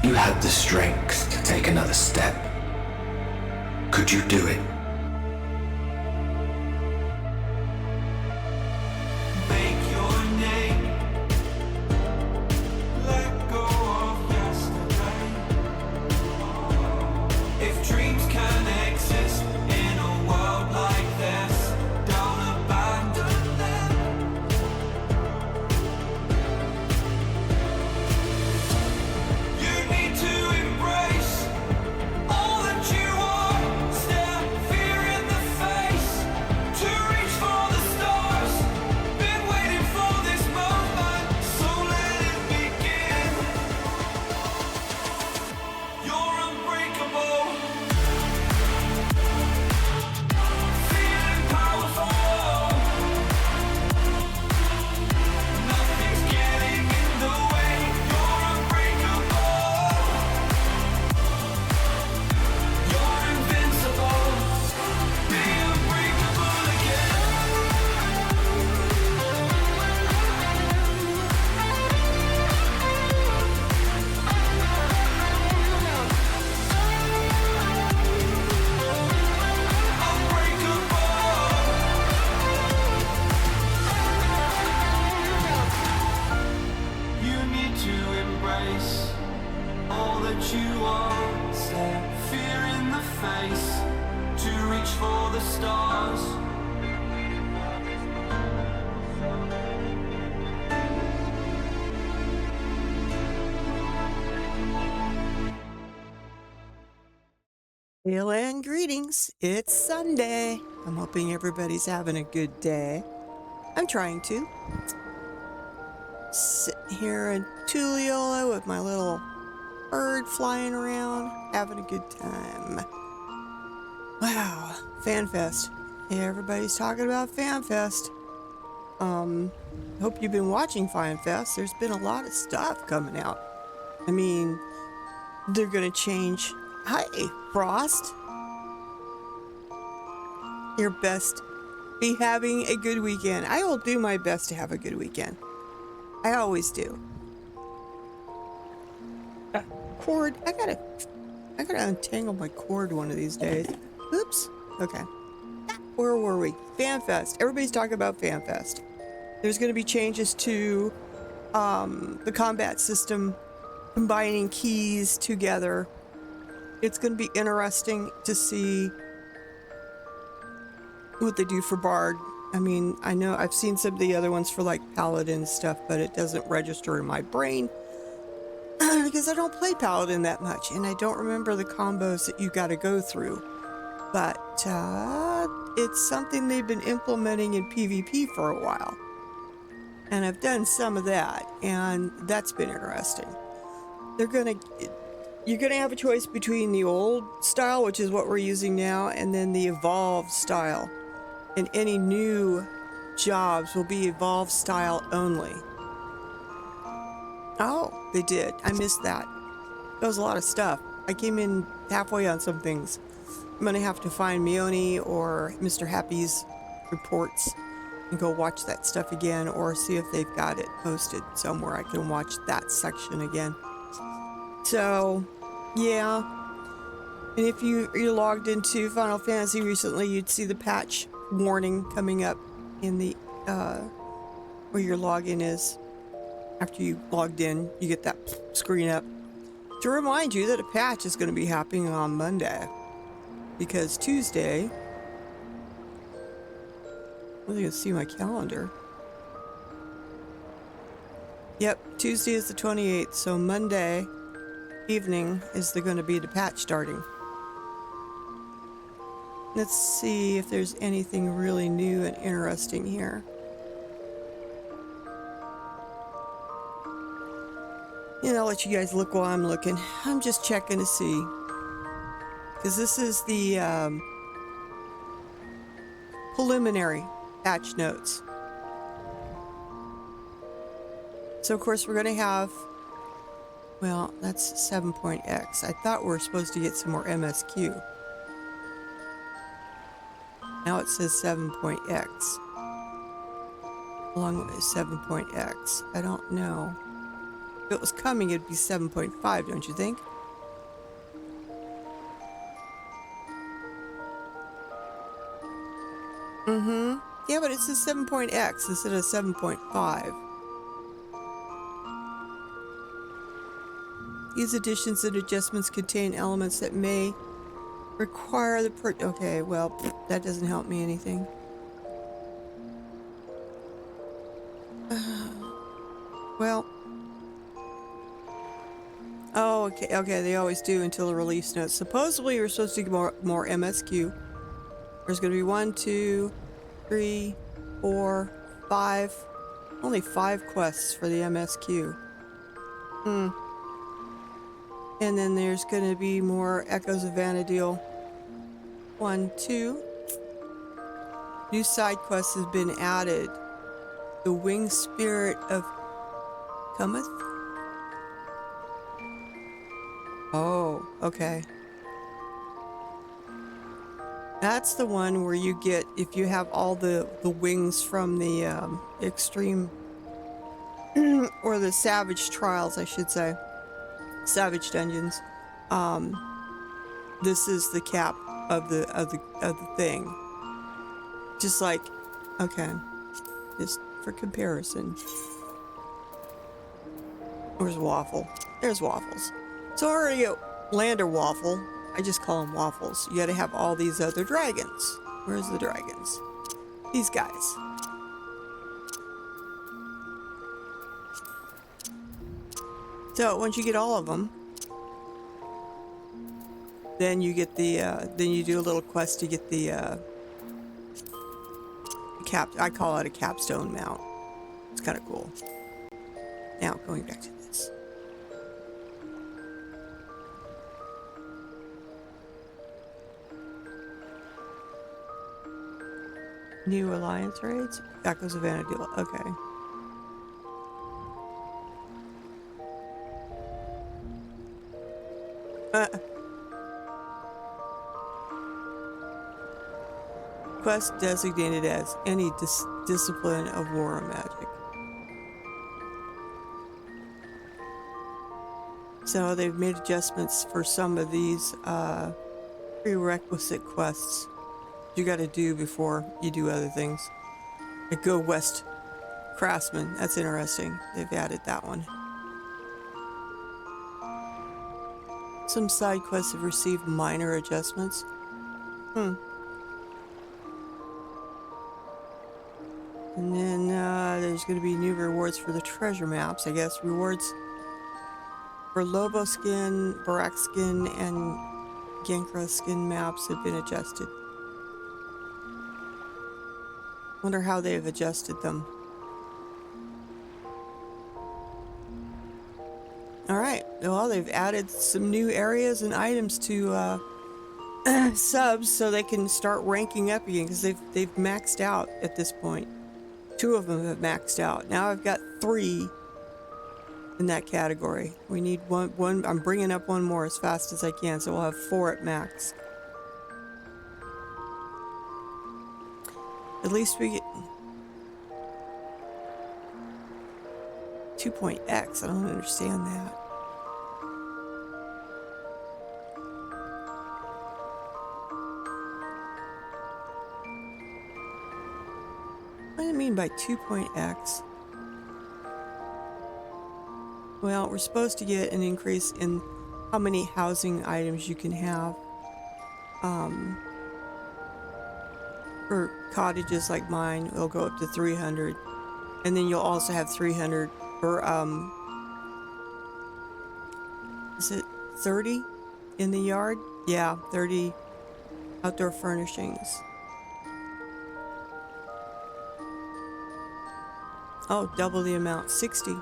you had the strength to take another step, could you do it? Hail and greetings. It's Sunday. I'm hoping everybody's having a good day. I'm trying to. Sitting here in Tulliola with my little bird flying around, having a good time. Wow, FanFest. Yeah, everybody's talking about FanFest. Hope you've been watching FanFest. There's been a lot of stuff coming out. I mean, they're gonna change. Hi, Frost. Your best. Be having a good weekend. I will do my best to have a good weekend. I always do. Cord. I gotta untangle my cord one of these days. Oops. Okay. Where were we? FanFest. Everybody's talking about FanFest. There's going to be changes to the combat system, combining keys together. It's going to be interesting to see what they do for Bard. I mean, I know I've seen some of the other ones for like Paladin stuff, but it doesn't register in my brain because I don't play Paladin that much, and I don't remember the combos that you got to go through. But it's something they've been implementing in PvP for a while. And I've done some of that, and that's been interesting. You're gonna have a choice between the old style, which is what we're using now, and then the evolved style. And any new jobs will be evolved style only. Oh, they did. I missed that. That was a lot of stuff. I came in halfway on some things. I'm gonna have to find Mione or Mr. Happy's reports and go watch that stuff again, or see if they've got it posted somewhere I can watch that section again. So, yeah. And if you're logged into Final Fantasy recently, you'd see the patch warning coming up in the where your login is. After you logged in, you get that screen up to remind you that a patch is going to be happening on Monday. Because Tuesday, I'm going to see my calendar. Yep, Tuesday is the 28th, so Monday evening is going to be the patch starting. Let's see if there's anything really new and interesting here. And I'll let you guys look while I'm looking. I'm just checking to see. Because this is the preliminary patch notes. So of course we're going to have, well, that's 7.x. I thought we were supposed to get some more MSQ. Now it says 7.x. Along with 7.x. I don't know. If it was coming, it'd be 7.5, don't you think? Mm-hmm. Yeah, but it says 7.x instead of 7.5. These additions and adjustments contain elements that may require the okay, well, that doesn't help me anything. Well, oh, okay, they always do until the release notes. Supposedly, you're supposed to get more MSQ. There's going to be 1, 2, 3, 4, 5. Only 5 quests for the MSQ. And then there's going to be more Echoes of Vanadil. 1, 2. New side quest has been added. The Winged Spirit of Cometh? Oh, okay. That's the one where you get, if you have all the wings from the extreme, or the Savage Trials, I should say. Savage Dungeons. This is the cap of the thing. Just like, okay, just for comparison. Where's Waffle? There's Waffles. So already a Lander Waffle. I just call them Waffles. You gotta have all these other dragons. Where's the dragons? These guys. So once you get all of them, then you get the, then you do a little quest to get the, I call it a capstone mount. It's kind of cool. Now, going back to this. New alliance raids? Echoes of Vanadil. Okay. Quest designated as any discipline of war or magic. So they've made adjustments for some of these prerequisite quests you got to do before you do other things. Like Go West Craftsman. That's interesting. They've added that one. Some side quests have received minor adjustments. And then there's going to be new rewards for the treasure maps. I guess rewards for Lobo skin, Barak skin, and Gankra skin maps have been adjusted. Wonder how they've adjusted them. Alright, well, they've added some new areas and items to subs so they can start ranking up again, because they've maxed out at this point. 2 of them have maxed out. Now I've got 3 in that category. We need one. I'm bringing up one more as fast as I can, so we'll have 4 at max. At least we get 2.x. I don't understand that. What do you mean by 2.x? Well, we're supposed to get an increase in how many housing items you can have. For cottages like mine, it'll go up to 300. And then you'll also have 300 for, is it 30 in the yard? Yeah, 30 outdoor furnishings. Oh, double the amount, 60.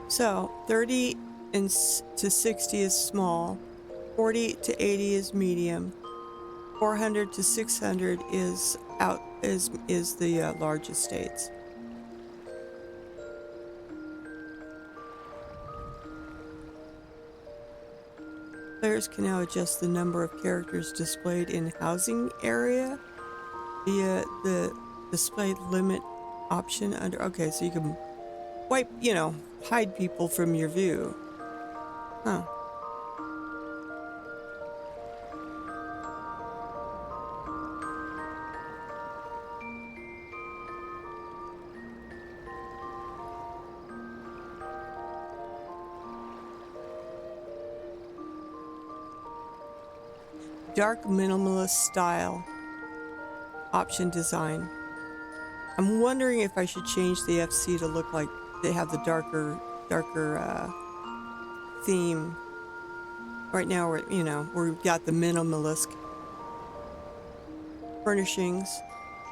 So 30 to 60 is small, 40 to 80 is medium, 400 to 600 is the large estates. Players can now adjust the number of characters displayed in housing area via the display limit option under. Okay, so you can wipe, hide people from your view. Huh. Dark minimalist style option design. I'm wondering if I should change the FC to look like they have the darker theme. Right now we've got the minimalist furnishings.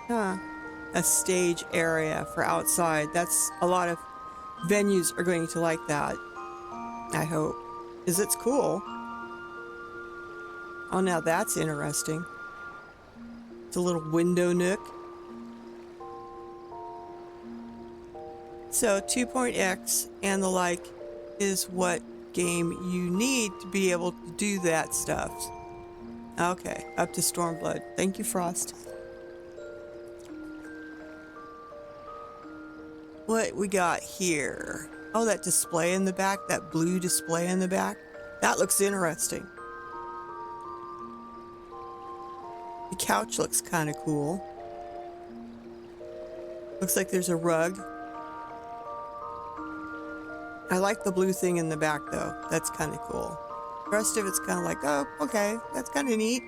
Huh. A stage area for outside. That's a lot of venues are going to like that. I hope. Because it's cool. Oh, now that's interesting. It's a little window nook. So 2.x and the like is what game you need to be able to do that stuff. Okay, up to Stormblood. Thank you, Frost. What we got here? Oh, that display in the back, that blue display in the back. That looks interesting. The couch looks kind of cool. Looks like there's a rug. I like the blue thing in the back though. That's kind of cool. The rest of it's kind of like, oh, okay, that's kind of neat.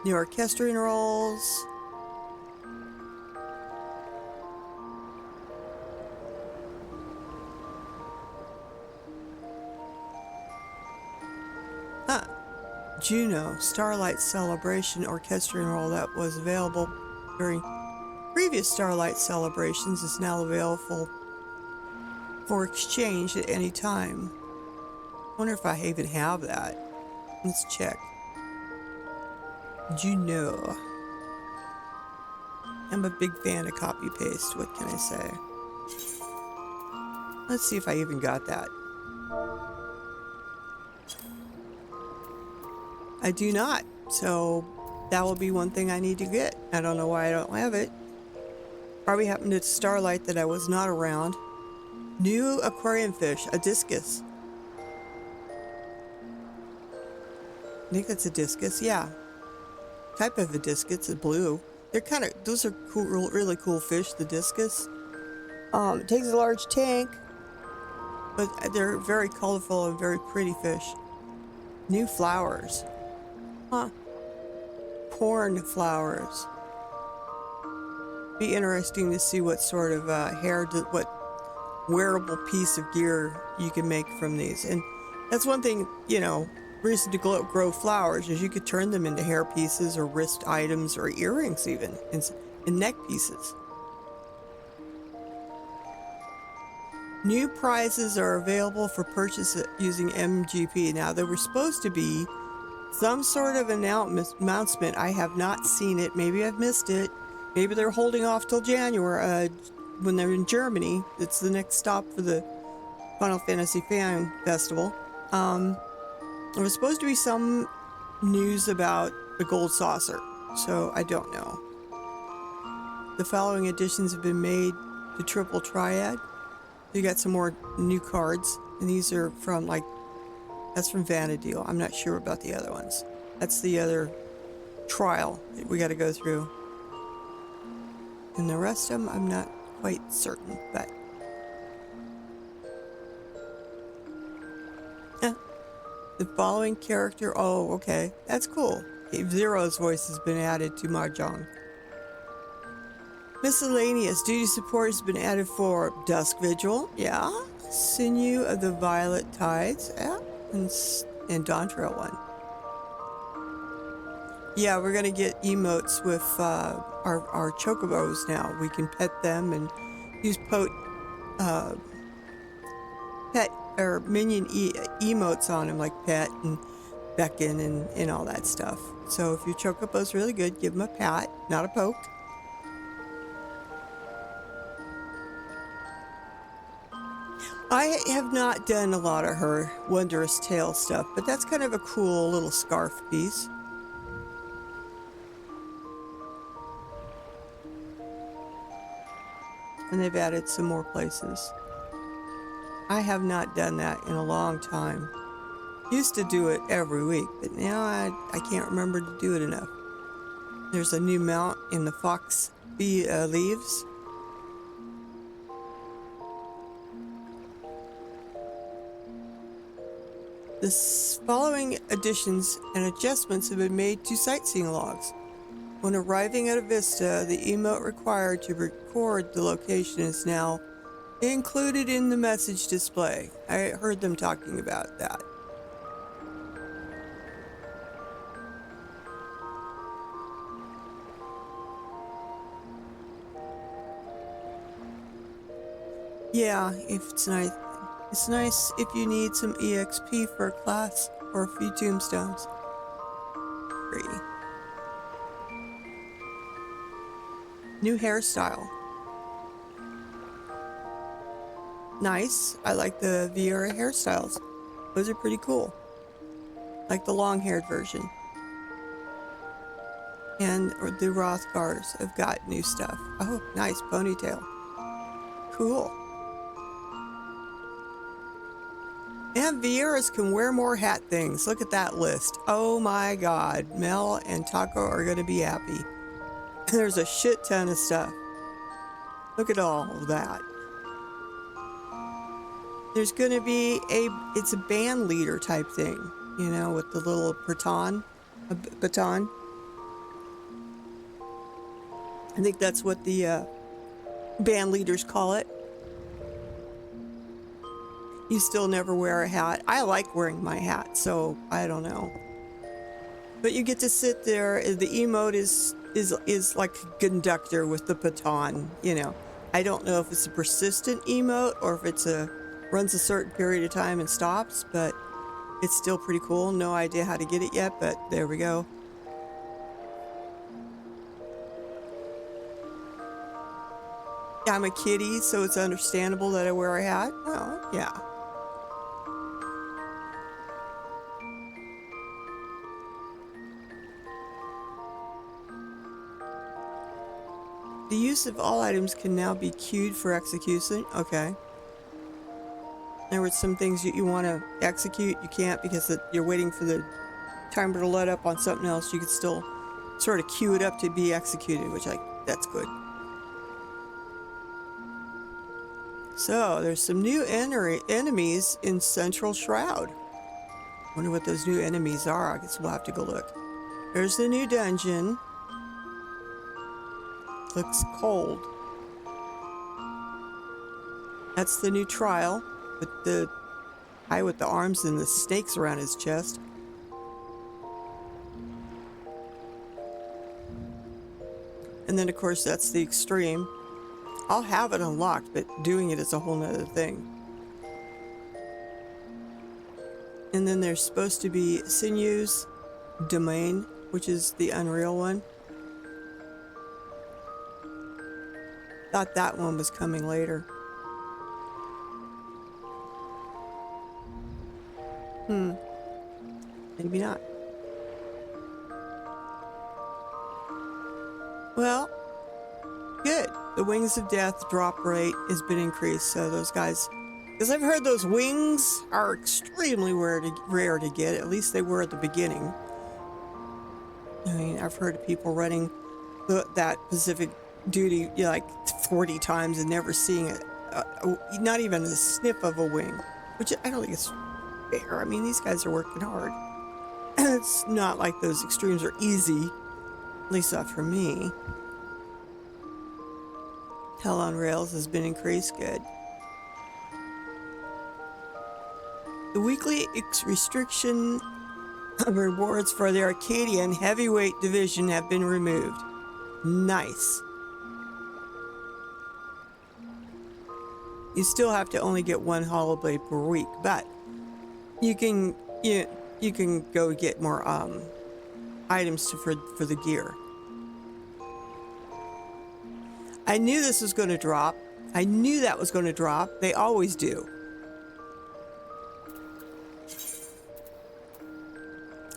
New orchestrion rolls. Huh. Juno, Starlight Celebration orchestrion roll that was available during previous Starlight celebrations is now available for exchange at any time. Wonder if I even have that. Let's check. Juno. I'm a big fan of copy paste. What can I say? Let's see if I even got that. I do not. So that will be one thing I need to get. I don't know why I don't have it. Probably happened at Starlight that I was not around. New aquarium fish, a discus. I think that's a discus, yeah. Type of a discus, a blue. They're kind of, those are cool, really cool fish, the discus. It takes a large tank, but they're very colorful and very pretty fish. New flowers. Huh. Corn flowers. Be interesting to see what sort of what wearable piece of gear you can make from these. And that's one thing, reason to grow flowers is you could turn them into hair pieces or wrist items or earrings even, and neck pieces. New prizes are available for purchase using MGP. Now, there were supposed to be some sort of announcement. I have not seen it. Maybe I've missed it. Maybe they're holding off till January when they're in Germany. It's the next stop for the Final Fantasy Fan Festival. There was supposed to be some news about the gold saucer, so I don't know. The following additions have been made to Triple Triad. You got some more new cards, and these are from that's from Vanadil. I'm not sure about the other ones. That's the other trial that we got to go through. And the rest of them, I'm not quite certain, but the following character. Oh, okay, that's cool. Zero's voice has been added to Mahjong. Miscellaneous duty support has been added for Dusk Vigil, yeah. Sinew of the Violet Tides, yeah. And Dawn Trail 1. Yeah, we're gonna get emotes with our chocobos now. We can pet them and use pet or minion emotes on them, like pet and beckon and all that stuff. So if your chocobo's really good, give them a pat, not a poke. I have not done a lot of her Wondrous Tale stuff, but that's kind of a cool little scarf piece. And they've added some more places. I have not done that in a long time. Used to do it every week, but now I can't remember to do it enough. There's a new mount in the Fox leaves. The following additions and adjustments have been made to sightseeing logs. When arriving at a vista, the emote required to record the location is now included in the message display. I heard them talking about that. Yeah, if it's nice. It's nice if you need some EXP for a class or a few tombstones. Free. New hairstyle. Nice. I like the Vieira hairstyles. Those are pretty cool. Like the long-haired version. And the Rothgars have got new stuff. Oh, nice ponytail. Cool. And Vieiras can wear more hat things. Look at that list. Oh my god. Mel and Taco are going to be happy. There's a shit ton of stuff. Look at all of that. There's going to be it's a band leader type thing. You know, with the little baton. I think that's what the band leaders call it. You still never wear a hat. I like wearing my hat, so I don't know. But you get to sit there. The emote is like a conductor with the baton, you know. I don't know if it's a persistent emote or if it's runs a certain period of time and stops, but it's still pretty cool. No idea how to get it yet, but there we go. I'm a kitty, so it's understandable that I wear a hat. Oh, yeah. The use of all items can now be queued for execution. Okay. There were some things you want to execute, you can't because you're waiting for the timer to let up on something else. You can still sort of queue it up to be executed, which that's good. So there's some new enemies in Central Shroud. Wonder what those new enemies are. I guess we'll have to go look. There's the new dungeon. Looks cold. That's the new trial with the guy with the arms and the snakes around his chest. And then of course that's the extreme. I'll have it unlocked, but doing it is a whole nother thing. And then there's supposed to be Sinew's Domain, which is the Unreal one. Thought that one was coming later. Maybe not. Well, good. The Wings of Death drop rate has been increased, so those guys... Because I've heard those wings are extremely rare to get. At least they were at the beginning. I mean, I've heard of people running that Pacific duty like 40 times and never seeing it, not even a sniff of a wing, which I don't think is fair. I mean, these guys are working hard. It's not like those extremes are easy, at least not for me. Hell on Rails has been increased. Good. The weekly restriction of rewards for the Arcadian heavyweight division have been removed. Nice. You still have to only get one hollow blade per week, but you can go get more items for the gear. I knew this was going to drop. I knew that was going to drop. They always do.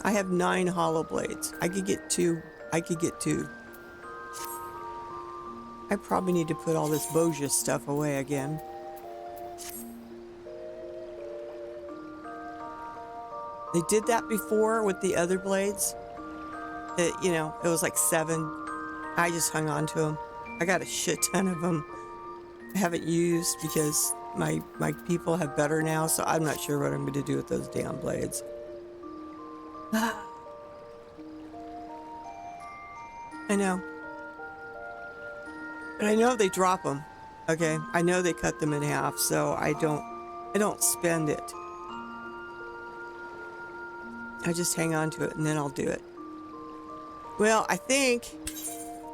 I have 9 hollow blades. I could get 2. I could get 2. I probably need to put all this Bosia stuff away again. They did that before with the other blades. You know, it was like 7. I just hung on to them. I got a shit ton of them. I haven't used because my people have better now, so I'm not sure what I'm going to do with those damn blades. I know. But I know they drop them. Okay? I know they cut them in half, so I don't spend it. I just hang on to it and then I'll do it. Well, I think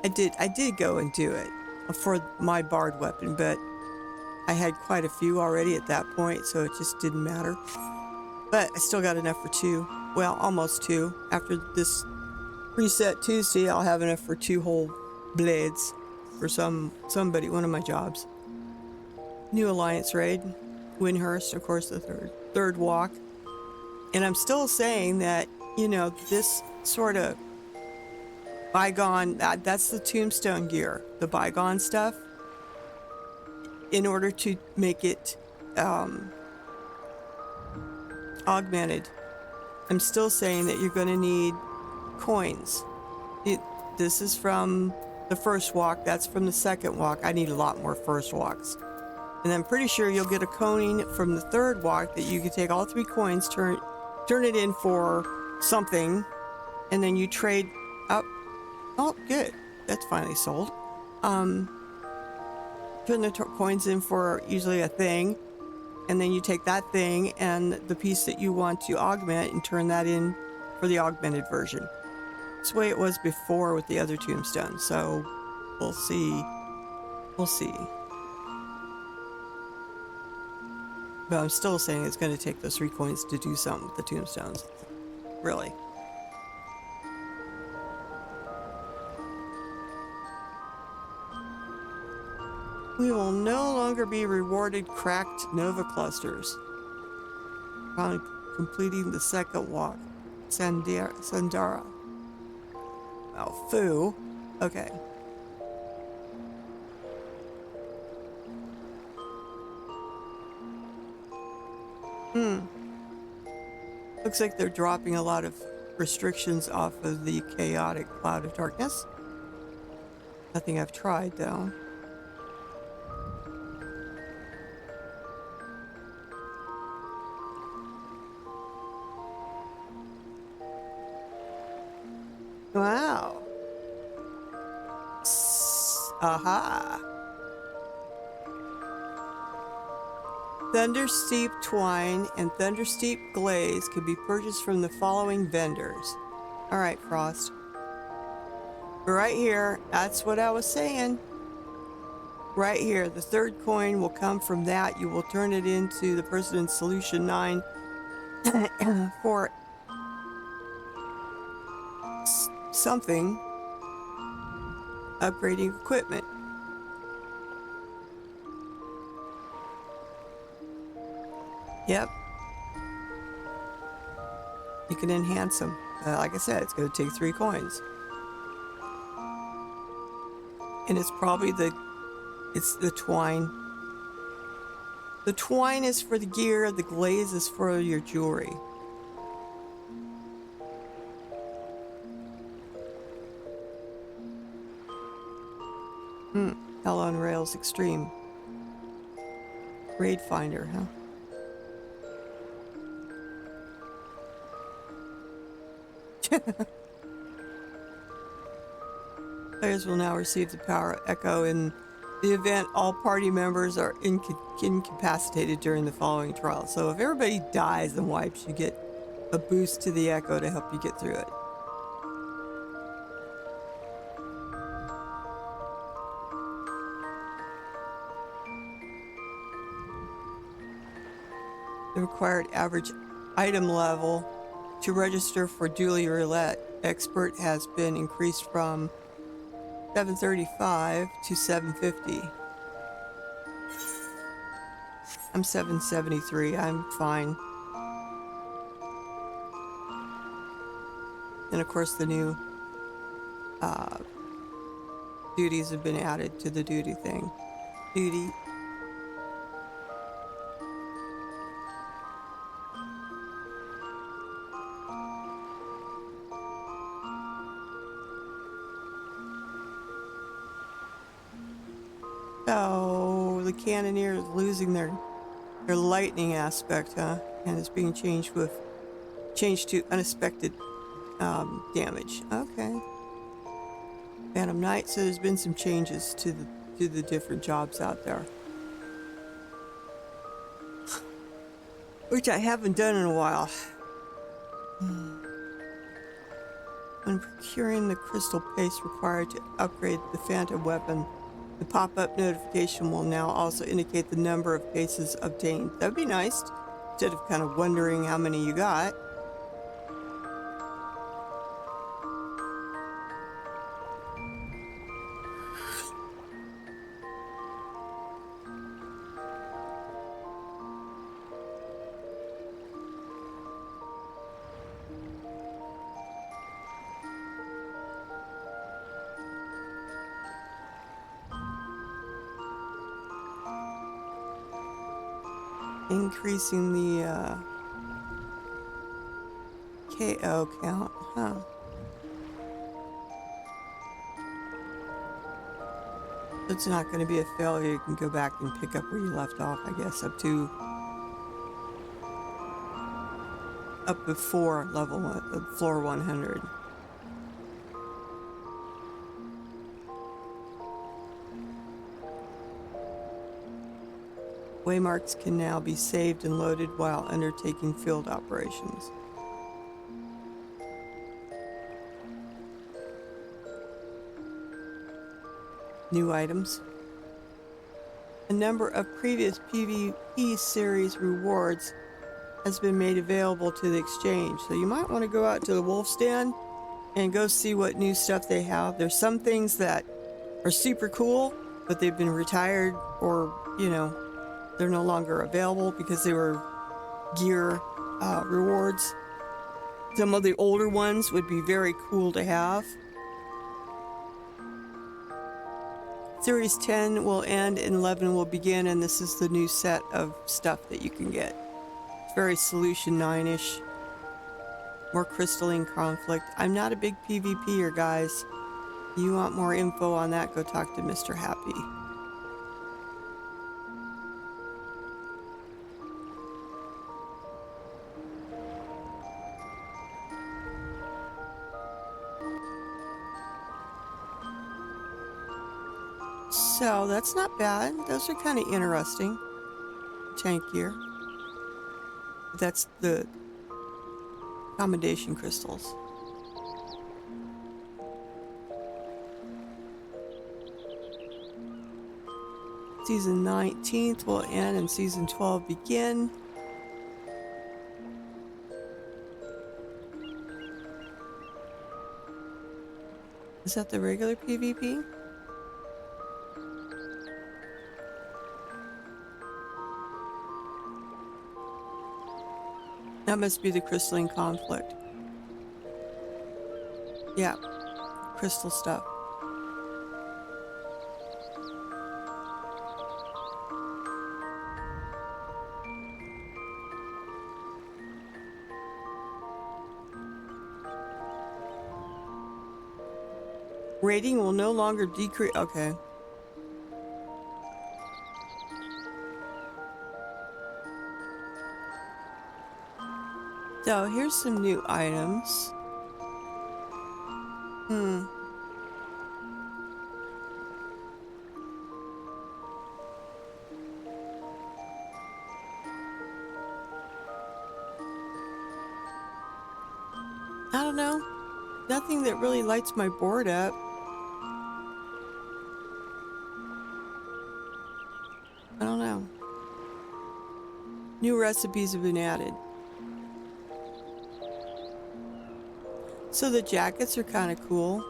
I did go and do it for my barred weapon, but I had quite a few already at that point, so it just didn't matter. But I still got enough for 2. Well, almost 2. After this reset Tuesday, I'll have enough for 2 whole blades for somebody, one of my jobs. New Alliance raid, Windhurst, of course, the third walk. And I'm still saying that, you know, this sort of bygone, that's the tombstone gear, the bygone stuff. In order to make it augmented, I'm still saying that you're going to need coins. This is from the first walk. That's from the second walk. I need a lot more first walks. And I'm pretty sure you'll get a coin from the third walk that you can take all 3 coins, turn it in for something, and then you trade up. Oh, good. That's finally sold. Putting the coins in for usually a thing, and then you take that thing and the piece that you want to augment and turn that in for the augmented version. It's the way it was before with the other tombstones, so we'll see. We'll see. But I'm still saying it's going to take those 3 coins to do something with the tombstones. Really. We will no longer be rewarded cracked Nova clusters. Finally completing the second walk. Sandara. Oh, foo. Okay. Looks like they're dropping a lot of restrictions off of the chaotic cloud of darkness. Nothing I've tried, though. Wow. Aha. Thundersteep twine and Thundersteep glaze can be purchased from the following vendors. Alright, Frost. Right here, that's what I was saying. Right here, the 3rd coin will come from that. You will turn it into the person in Solution 9 for something. Upgrading equipment. Yep. You can enhance them. Like I said, it's going to take 3 coins. And it's probably it's the twine. The twine is for the gear, the glaze is for your jewelry. Hell on Rails Extreme. Raid Finder, huh? Players will now receive the power echo in the event all party members are incapacitated during the following trial. So if everybody dies and wipes, you get a boost to the echo to help you get through it. The required average item level to register for Dually Roulette Expert has been increased from 735 to 750. I'm 773. I'm fine. And of course the new duties have been added to the duty thing. Duty. So the cannoneer is losing their lightning aspect, huh? And it's being changed to unexpected damage. Okay. Phantom Knight. So there's been some changes to the different jobs out there, which I haven't done in a while. When procuring the crystal paste required to upgrade the phantom weapon, the pop-up notification will now also indicate the number of pastes obtained. That'd be nice, instead of kind of wondering how many you got. Increasing the KO count, huh? It's not going to be a failure. You can go back and pick up where you left off, I guess, up before level one, floor 100. Waymarks can now be saved and loaded while undertaking field operations. New items. A number of previous PvP series rewards has been made available to the exchange. So you might want to go out to the Wolf's Den and go see what new stuff they have. There's some things that are super cool, but they've been retired or, you know, they're no longer available because they were gear rewards. Some of the older ones would be very cool to have. Series 10 will end and 11 will begin, and this is the new set of stuff that you can get. It's very Solution 9-ish. More crystalline conflict. I'm not a big PvPer, guys. If you want more info on that, go talk to Mr. Happy. So that's not bad. Those are kind of interesting. Tank gear. That's the accommodation crystals. Season 19th will end and season 12 begin. Is that the regular PvP? That must be the crystalline conflict. Yeah, crystal stuff. Rating will no longer decrease. Okay. So here's some new items. I don't know. Nothing that really lights my board up. I don't know. New recipes have been added. So the jackets are kind of cool.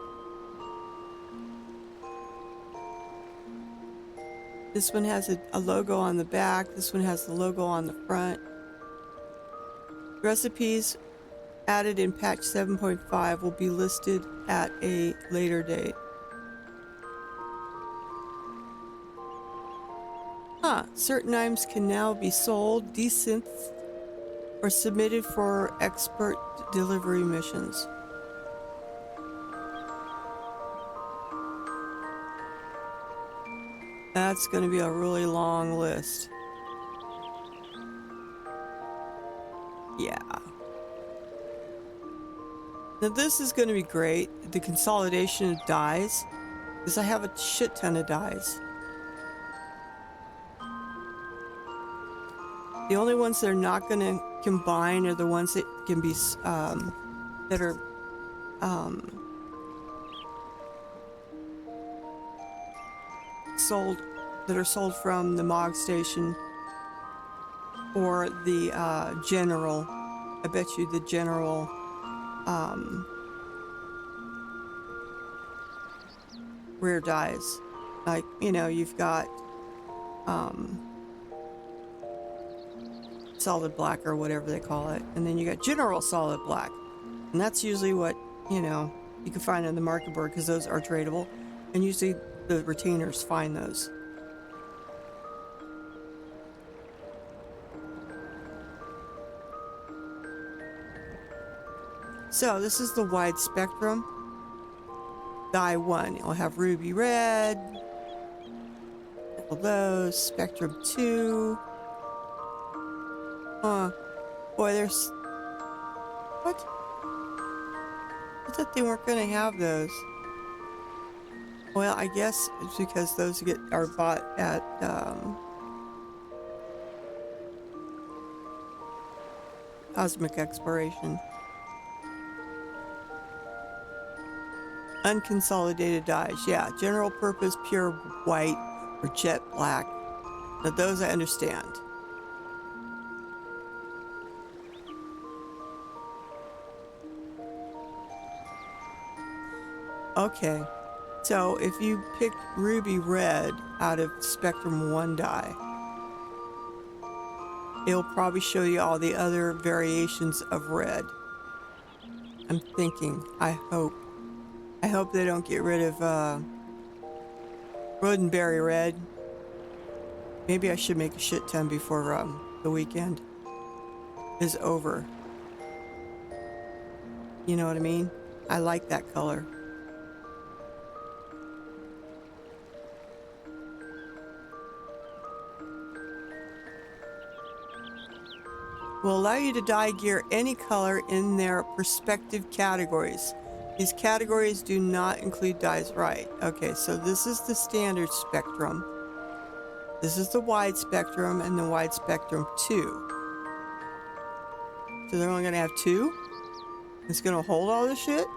This one has a logo on the back. This one has the logo on the front. Recipes added in patch 7.5 will be listed at a later date. Certain items can now be sold, desynthed, or submitted for expert delivery missions. That's going to be a really long list. Yeah. Now this is going to be great, the consolidation of dyes, because I have a shit ton of dyes. The only ones that are not going to combine are the ones that can be, that are, sold, that are sold from the MOG station or the, general. I bet you the general, rare dyes. Like, you know, you've got, solid black or whatever they call it, and then you got general solid black, and that's usually what, you know, you can find on the market board because those are tradable, and usually the retainers find those. So this is the wide spectrum. Dye 1, it'll have ruby red, all those. Spectrum 2, boy, there's, what? I thought they weren't gonna have those. Well, I guess it's because those are bought at, Cosmic Exploration. Unconsolidated dyes, yeah. General purpose, pure white, or jet black. Now those I understand. Okay, so if you pick ruby red out of Spectrum 1 dye, it'll probably show you all the other variations of red. I'm thinking, I hope they don't get rid of Roddenberry red. Maybe I should make a shit ton before the weekend is over. You know what I mean? I like that color. Will allow you to dye gear any color in their respective categories. These categories do not include dyes, right? Okay, so this is the standard spectrum. This is the wide spectrum and the wide spectrum 2. So they're only gonna have 2? It's gonna hold all this shit?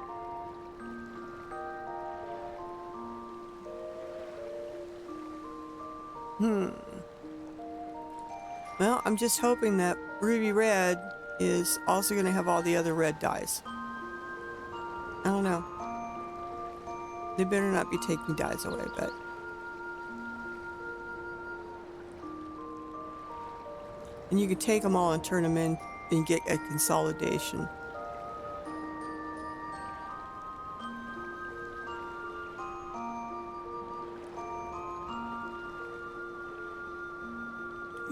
Well, I'm just hoping that ruby red is also gonna have all the other red dyes. I don't know. They better not be taking dyes away, but... And you can take them all and turn them in and get a consolidation.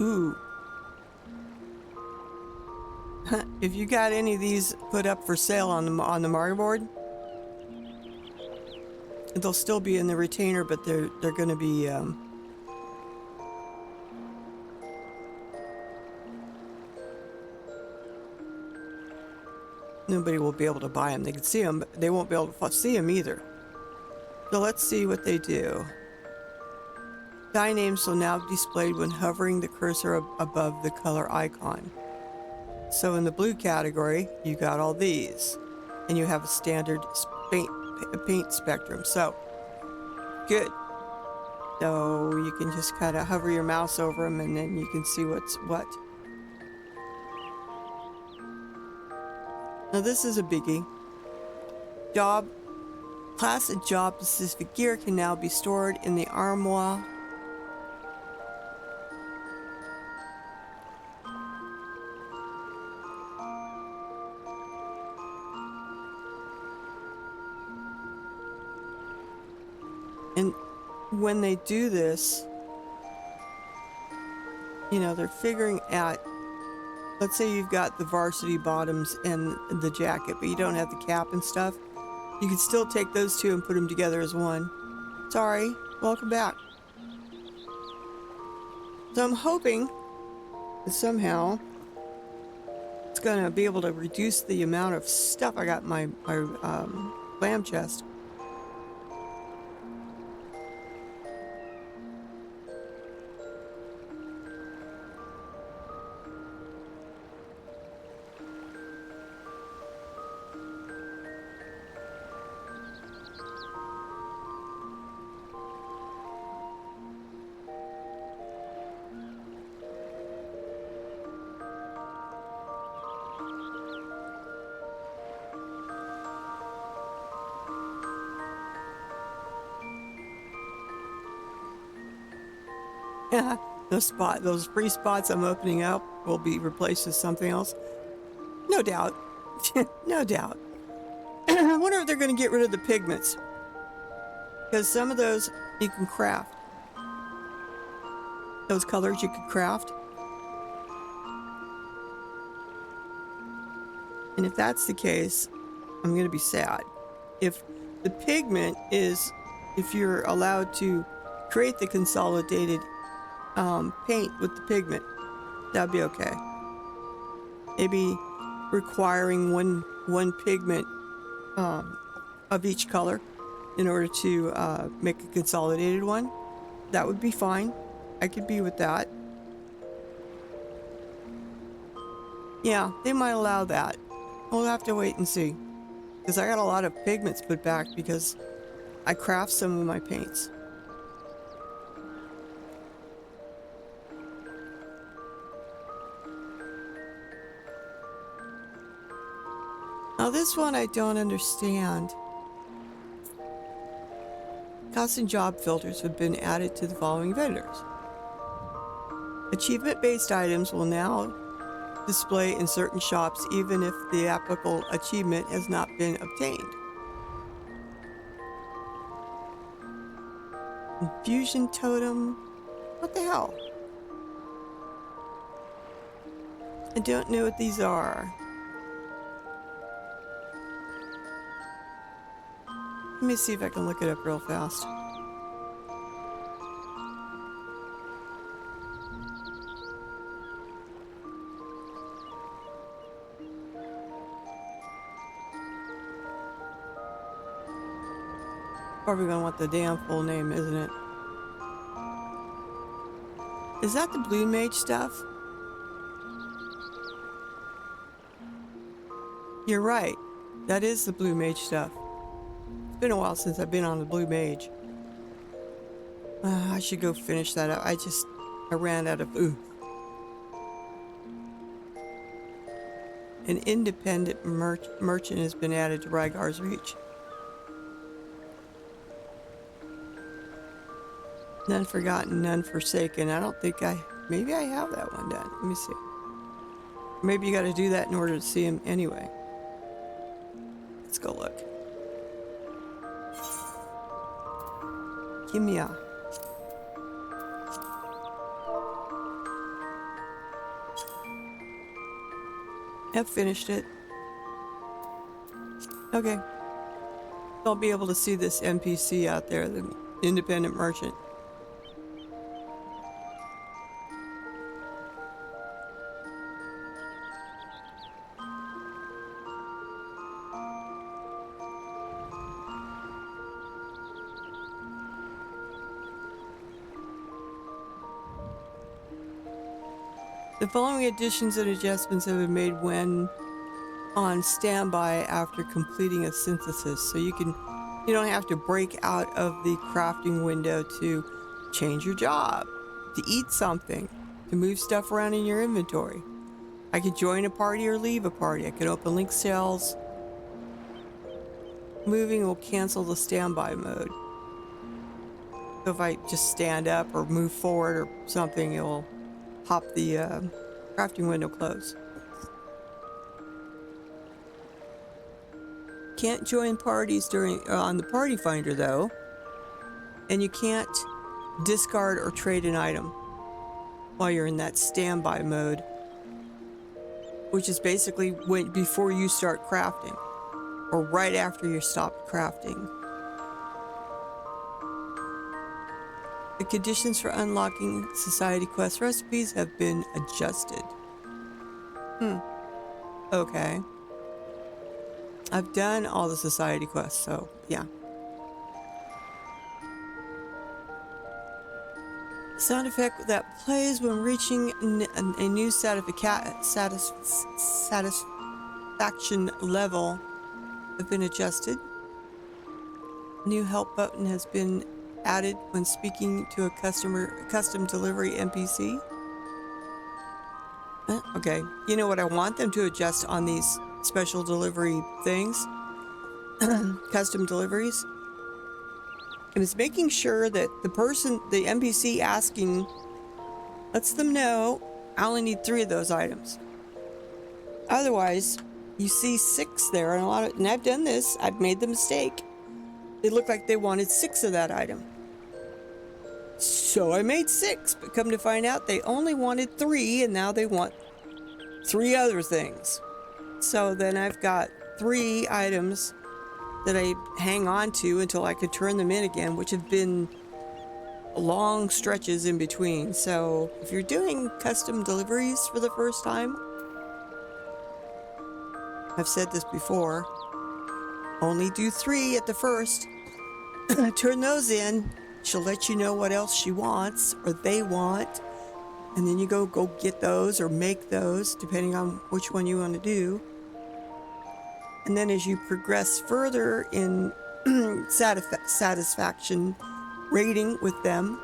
Ooh. If you got any of these put up for sale on the market board, they'll still be in the retainer, but they're going to be nobody will be able to buy them. They can see them, but they won't be able to see them either. So let's see what they do. Dye names will now be displayed when hovering the cursor above the color icon. So in the blue category, you got all these, and you have a standard paint spectrum. So good. So you can just kind of hover your mouse over them, and then you can see what's what. Now this is a biggie. Class and job specific gear can now be stored in the armoire. And when they do this, you know, they're figuring out, let's say you've got the varsity bottoms and the jacket, but you don't have the cap and stuff. You can still take those two and put them together as one. Sorry, welcome back. So I'm hoping that somehow it's gonna be able to reduce the amount of stuff I got in my lamb chest. Those free spots I'm opening up will be replaced with something else. No doubt. No doubt. I wonder if they're going to get rid of the pigments. Because some of those you can craft. Those colors you could craft. And if that's the case, I'm going to be sad. If the pigment is, if you're allowed to create the consolidated paint with the pigment, that'd be okay. Maybe requiring one pigment of each color in order to make a consolidated one. That would be fine. I could be with that. Yeah, they might allow that. We'll have to wait and see. Because I got a lot of pigments put back because I craft some of my paints. Now this one I don't understand. Custom job filters have been added to the following vendors. Achievement-based items will now display in certain shops even if the applicable achievement has not been obtained. Infusion totem? What the hell? I don't know what these are. Let me see if I can look it up real fast. Probably gonna want the damn full name, isn't it? Is that the blue mage stuff? You're right. That is the blue mage stuff. It's been a while since I've been on the blue mage. I should go finish that up. I ran out of ooh. An independent merchant has been added to Rygar's Reach. None forgotten, none forsaken. I don't think maybe I have that one done. Let me see. Maybe you got to do that in order to see him anyway. Let's go look. Kimia. I've finished it. Okay. I'll be able to see this NPC out there, the independent merchant. The following additions and adjustments have been made when on standby after completing a synthesis. So you don't have to break out of the crafting window to change your job, to eat something, to move stuff around in your inventory. I could join a party or leave a party. I could open link cells. Moving will cancel the standby mode. So if I just stand up or move forward or something, it will pop the crafting window closed. Can't join parties on the party finder though. And you can't discard or trade an item while you're in that standby mode, which is basically before you start crafting or right after you stop crafting. The conditions for unlocking Society Quest recipes have been adjusted. Okay. I've done all the Society Quests, so yeah. Sound effect that plays when reaching a new satisfaction level have been adjusted. New help button has been added when speaking to a custom delivery NPC. Okay, you know what I want them to adjust on these special delivery things, custom deliveries? And it's making sure that the NPC asking, lets them know I only need 3 of those items. Otherwise, you see 6 there, and I've done this. I've made the mistake. They look like they wanted 6 of that item. So I made 6, but come to find out they only wanted 3, and now they want 3 other things. So then I've got 3 items that I hang on to until I could turn them in again, which have been long stretches in between. So if you're doing custom deliveries for the first time, I've said this before, only do 3 at the first. Turn those in. She'll let you know what else she wants or they want. And then you go get those or make those, depending on which one you want to do. And then as you progress further in satisfaction rating with them,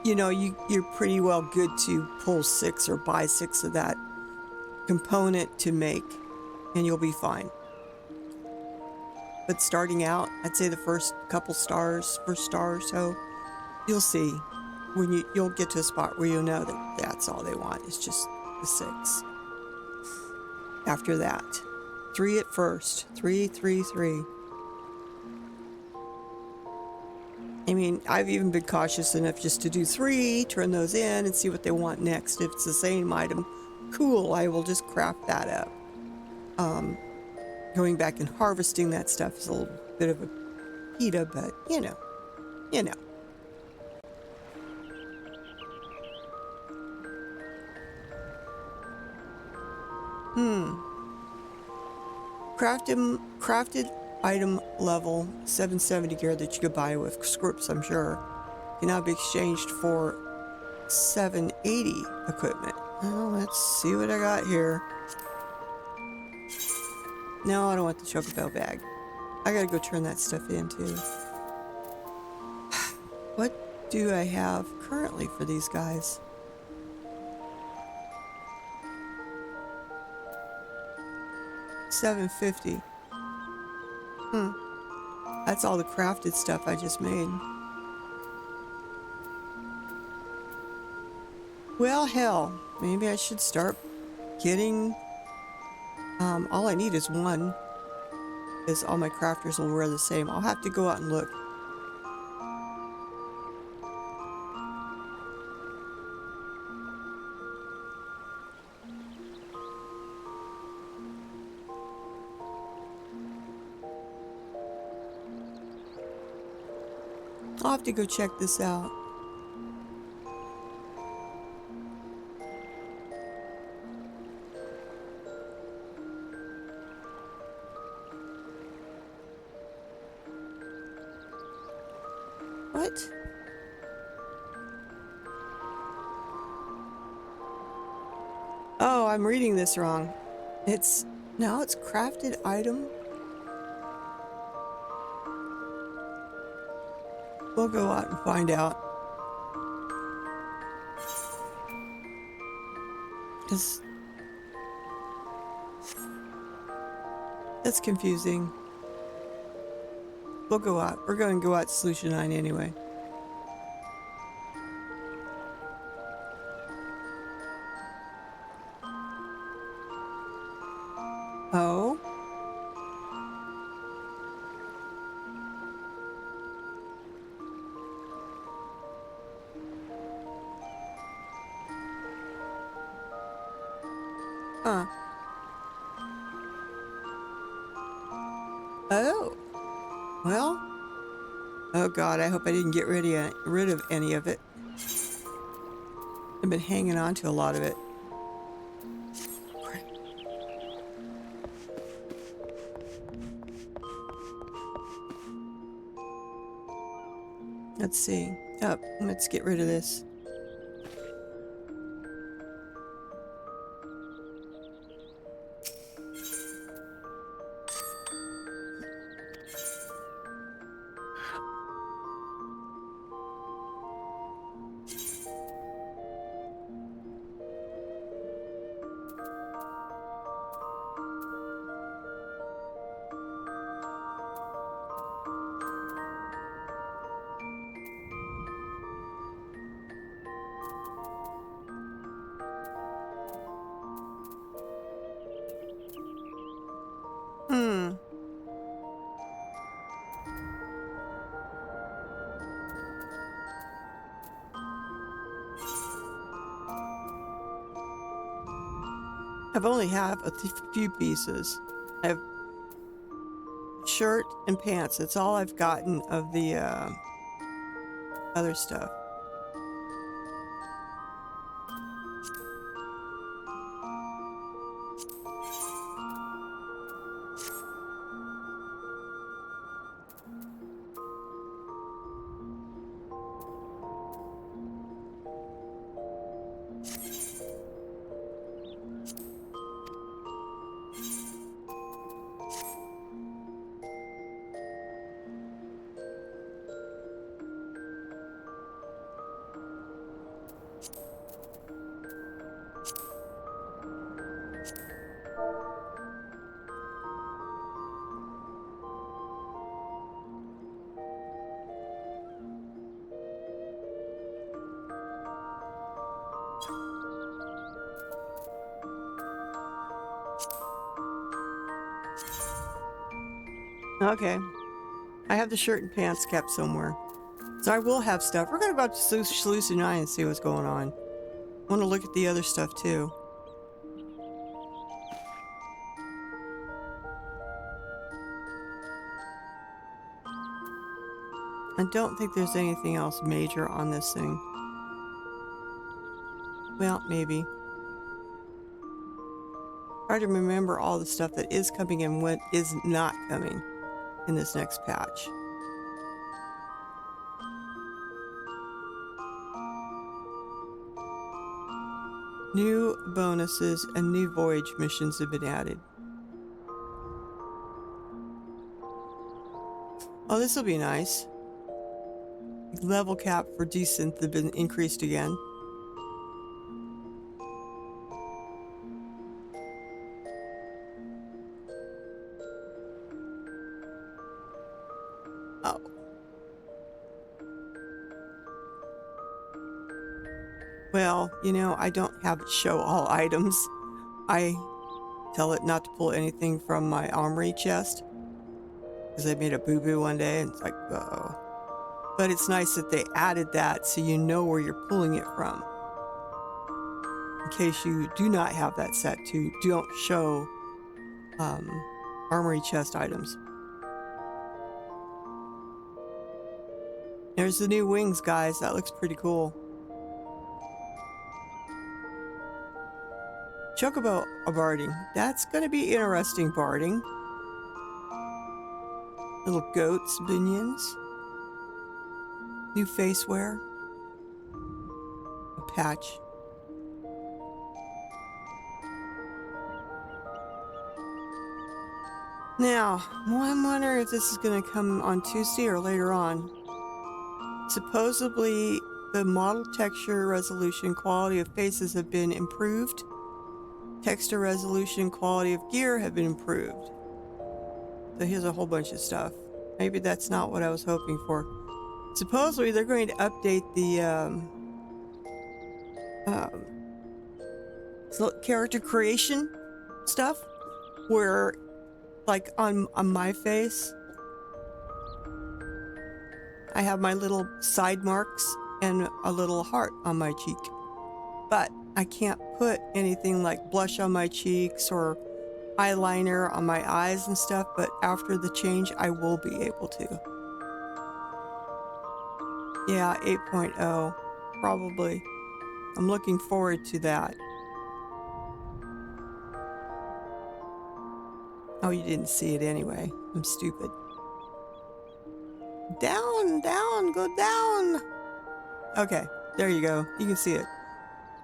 you know, you're pretty well good to pull 6 or buy 6 of that component to make, and you'll be fine. But starting out, I'd say the first star or so, you'll see when you'll get to a spot where you'll know that that's all they want. It's just the 6. After that, 3 at first, 3, 3, 3. I mean, I've even been cautious enough just to do 3, turn those in, and see what they want next. If it's the same item, cool, I will just craft that up. Going back and harvesting that stuff is a little bit of a PETA, but you know. Crafted item level 770 gear that you could buy with scripts, I'm sure, can now be exchanged for 780 equipment. Well, let's see what I got here. No, I don't want the Chocobo bag. I gotta go turn that stuff in too. What do I have currently for these guys? $750. That's all the crafted stuff I just made. Well, hell, maybe I should start getting... all I need is 1, because all my crafters will wear the same. I'll have to go out and look. I'll have to go check this out. What? Oh, I'm reading this wrong. It's crafted item. We'll go out and find out. Because that's confusing. We'll go out. We're going to go out to Solution 9 anyway. Oh? Huh. Oh. Well. Oh God, I hope I didn't get rid of any of it. I've been hanging on to a lot of it. Let's see. Oh, let's get rid of this. Hmm. I've only have a few pieces. I have shirt and pants. That's all I've gotten of the other stuff. Okay. I have the shirt and pants kept somewhere. So I will have stuff. We're going to go up to Sluice and I and see what's going on. I want to look at the other stuff too. I don't think there's anything else major on this thing. Well, maybe. Try to remember all the stuff that is coming and what is not coming in this next patch. New bonuses and new voyage missions have been added. Oh, this will be nice. Level cap for desynth have been increased again. Oh. Well, you know, I don't have it show all items. I tell it not to pull anything from my armory chest because I made a boo-boo one day and it's like, uh-oh. But it's nice that they added that so you know where you're pulling it from. In case you do not have that set to don't show armory chest items. There's the new wings, guys. That looks pretty cool. Chocobo barding. That's going to be interesting barding. Little goats, minions. New face wear. A patch. Now, I'm wondering if this is going to come on Tuesday or later on. Supposedly, the model texture resolution quality of faces have been improved. Texture resolution quality of gear have been improved. So here's a whole bunch of stuff. Maybe that's not what I was hoping for. Supposedly, they're going to update the character creation stuff, where, like on my face, I have my little side marks and a little heart on my cheek. But I can't put anything like blush on my cheeks or eyeliner on my eyes and stuff, but after the change, I will be able to. Yeah, 8.0, probably. I'm looking forward to that. Oh, you didn't see it anyway. I'm stupid. Down, down, go down. Okay, there you go. You can see it.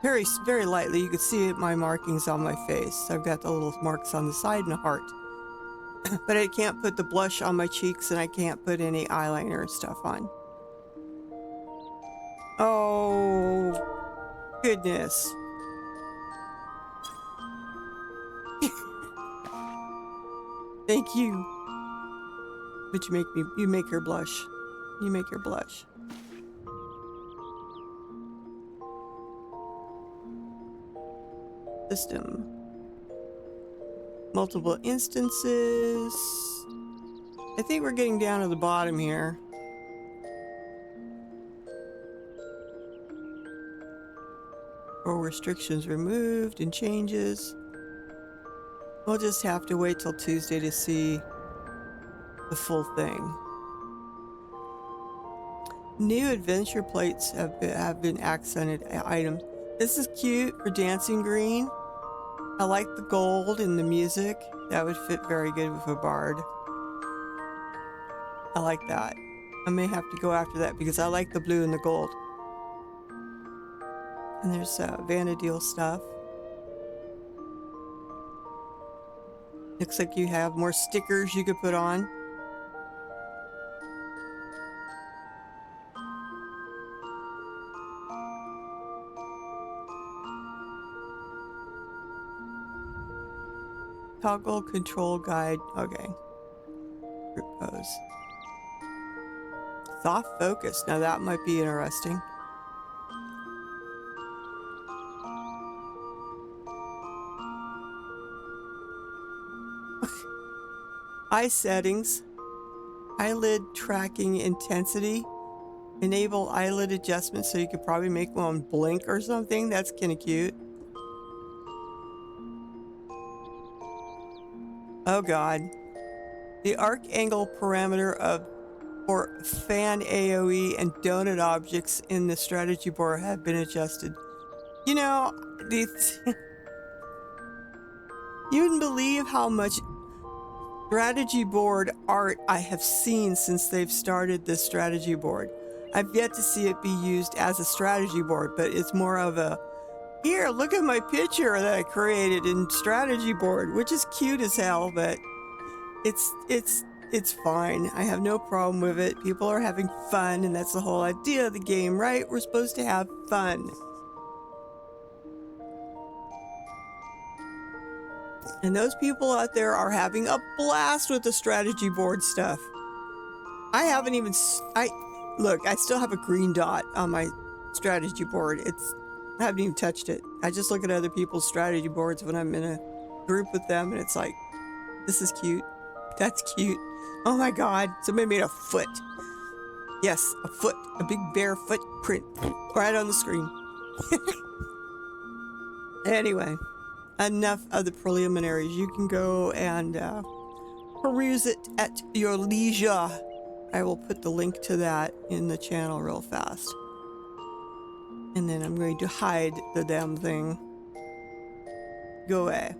Very, very lightly. You can see my markings on my face. I've got the little marks on the side and a heart. But I can't put the blush on my cheeks and I can't put any eyeliner and stuff on. Oh, goodness. Thank you. But you make her blush. You make her blush. System. Multiple instances. I think we're getting down to the bottom here. Or restrictions removed and changes. We'll just have to wait till Tuesday to see the full thing. New adventure plates have been accented items. This is cute for dancing green. I like the gold in the music. That would fit very good with a bard. I like that. I may have to go after that because I like the blue and the gold. And there's Vanadil stuff. Looks like you have more stickers you could put on. Toggle control guide. Okay. Group pose. Soft focus. Now that might be interesting. Eye settings. Eyelid tracking intensity. Enable eyelid adjustment so you could probably make one blink or something. That's kind of cute. Oh god. The arc angle parameter for fan AoE and donut objects in the strategy board have been adjusted. You know, these you wouldn't believe how much strategy board art I have seen since they've started this strategy board. I've yet to see it be used as a strategy board, but it's more of a, here, look at my picture that I created in strategy board, which is cute as hell, but it's fine. I have no problem with it. People are having fun, and that's the whole idea of the game, right? We're supposed to have fun. And those people out there are having a blast with the strategy board stuff. I haven't even, look, I still have a green dot on my strategy board. I haven't even touched it. I just look at other people's strategy boards when I'm in a group with them, and it's like, this is cute. That's cute. Oh my god, somebody made a foot. Yes, a foot. A big bare footprint right on the screen. Anyway, enough of the preliminaries. You can go and peruse it at your leisure. I will put the link to that in the channel real fast. And then I'm going to hide the damn thing. Go away.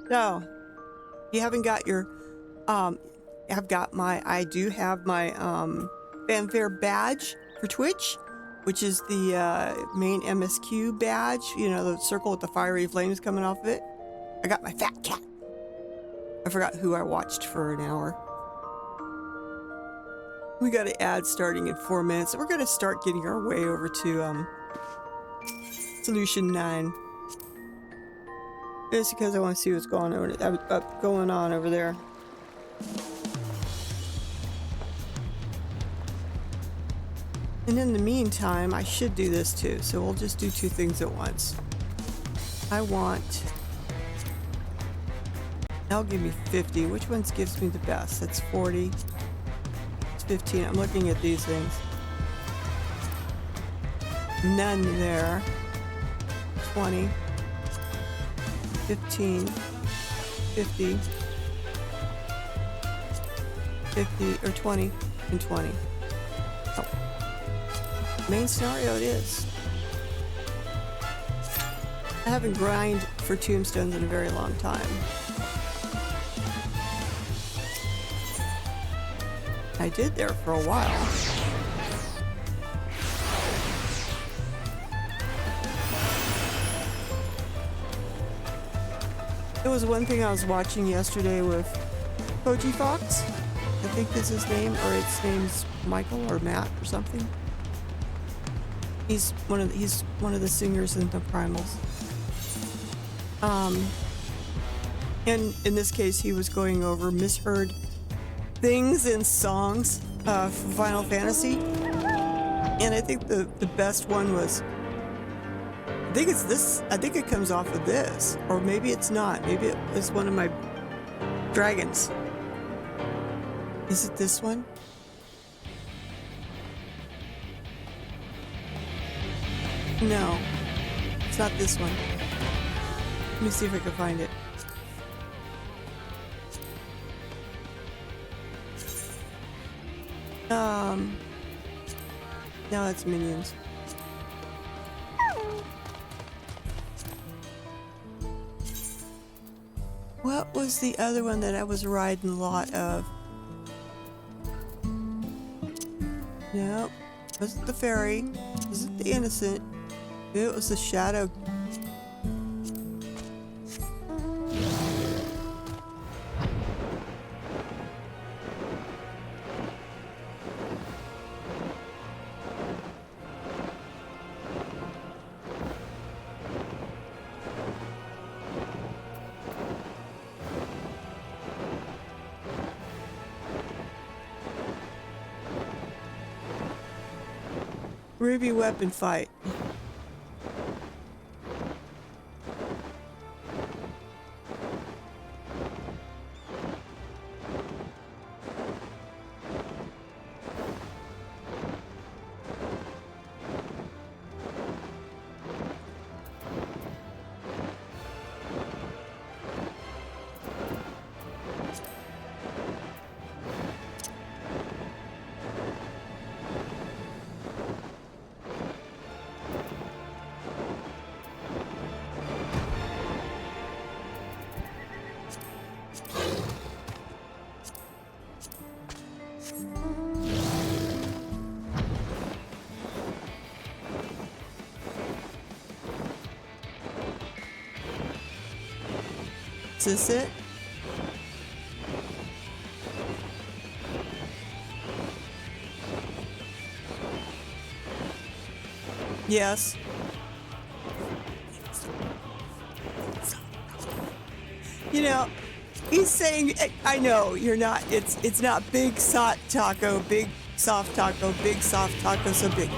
So, you haven't got your, I do have my fanfare badge for Twitch, which is the main MSQ badge, you know, the circle with the fiery flames coming off of it. I got my fat cat. I forgot who I watched for an hour. We got an ad starting in 4 minutes. We're going to start getting our way over to Solution 9. Just because I want to see what's going on over there. And in the meantime, I should do this too. So we'll just do two things at once. That'll give me 50. Which ones gives me the best? That's 40. 15. I'm looking at these things. None there. 20, 15, 50, 50, or 20, and 20. Oh. Main scenario it is. I haven't grinded for tombstones in a very long time. I did there for a while. It was one thing I was watching yesterday with Koji Fox. I think that's his name, or its name's Michael or Matt or something. He's one of the singers in the Primals. And in this case, he was going over misheard things in songs for Final Fantasy. And I think the best one was, I think it's this, I think it comes off of this, or maybe it's not. Maybe it was one of my dragons. Is it this one? No, it's not this one. Let me see if I can find it. No, it's Minions. What was the other one that I was riding a lot of? No, it wasn't the fairy. It wasn't the innocent. It was the shadow. Ruby weapon fight. Is this it? Yes. You know, he's saying, I know, you're not, it's not big soft taco, big soft taco, big soft taco, so big.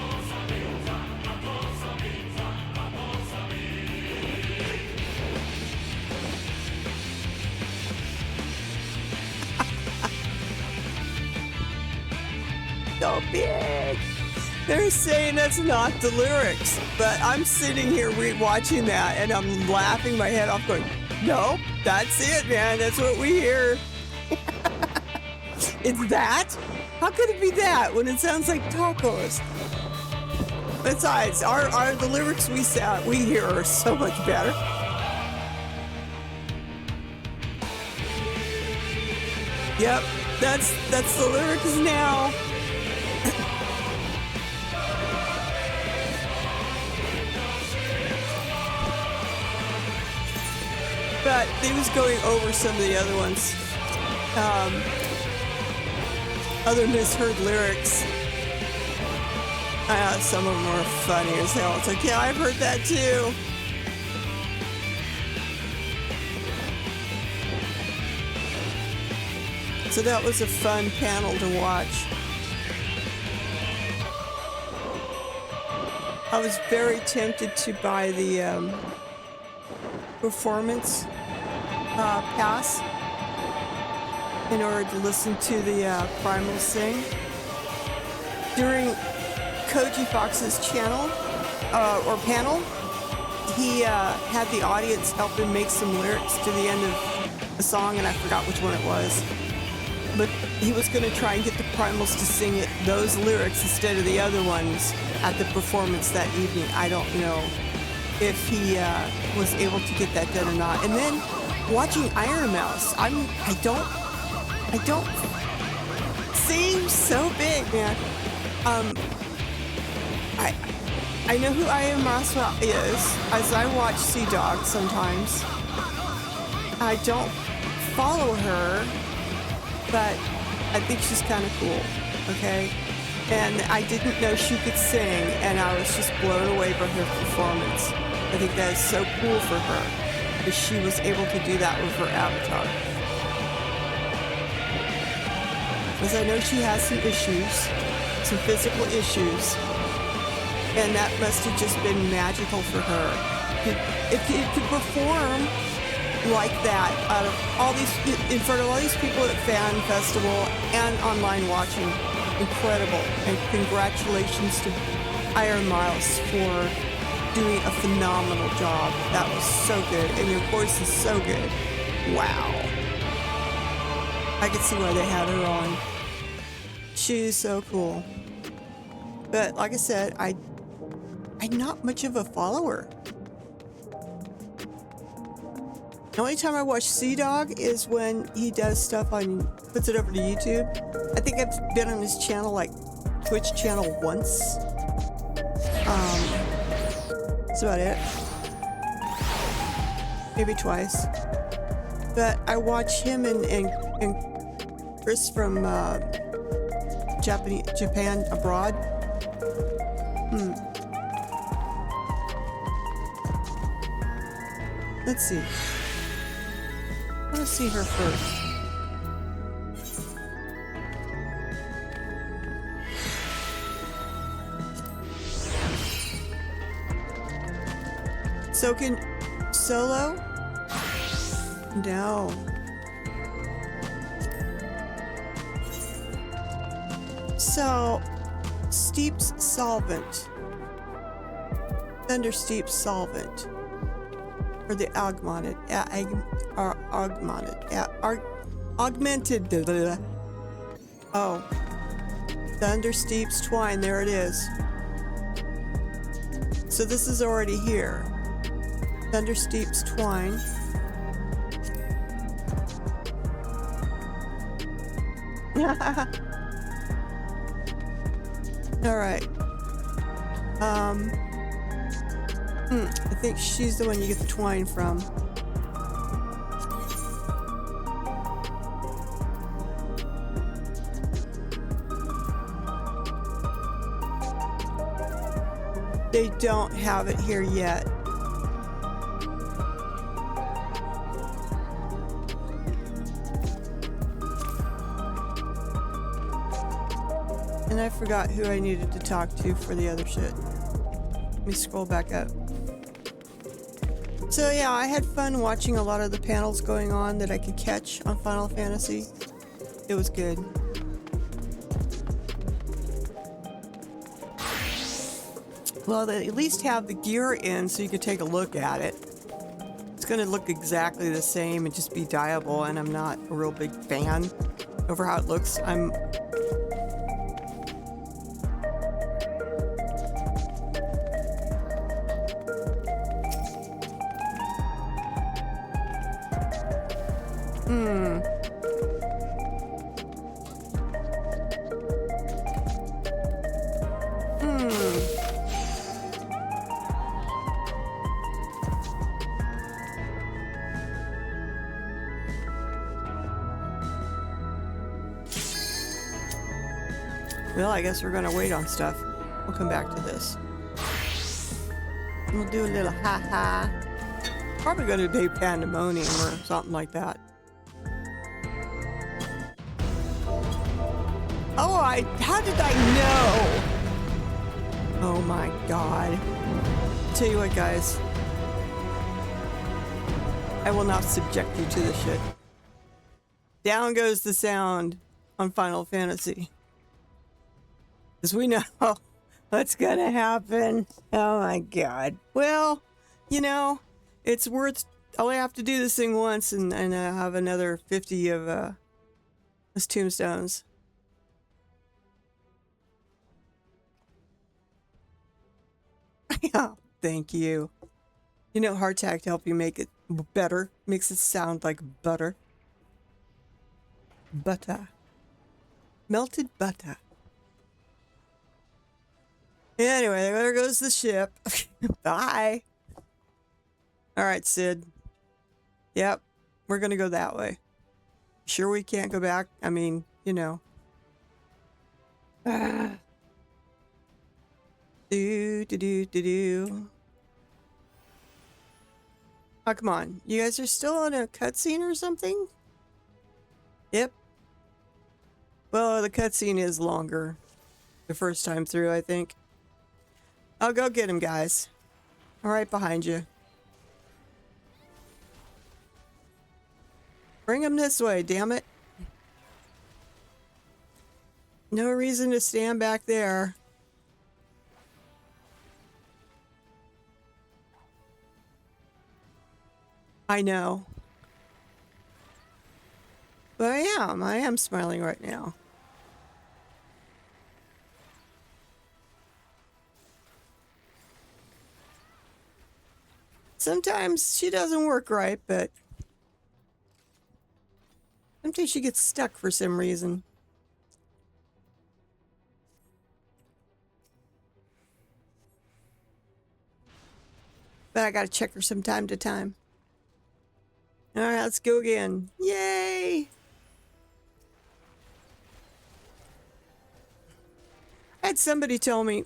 So big. They're saying that's not the lyrics, but I'm sitting here watching that and I'm laughing my head off going, no, that's it, man. That's what we hear. It's that? How could it be that when it sounds like tacos? Besides, the lyrics we hear are so much better. Yep, that's the lyrics now. But they was going over some of the other ones, other misheard lyrics. Some of them were funny as hell. It's like, yeah, I've heard that too. So that was a fun panel to watch. I was very tempted to buy the performance pass in order to listen to the Primal sing. During Koji Fox's channel or panel, he had the audience help him make some lyrics to the end of a song, and I forgot which one it was. But he was going to try and get the Primals to sing those lyrics instead of the other ones at the performance that evening. I don't know if he was able to get that done or not. And then watching Iron Mouse, I don't seem so big, man. I know who Iron Mouse is, as I watch Sea Dog sometimes. I don't follow her, but I think she's kind of cool, okay? And I didn't know she could sing, and I was just blown away by her performance. I think that is so cool for her, because she was able to do that with her avatar. Because I know she has some issues, some physical issues, and that must have just been magical for her. If you could perform like that out of all these, in front of all these people at Fan Festival and online watching, incredible. And congratulations to Iron Miles for doing a phenomenal job. That was so good, and your voice is so good. Wow. I could see why they had her on. She's so cool. But like I said, I'm not much of a follower. The only time I watch Sea Dog is when he does stuff on, puts it over to YouTube. I think I've been on his channel, like Twitch channel, once. That's about it. Maybe twice. But I watch him and Chris from Japan Abroad. Let's see. I want to see her first. So can solo? No. So, Steep's Solvent. Thunder Steep's Solvent. Or the augmented. Augmented. Oh. Thunder Steep's Twine. There it is. So this is already here. Thunder Steep's Twine. All right. I think she's the one you get the twine from. They don't have it here yet. And I forgot who I needed to talk to for the other shit. Let me scroll back up. So yeah, I had fun watching a lot of the panels going on that I could catch on Final Fantasy. It was good. Well, they at least have the gear in so you could take a look at it. It's gonna look exactly the same and just be dyeable, and I'm not a real big fan over how it looks. Well, I guess we're gonna wait on stuff. We'll come back to this. We'll do a little ha-ha. Probably gonna do pandemonium or something like that. Oh, how did I know? Oh my God. Tell you what, guys. I will not subject you to this shit. Down goes the sound on Final Fantasy. Because we know what's gonna happen. Oh my God. Well, you know, it's worth. I only have to do this thing once, and I have another 50 of those tombstones. Yeah, thank you. You know, hardtack to help you make it better. Makes it sound like butter. Butter. Melted butter. Anyway, there goes the ship. Bye. All right, Sid. Yep, we're gonna go that way. Sure we can't go back? I mean, you know. Do. Oh, come on. You guys are still on a cutscene or something? Yep. Well, the cutscene is longer. The first time through, I think. I'll go get him, guys. I'm right behind you. Bring him this way, damn it. No reason to stand back there. I know. But I am smiling right now. Sometimes she doesn't work right, but sometimes she gets stuck for some reason. But I gotta check her from time to time. Alright, let's go again. Yay! I had somebody tell me,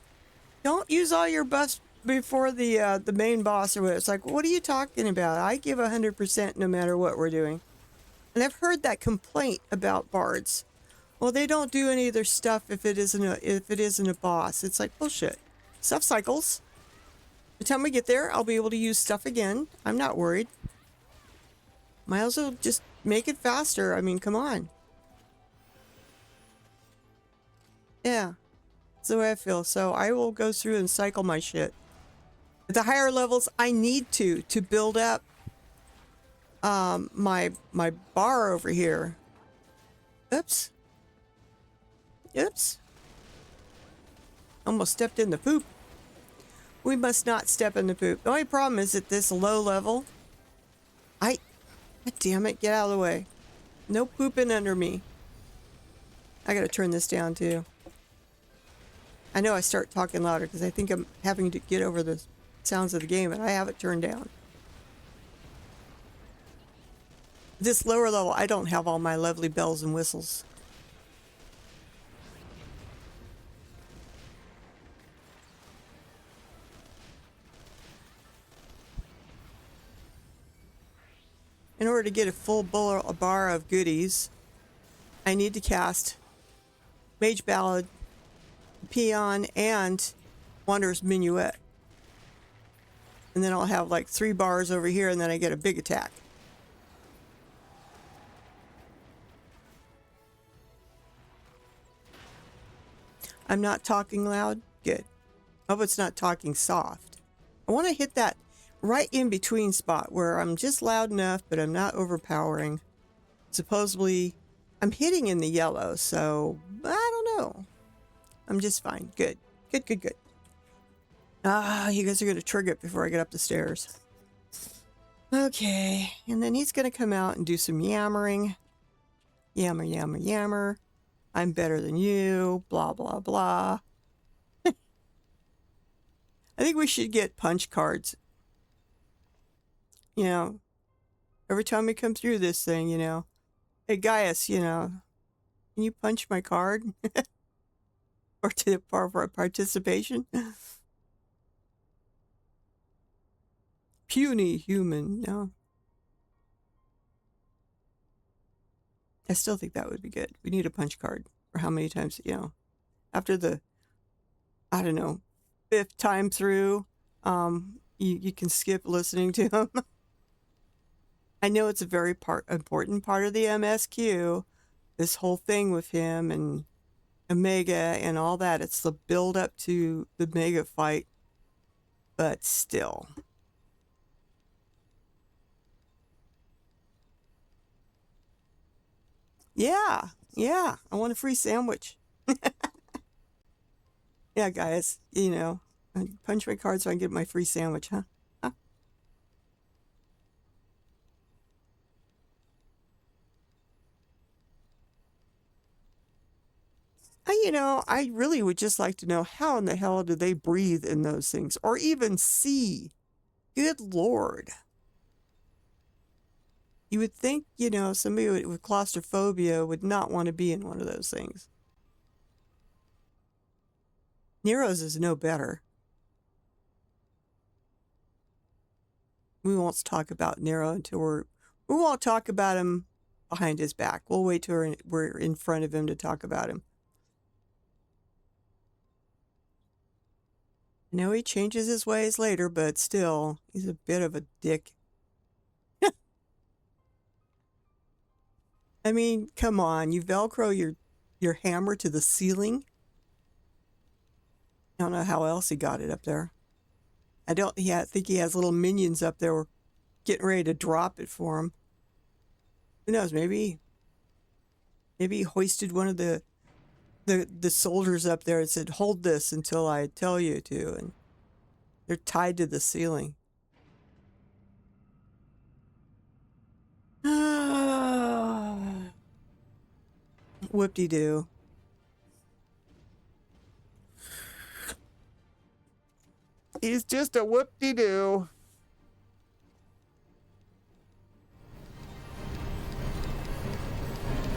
don't use all your buffs before the main boss or whatever. It's like, what are you talking about? I give 100% no matter what we're doing. And I've heard that complaint about bards. Well, they don't do any of their stuff if it isn't a boss. It's like bullshit. Stuff cycles. By the time we get there, I'll be able to use stuff again. I'm not worried. Might as well just make it faster. I mean, come on. Yeah. That's the way I feel. So I will go through and cycle my shit. At the higher levels, I need to build up my bar over here. Oops. Oops. Almost stepped in the poop. We must not step in the poop. The only problem is at this low level, God damn it, get out of the way. No pooping under me. I gotta turn this down too. I know I start talking louder because I think I'm having to get over the sounds of the game, and I have it turned down. This lower level, I don't have all my lovely bells and whistles. In order to get a full bar of goodies, I need to cast Mage Ballad, Peon, and Wanderer's Minuet. And then I'll have like 3 bars over here, and then I get a big attack. I'm not talking loud? Good. I hope it's not talking soft. I want to hit that right in between spot where I'm just loud enough, but I'm not overpowering. Supposedly, I'm hitting in the yellow, so I don't know. I'm just fine. Good. Good. Ah, you guys are going to trigger it before I get up the stairs. Okay, and then he's going to come out and do some yammering. Yammer. I'm better than you, blah, blah, blah. I think we should get punch cards. You know, every time we come through this thing, you know, hey, Gaius, you know, can you punch my card? Or for participation? Puny human, no. I still think that would be good. We need a punch card. Or how many times, you know, after the, I don't know, 5th time through, you can skip listening to him. I know it's a very important part of the MSQ, this whole thing with him and Omega and all that. It's the build up to the mega fight, but still. Yeah, yeah. I want a free sandwich. Yeah, guys, you know, punch my card so I can get my free sandwich, huh? Huh? You know, I really would just like to know how in the hell do they breathe in those things or even see? Good Lord. You would think, you know, somebody with claustrophobia would not want to be in one of those things. Nero's is no better. We won't talk about Nero until we won't talk about him behind his back. We'll wait till we're in front of him to talk about him. I know he changes his ways later, but still, he's a bit of a dick. I mean, come on, you Velcro your hammer to the ceiling? I don't know how else he got it up there. I think he has little minions up there getting ready to drop it for him. Who knows, maybe he hoisted one of the soldiers up there and said, "Hold this until I tell you to," and they're tied to the ceiling. Whoop-de-doo. He's just a whoop-de-doo.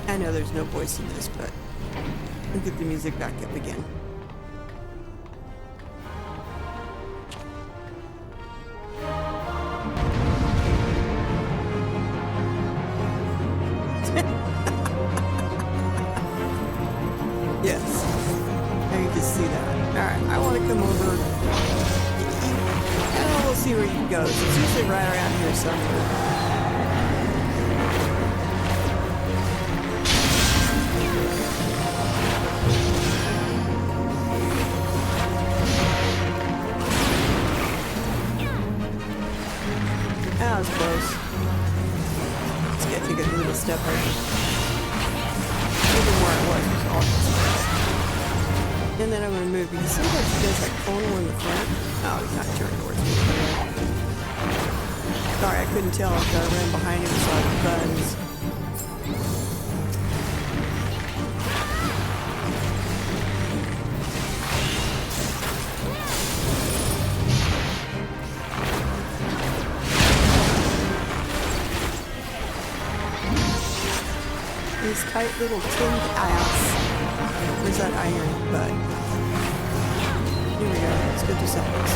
I know there's no voice in this, but we'll get the music back up again. Yes, I can just see that. Alright, I want to come over. And we'll see where he goes. It's usually right around here somewhere. That was close. Let's get to a little step right. Even where I was all close. And then I'm going to move because sometimes he does that clonal in the front. Oh, he's not turning towards me. Sorry, I couldn't tell if I ran behind him, so I had guns. These tight little tinned ass. Where's that iron butt? Here we go. Let's go do something else.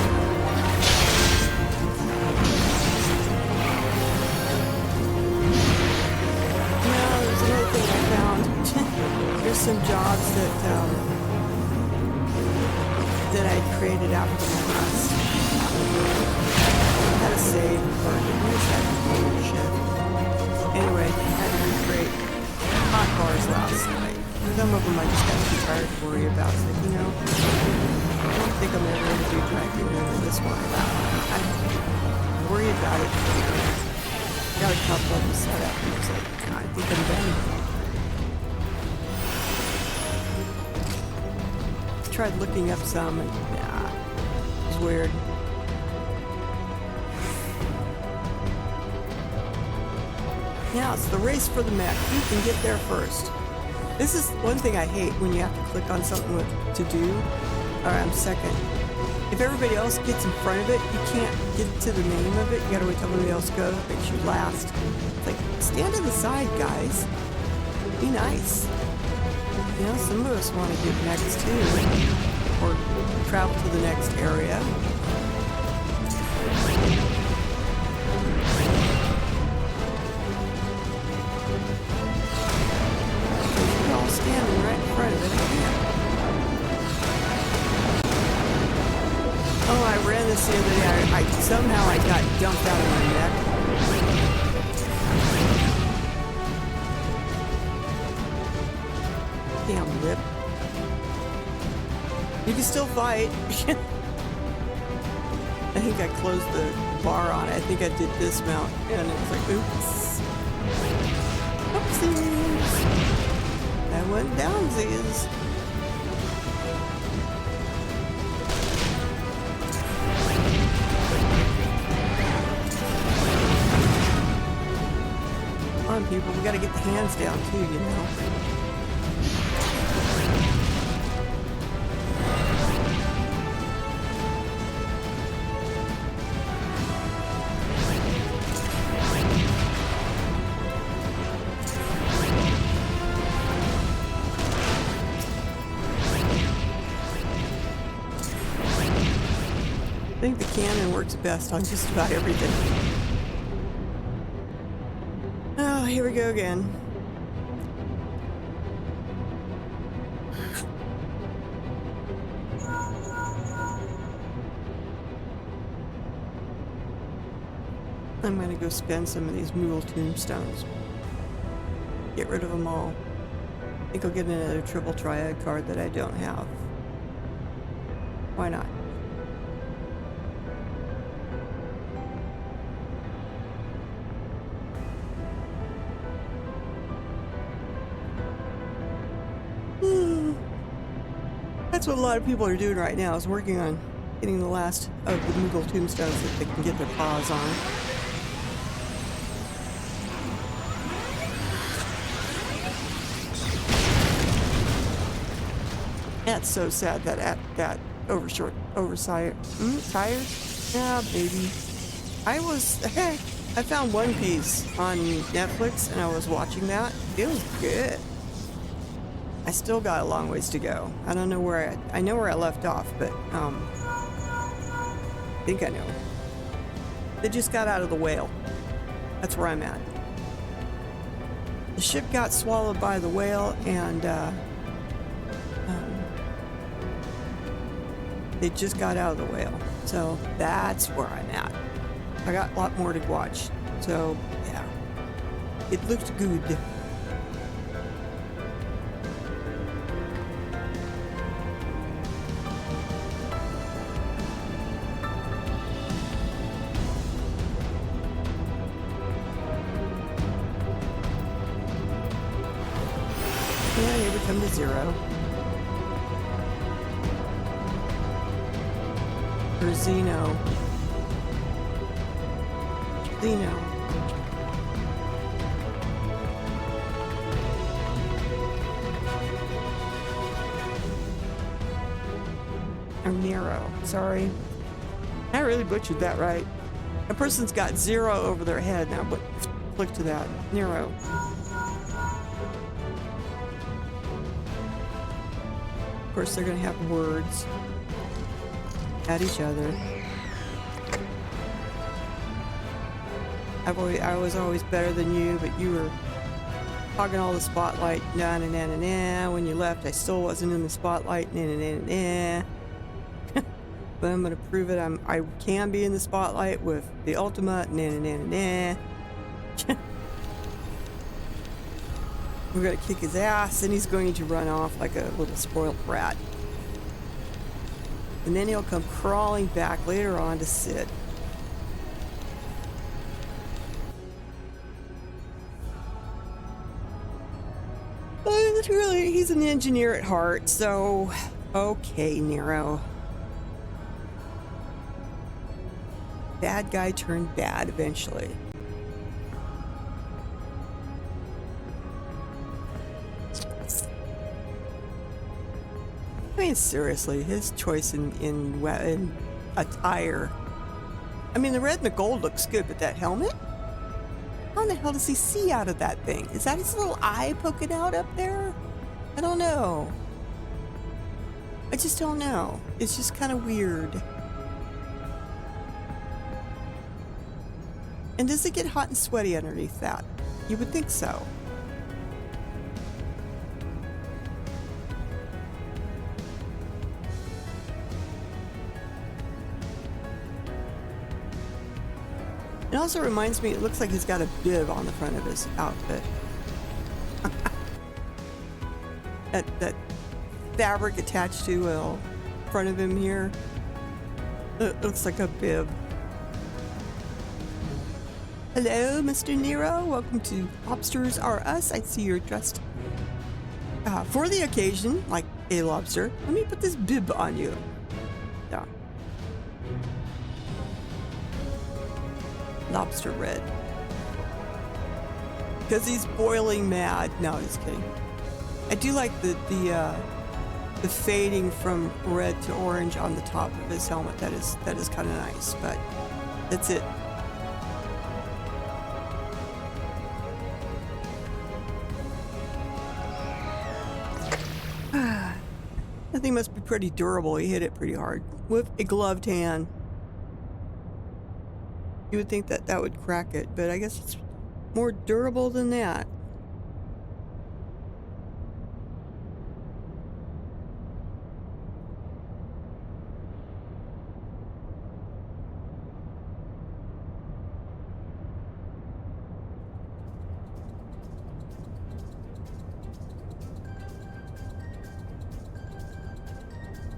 Now, there's another thing I found. There's some jobs that I created after my last. I had a save for where's that shit? Anyway, I had to recreate hot bars last night. Some of them I just got too tired to worry about. So, you know, I don't think I'm ever going to do Dragon over this one. I worry about it. Got a couple of them set up and I was like, I think I'm done. Tried looking up some and nah, it was weird. Now it's the race for the mech. Who can get there first? This is one thing I hate when you have to click on something to do. Alright, I'm second. If everybody else gets in front of it, you can't get to the name of it. You gotta wait till everybody else goes. Makes you last. It's like, stand to the side, guys. Be nice. You know, some of us want to get next too. Or travel to the next area. Standing right in front of it. Oh, I ran this the other day. Somehow I got dumped out of my neck. Damn lip. You can still fight. I think I closed the bar on it. I think I did dismount and it was like, oops. Oopsies. I went downsies. Come on, people. We gotta get the hands down, too, you know. I think the cannon works best on just about everything. Oh, here we go again. I'm gonna go spend some of these mule tombstones. Get rid of them all. I think I'll get another triple triad card that I don't have. Why not? That's what a lot of people are doing right now, is working on getting the last of the Moogle tombstones that they can get their paws on. That's so sad that oversight. Tired? Yeah, baby. I found One Piece on Netflix and I was watching that. It was good. I still got a long ways to go. I don't know where I know where I left off, but I think I know. They just got out of the whale. That's where I'm at. The ship got swallowed by the whale, and they just got out of the whale. So that's where I'm at. I got a lot more to watch. So yeah, it looked good. Yeah, here we come to 0. Or Zeno. Zeno. Or Nero. Sorry. I really butchered that, right? A person's got 0 over their head now, but click to that. Nero. Of course, they're going to have words at each other. I was always better than you, but you were hogging all the spotlight. Nah, nah, nah, nah, nah. When you left, I still wasn't in the spotlight. Nah, nah, nah, nah, nah. But I'm going to prove it. I can be in the spotlight with the ultimate. Nah, nah, nah, nah, nah. We're going to kick his ass, and he's going to run off like a little spoiled brat. And then he'll come crawling back later on to Sid. But really, he's an engineer at heart, so okay, Nero. Bad guy turned bad eventually. I mean, seriously, his choice in attire. I mean, the red and the gold looks good, but that helmet? How in the hell does he see out of that thing? Is that his little eye poking out up there? I don't know. I just don't know. It's just kind of weird. And does it get hot and sweaty underneath that? You would think so. It also reminds me, it looks like he's got a bib on the front of his outfit. that fabric attached to the front of him here. It looks like a bib. Hello, Mr. Nero. Welcome to Lobsters Are Us. I see you're dressed for the occasion, like a lobster. Let me put this bib on you. Yeah. Lobster red. Because he's boiling mad. No, just kidding. I do like the fading from red to orange on the top of his helmet. That is kind of nice, but that's it. That thing must be pretty durable. He hit it pretty hard with a gloved hand. You would think that would crack it, but I guess it's more durable than that.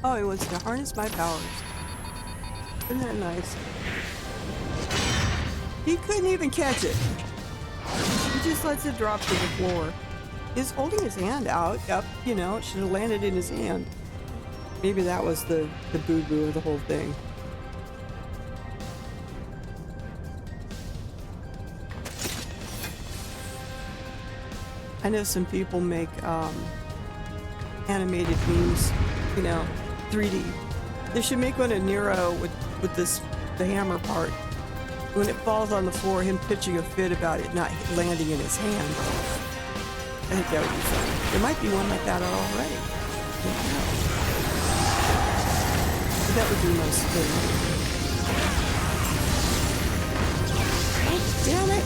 Oh, he wants to harness my powers. Isn't that nice? He couldn't even catch it. He just lets it drop to the floor. He's holding his hand out, up, you know, it should have landed in his hand. Maybe that was the boo-boo of the whole thing. I know some people make animated memes, you know, 3D. They should make one of Nero with the hammer part. When it falls on the floor, him pitching a fit about it not landing in his hand. I think that would be fun. There might be one like that already. I don't know. But that would be most fun. Oh, damn it!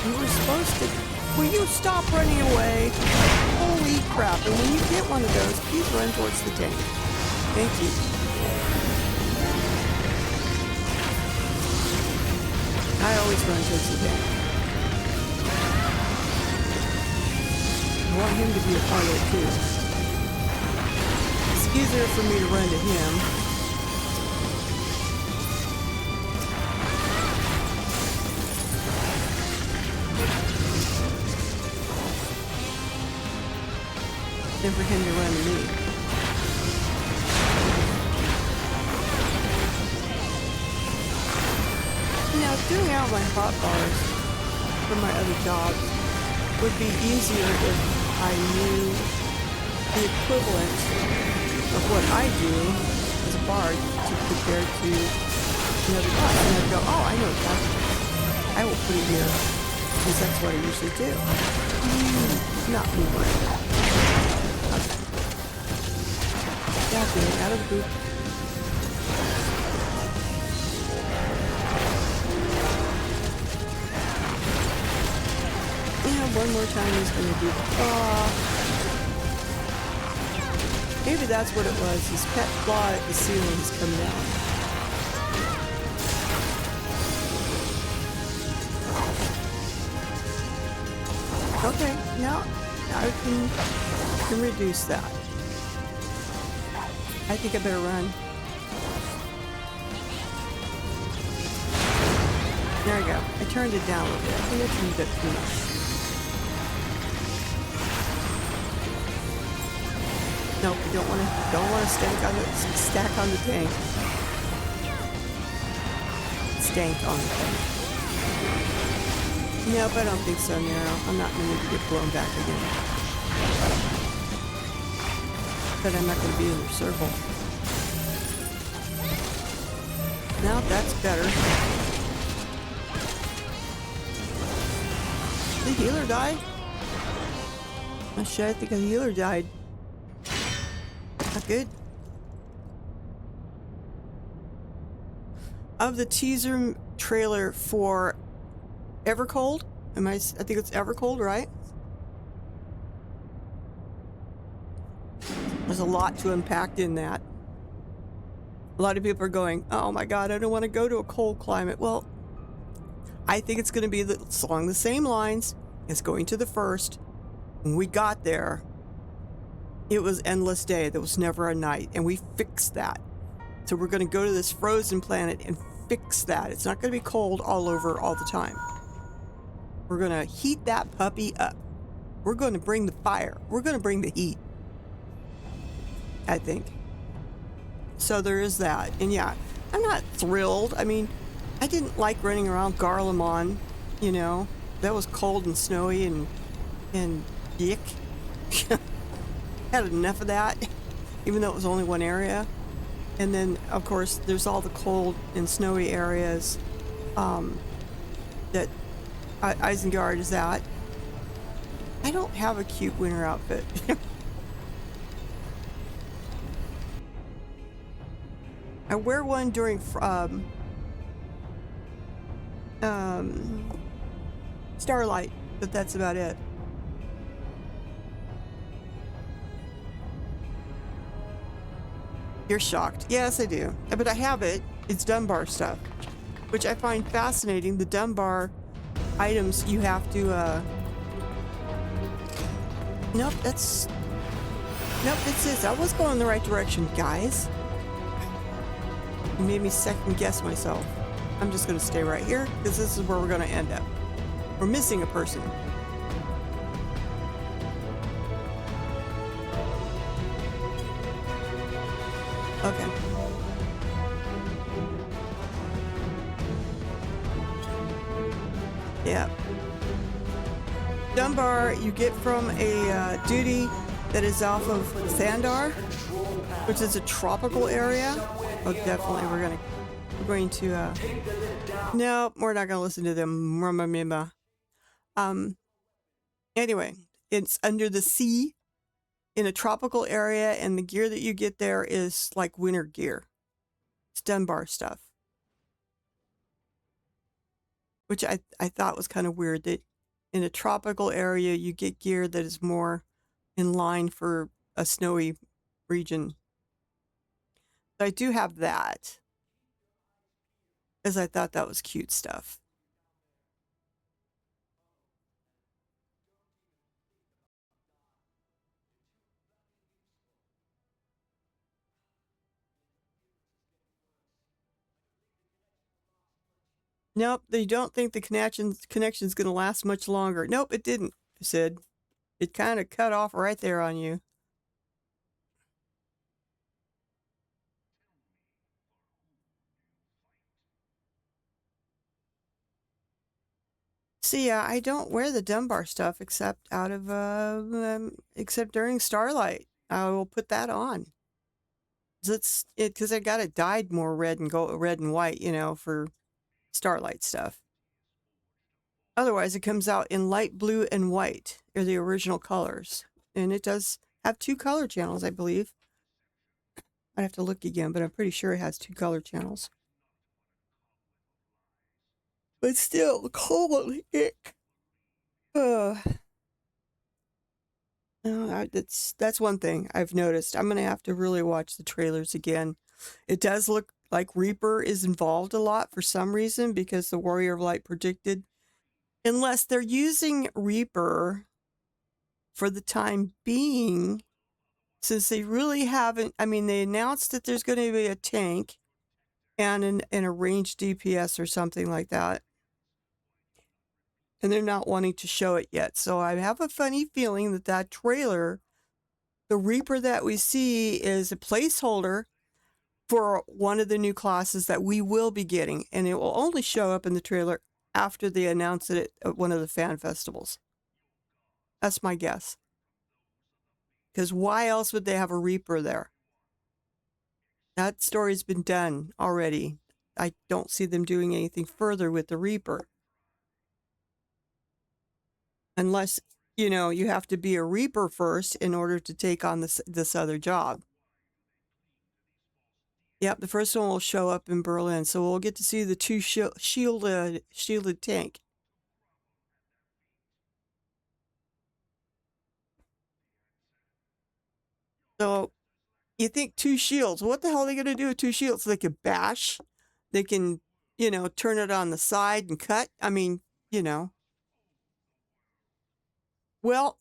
You were supposed to... Will you stop running away? Holy crap. And when you get one of those, please run towards the tank. Thank you. I always run towards the tank. I want him to be a part of it too. It's easier for me to run to him. Than for him to run to me. Now, doing out my hot bars for my other jobs would be easier if I knew the equivalent of what I do as a bard to compare to another job. And I'd go, oh, I know that. I will put it here because that's what I usually do. Not me. Yeah, getting out of the booth. Yeah, one more time he's gonna do. Maybe that's what it was. His pet claw at the ceiling has come down. Okay, now I can reduce that. I think I better run. There we go. I turned it down a little bit. I think I turned it too much. Nope, you don't want to stack on the tank. Stank on the tank. Nope, I don't think so, Nero. I'm not going to get blown back again. But I'm not going to be in your circle. Now that's better. Did the healer die? Oh shit, I think the healer died. Not good. Of the teaser trailer for Evercold, I think it's Evercold, right? There's a lot to unpack in that. A lot of people are going, oh my god, I don't want to go to a cold climate. Well, I think it's going to be along the same lines as going to the first. When we got there, it was endless day. There was never a night, and we fixed that. So we're going to go to this frozen planet and fix that. It's not going to be cold all over all the time. We're going to heat that puppy up. We're going to bring the fire. We're going to bring the heat, I think. So there is that. And yeah, I'm not thrilled. I mean, I didn't like running around Garlemald, you know. That was cold and snowy and yuck. Had enough of that, even though it was only one area. And then, of course, there's all the cold and snowy areas that Isengard is at. I don't have a cute winter outfit. I wear one during Starlight, but that's about it. You're shocked. Yes, I do. But I have it. It's Dunbar stuff, which I find fascinating. The Dunbar items you have to, Nope, that's this. I was going in the right direction, guys. You made me second guess myself. I'm just going to stay right here because this is where we're going to end up. We're missing a person. Okay. Yeah. Dunbar you get from a duty that is off of Thandar, which is a tropical area. Oh, definitely we're going to no, we're not gonna listen to them. Anyway, it's under the sea in a tropical area, and the gear that you get there is like winter gear. It's Dunbar stuff, which I thought was kind of weird that in a tropical area you get gear that is more in line for a snowy region. But I do have that, as I thought that was cute stuff. Nope, they don't think the connection's going to last much longer. Nope, it didn't, Sid. It kind of cut off right there on you. See, I don't wear the Dunbar stuff except out of except during Starlight. I will put that on. It's because I got it dyed more red and white, you know, for Starlight stuff. Otherwise, it comes out in light blue and white, are the original colors, and it does have 2 color channels, I believe. I'd have to look again, but I'm pretty sure it has 2 color channels. But still, cold ick. That's one thing I've noticed. I'm gonna have to really watch the trailers again. It does look like Reaper is involved a lot for some reason because the Warrior of Light predicted, unless they're using Reaper for the time being, since they really haven't. I mean, they announced that there's going to be a tank and a ranged DPS or something like that, and they're not wanting to show it yet. So I have a funny feeling that trailer, the Reaper that we see, is a placeholder for one of the new classes that we will be getting, and it will only show up in the trailer after they announce it at one of the fan festivals. That's my guess. Because why else would they have a Reaper there? That story's been done already. I don't see them doing anything further with the Reaper. Unless, you know, you have to be a Reaper first in order to take on this other job. Yep, the first one will show up in Berlin, so we'll get to see the 2 shielded tank. So you think 2 shields? What the hell are they going to do with 2 shields? They can bash. They can, you know, turn it on the side and cut. I mean, you know. Well,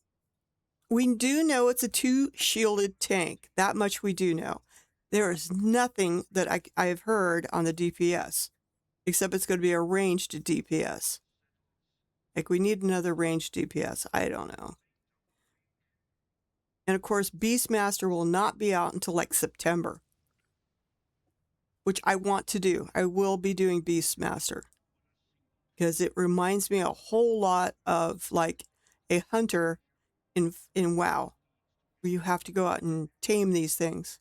we do know it's a 2 shielded tank. That much we do know. There is nothing that I have heard on the DPS. except it's going to be a ranged DPS. Like, we need another ranged DPS. I don't know. And of course, Beastmaster will not be out until like September, which I want to do. I will be doing Beastmaster because it reminds me a whole lot of like a hunter in WoW, where you have to go out and tame these things.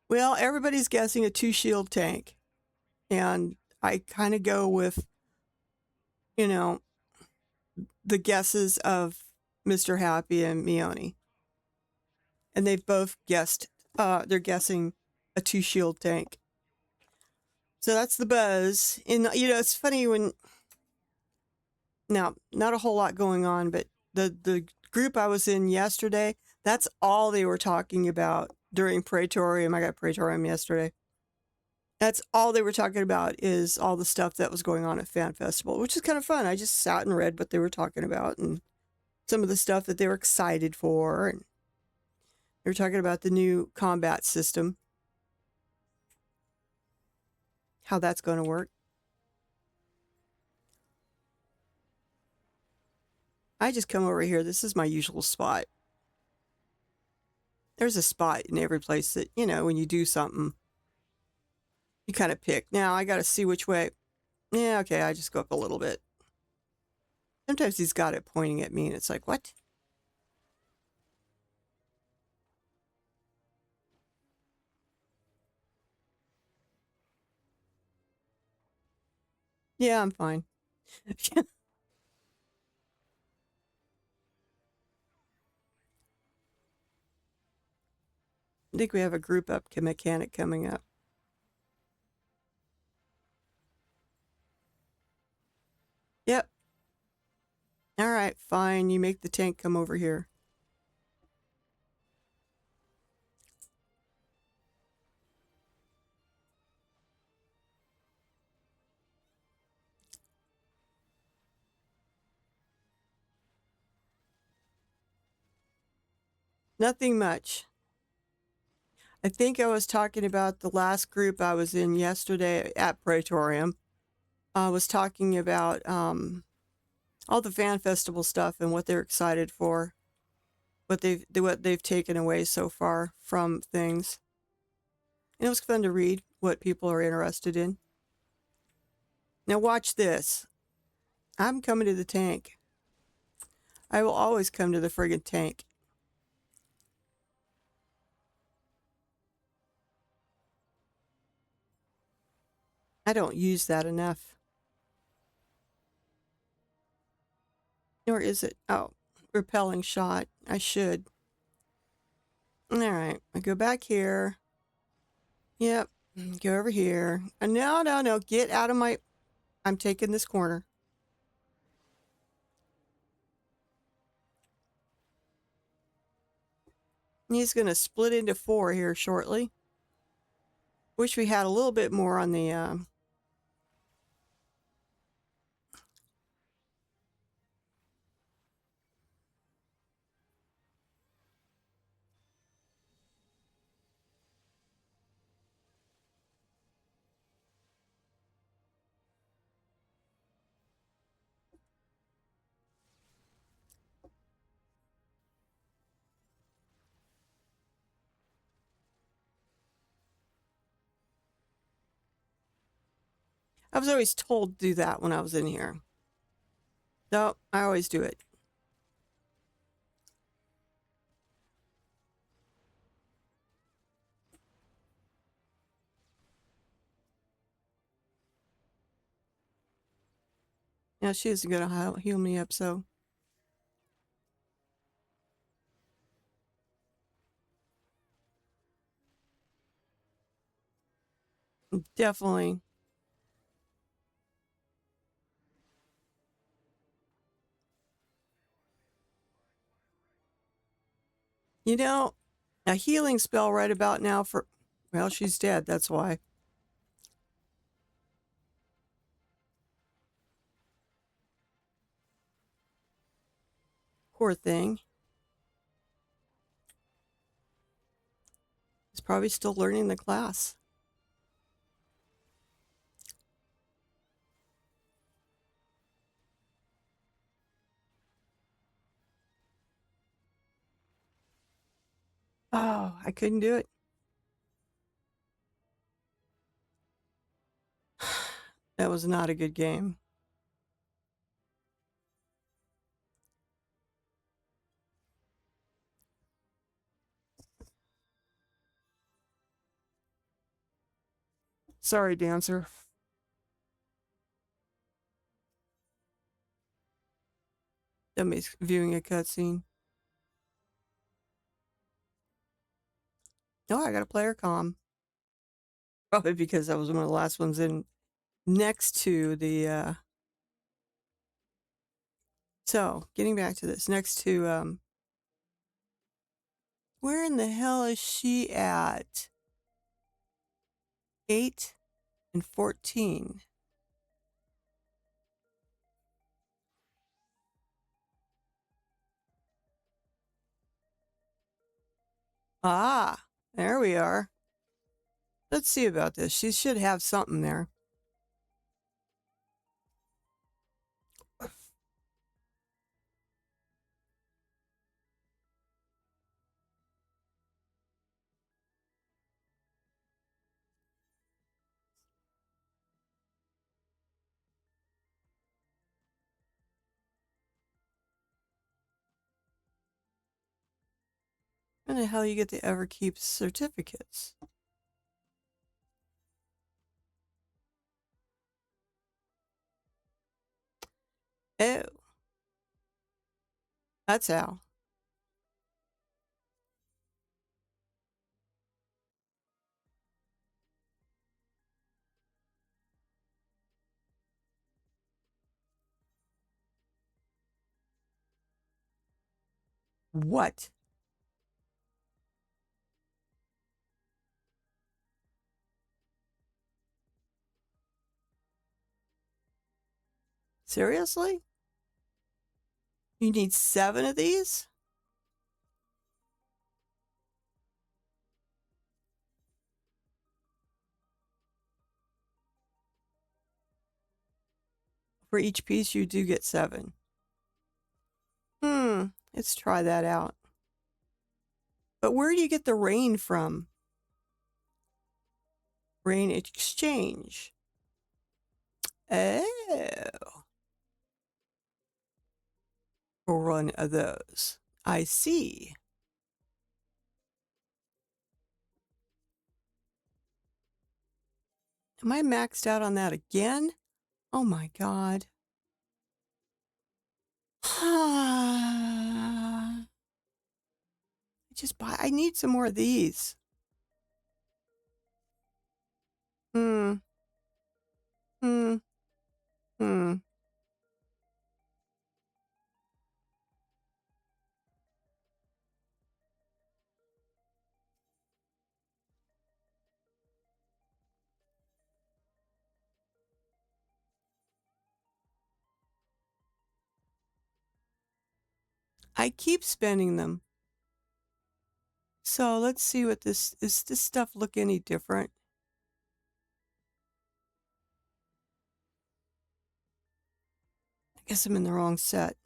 Well, everybody's guessing a 2-shield tank, and I kind of go with, you know, the guesses of Mr. Happy and Mione. And they've both guessed, they're guessing a 2-shield tank. So that's the buzz. And, you know, it's funny when, now, not a whole lot going on, but the group I was in yesterday, that's all they were talking about during Praetorium. I got Praetorium yesterday. That's all they were talking about, is all the stuff that was going on at Fan Festival, which is kind of fun. I just sat and read what they were talking about and some of the stuff that they were excited for. And they were talking about the new combat system, how that's going to work. I just come over here. This is my usual spot. There's a spot in every place that, you know, when you do something, you kind of pick. Now, I got to see which way. Yeah, okay, I just go up a little bit. Sometimes he's got it pointing at me, and it's like, what? Yeah, I'm fine. I think we have a group up mechanic coming up. Yep. All right, fine. You make the tank come over here. Nothing much. I think I was talking about the last group I was in yesterday at Praetorium. I was talking about all the fan festival stuff and what they're excited for, what they've taken away so far from things. And it was fun to read what people are interested in. Now watch this. I'm coming to the tank. I will always come to the friggin' tank. I don't use that enough. Or is it? Oh, repelling shot. I should. All right, I go back here. Yep, go over here. No, no, no, get out of my... I'm taking this corner. He's going to split into 4 here shortly. Wish we had a little bit more on the... I was always told to do that when I was in here. No, I always do it. Now she isn't going to heal me up, so... Definitely. You know, a healing spell right about now for... Well, she's dead, that's why. Poor thing. Probably still learning the class. Oh, I couldn't do it. That was not a good game. Sorry, dancer. Somebody's viewing a cutscene. Oh, I got a player comm. Probably because that was one of the last ones in next to the so getting back to this, next to where in the hell is she at? 8 and 14. Ah, there we are. Let's see about this. She should have something there. How the hell you get to ever keep certificates? Oh, that's how. What? Seriously? You need 7 of these? For each piece, you do get 7. Let's try that out. But where do you get the rain from? Rain exchange. Oh. For one of those. I see. Am I maxed out on that again? Oh my God. I need some more of these. Hmm. Hmm. Hmm. I keep spending them. So let's see what this stuff look any different? I guess I'm in the wrong set.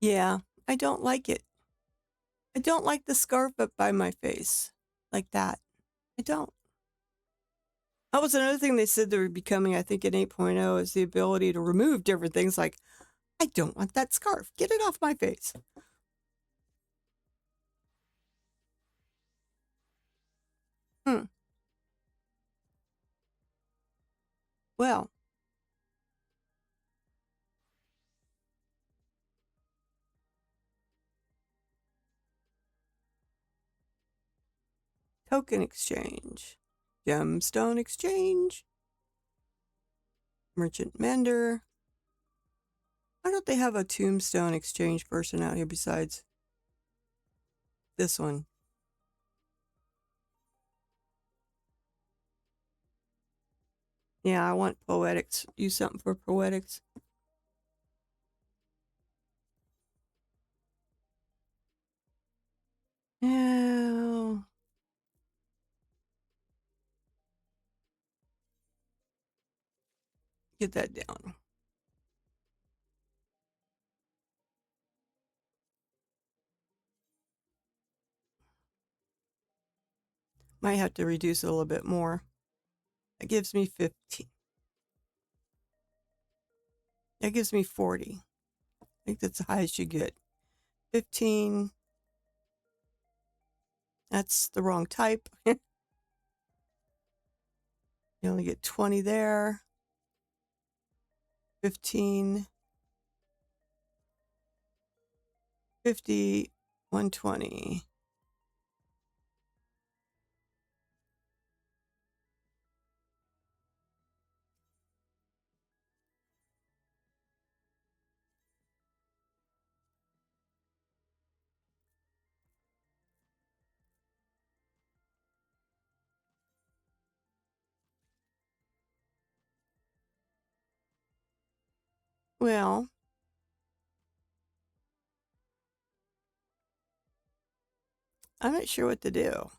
Yeah, I don't like it. I don't like the scarf up by my face like that. I don't. That was another thing they said they were becoming, I think, in 8.0 is the ability to remove different things like, I don't want that scarf. Get it off my face. Well, token exchange, gemstone exchange, merchant mender. Why don't they have a tombstone exchange person out here besides this one? Yeah, I want poetics. Use something for poetics. Oh. Get that down. Might have to reduce it a little bit more. That gives me 15. That gives me 40. I think that's the highest you get. 15. That's the wrong type. You only get 20 there. 15. 50. 120. Well, I'm not sure what to do.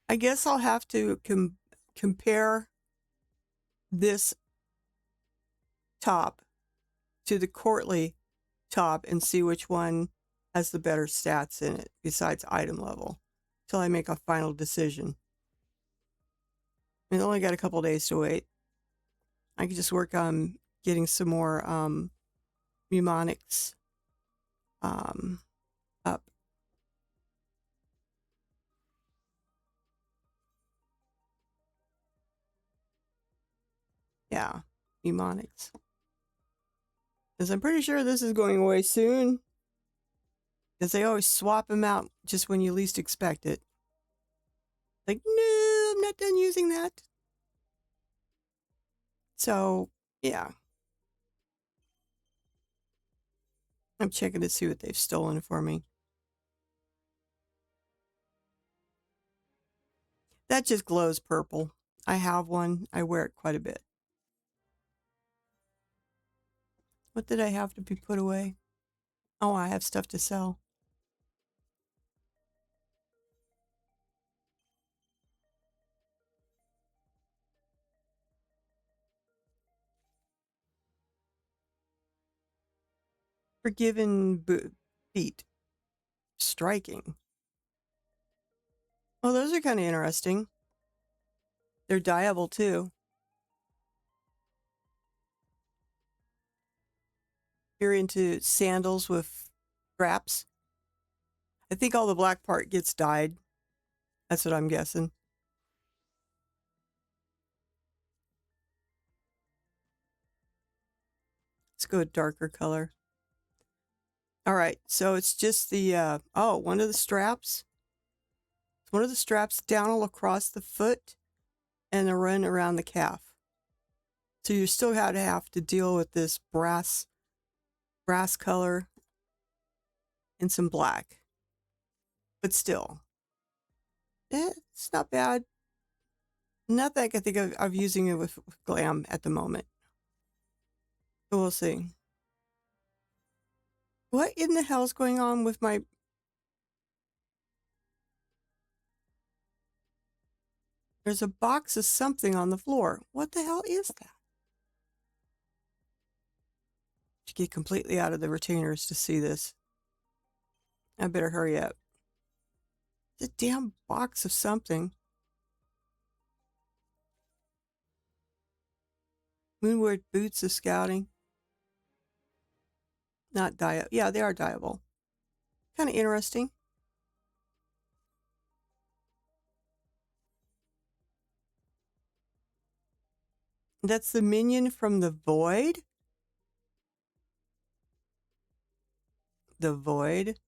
I guess I'll have to compare this top to the courtly top and see which one has the better stats in it besides item level till I make a final decision. I mean, I only got a couple days to wait. I can just work on getting some more mnemonics up. Yeah, mnemonics. Because I'm pretty sure this is going away soon. Because they always swap them out just when you least expect it. Like, no, I'm not done using that. So, yeah. I'm checking to see what they've stolen for me. That just glows purple. I have one. I wear it quite a bit. What did I have to be put away? Oh, I have stuff to sell. Forgiven feet. Striking. Oh, those are kind of interesting. They're dyeable too. You're into sandals with straps. I think all the black part gets dyed. That's what I'm guessing. Let's go with darker color. All right, so it's just the, one of the straps. One of the straps down all across the foot and a run around the calf. So you still have to deal with this brass color and some black. But still, it's not bad. Nothing I can think of using it with glam at the moment. But we'll see. What in the hell is going on with my... There's a box of something on the floor. What the hell is that? To get completely out of the retainers to see this. I better hurry up. It's a damn box of something. Moonward boots of scouting. Not dyeable. Yeah, they are dyeable. Kind of interesting. That's the minion from the Void. The Void.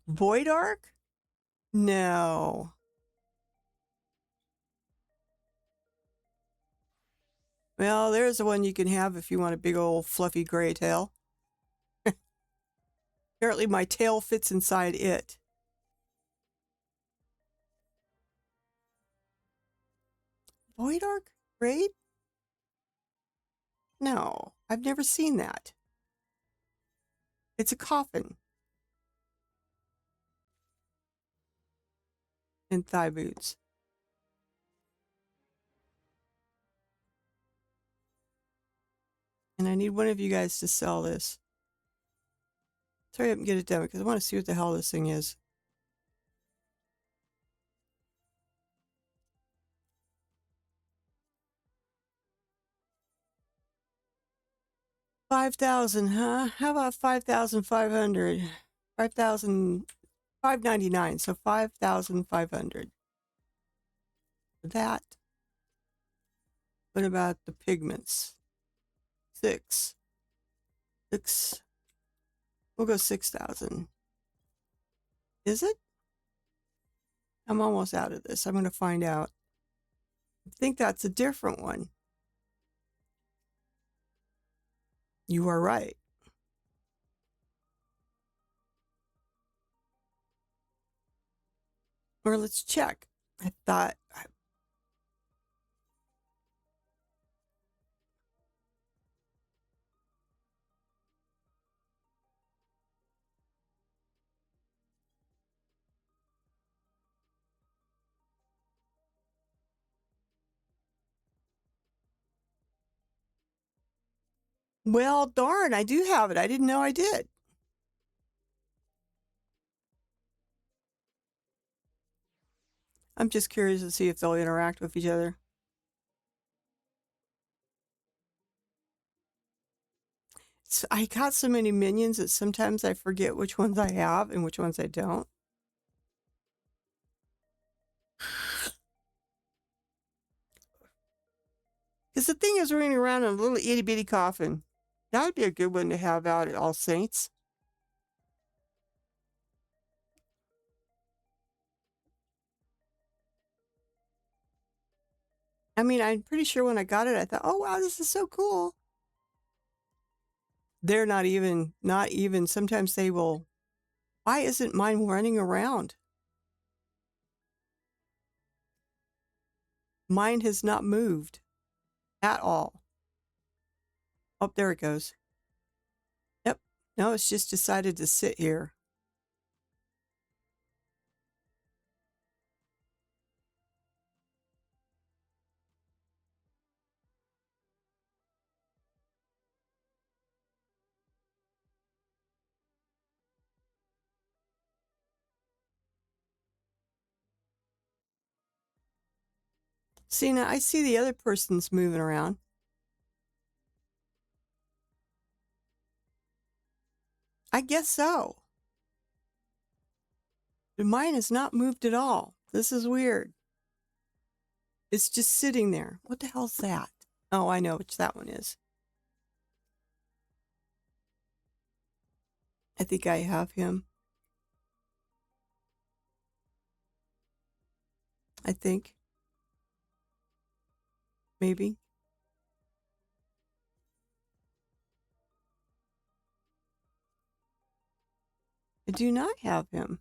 Void Ark? No. Well, there's the one you can have if you want a big old fluffy gray tail. Apparently my tail fits inside it. Void Ark? Great? No, I've never seen that. It's a coffin. And thigh boots. And I need one of you guys to sell this. Hurry up and get it done because I want to see what the hell this thing is. $5,000, huh? How about 5,500? 5,599. So 5,500. That. What about the pigments? 6. We'll go 6,000. Is it? I'm almost out of this. I'm going to find out. I think that's a different one. You are right. Or let's check. I thought. Well, darn, I do have it. I didn't know I did. I'm just curious to see if they'll interact with each other. So I got so many minions that sometimes I forget which ones I have and which ones I don't. Because the thing is running around in a little itty bitty coffin. That would be a good one to have out at All Saints. I mean, I'm pretty sure when I got it, I thought, oh, wow, this is so cool. They're not even, sometimes they will, why isn't mine running around? Mine has not moved at all. Oh, there it goes. Yep. No, it's just decided to sit here. See, now I see the other person's moving around. I guess so. But mine has not moved at all. This is weird. It's just sitting there. What the hell's that? Oh, I know which that one is. I think I have him. I think. Maybe. I do not have him.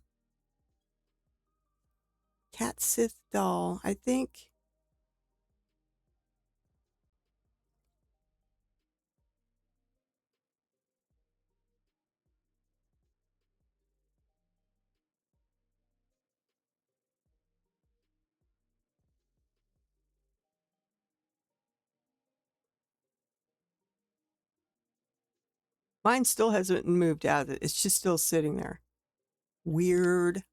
Cat Sith doll. I think. Mine still hasn't moved out of it. It's just still sitting there. Weird.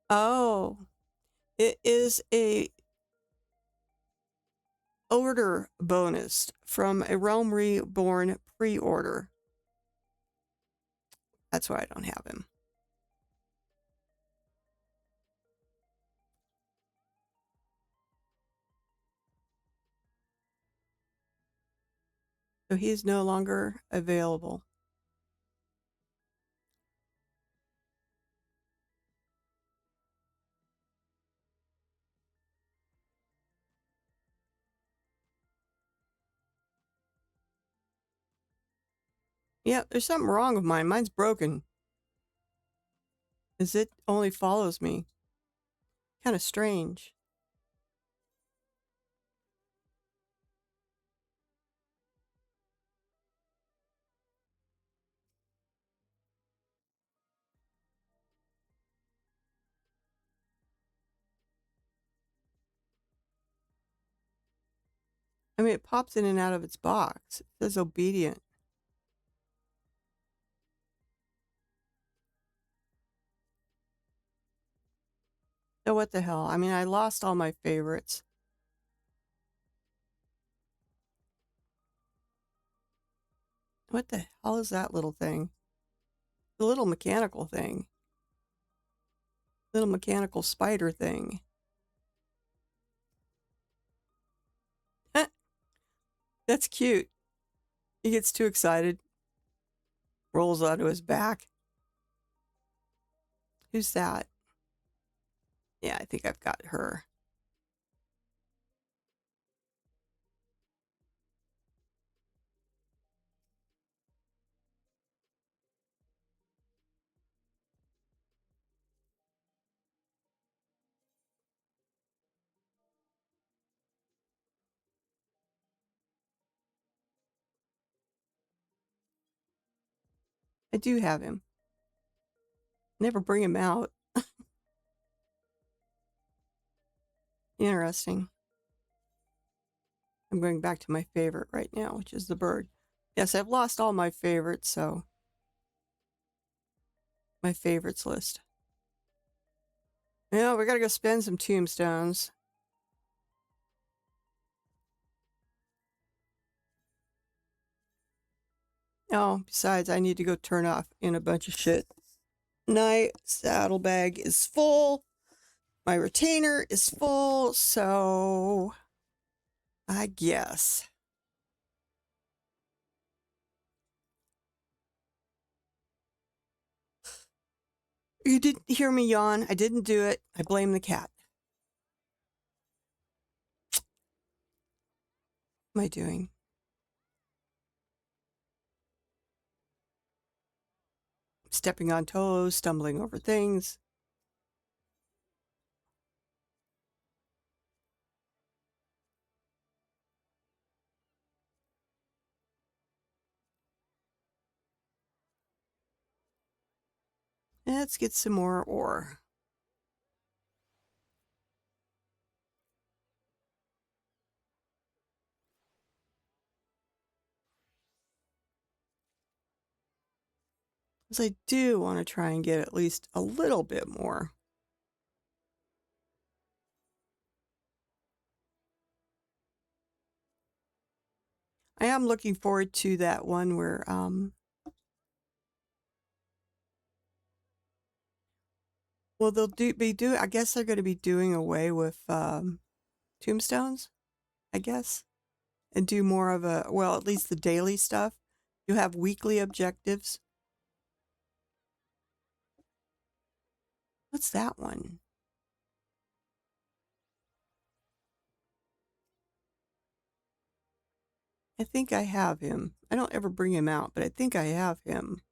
Oh. It is a order bonus from a Realm Reborn pre-order. That's why I don't have him. So he's no longer available. Yeah, there's something wrong with mine. Mine's broken. Is it only follows me? Kind of strange. I mean, it pops in and out of its box. It says obedient. So what the hell? I mean, I lost all my favorites. What the hell is that little thing? The little mechanical thing. Little mechanical spider thing. That's cute. He gets too excited. Rolls onto his back. Who's that? Yeah, I think I've got her. I do have him. Never bring him out. Interesting. I'm going back to my favorite right now, which is the bird. Yes, I've lost all my favorites, so my favorites list. Yeah, we gotta go spend some tombstones. Oh, besides, I need to go turn off in a bunch of shit. My saddlebag is full. My retainer is full, so I guess. You didn't hear me yawn. I didn't do it. I blame the cat. What am I doing? Stepping on toes, stumbling over things. Let's get some more ore. Because I do want to try and get at least a little bit more. I am looking forward to that one where well, I guess they're going to be doing away with tombstones, I guess, and do more of a, well, at least the daily stuff. You have weekly objectives. What's that one? I think I have him. I don't ever bring him out, but I think I have him.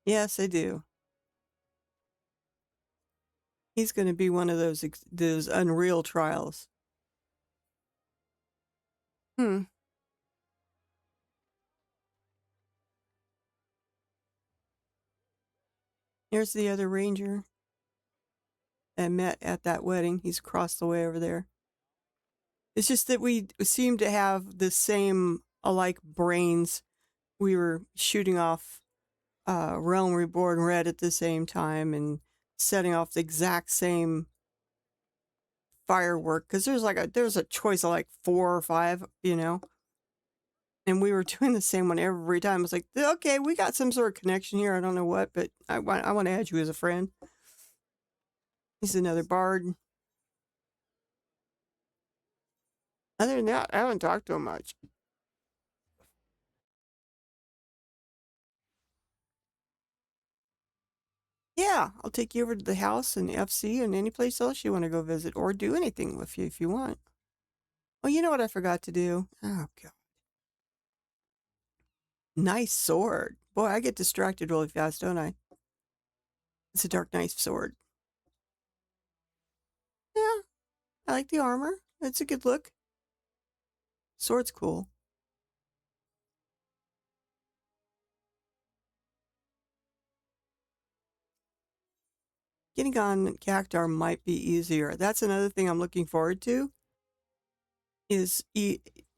Yes, I do. He's going to be one of those unreal trials. Hmm. Here's the other ranger I met at that wedding. He's across the way over there. It's just that we seem to have the same alike brains. We were shooting off Realm Reborn Red at the same time and setting off the exact same firework, because there's a choice of like 4 or 5, you know. And we were doing the same one every time. I was like, okay, we got some sort of connection here. I don't know what, but I want to add you as a friend. He's another bard. Other than that, I haven't talked to him much. Yeah, I'll take you over to the house and FC and any place else you want to go visit or do anything with you if you want. Oh, you know what I forgot to do? Oh, God. Nice sword. Boy, I get distracted really fast, don't I? It's a dark knife sword. Yeah, I like the armor. It's a good look. Sword's cool. Getting on Cactar might be easier. That's another thing I'm looking forward to. Is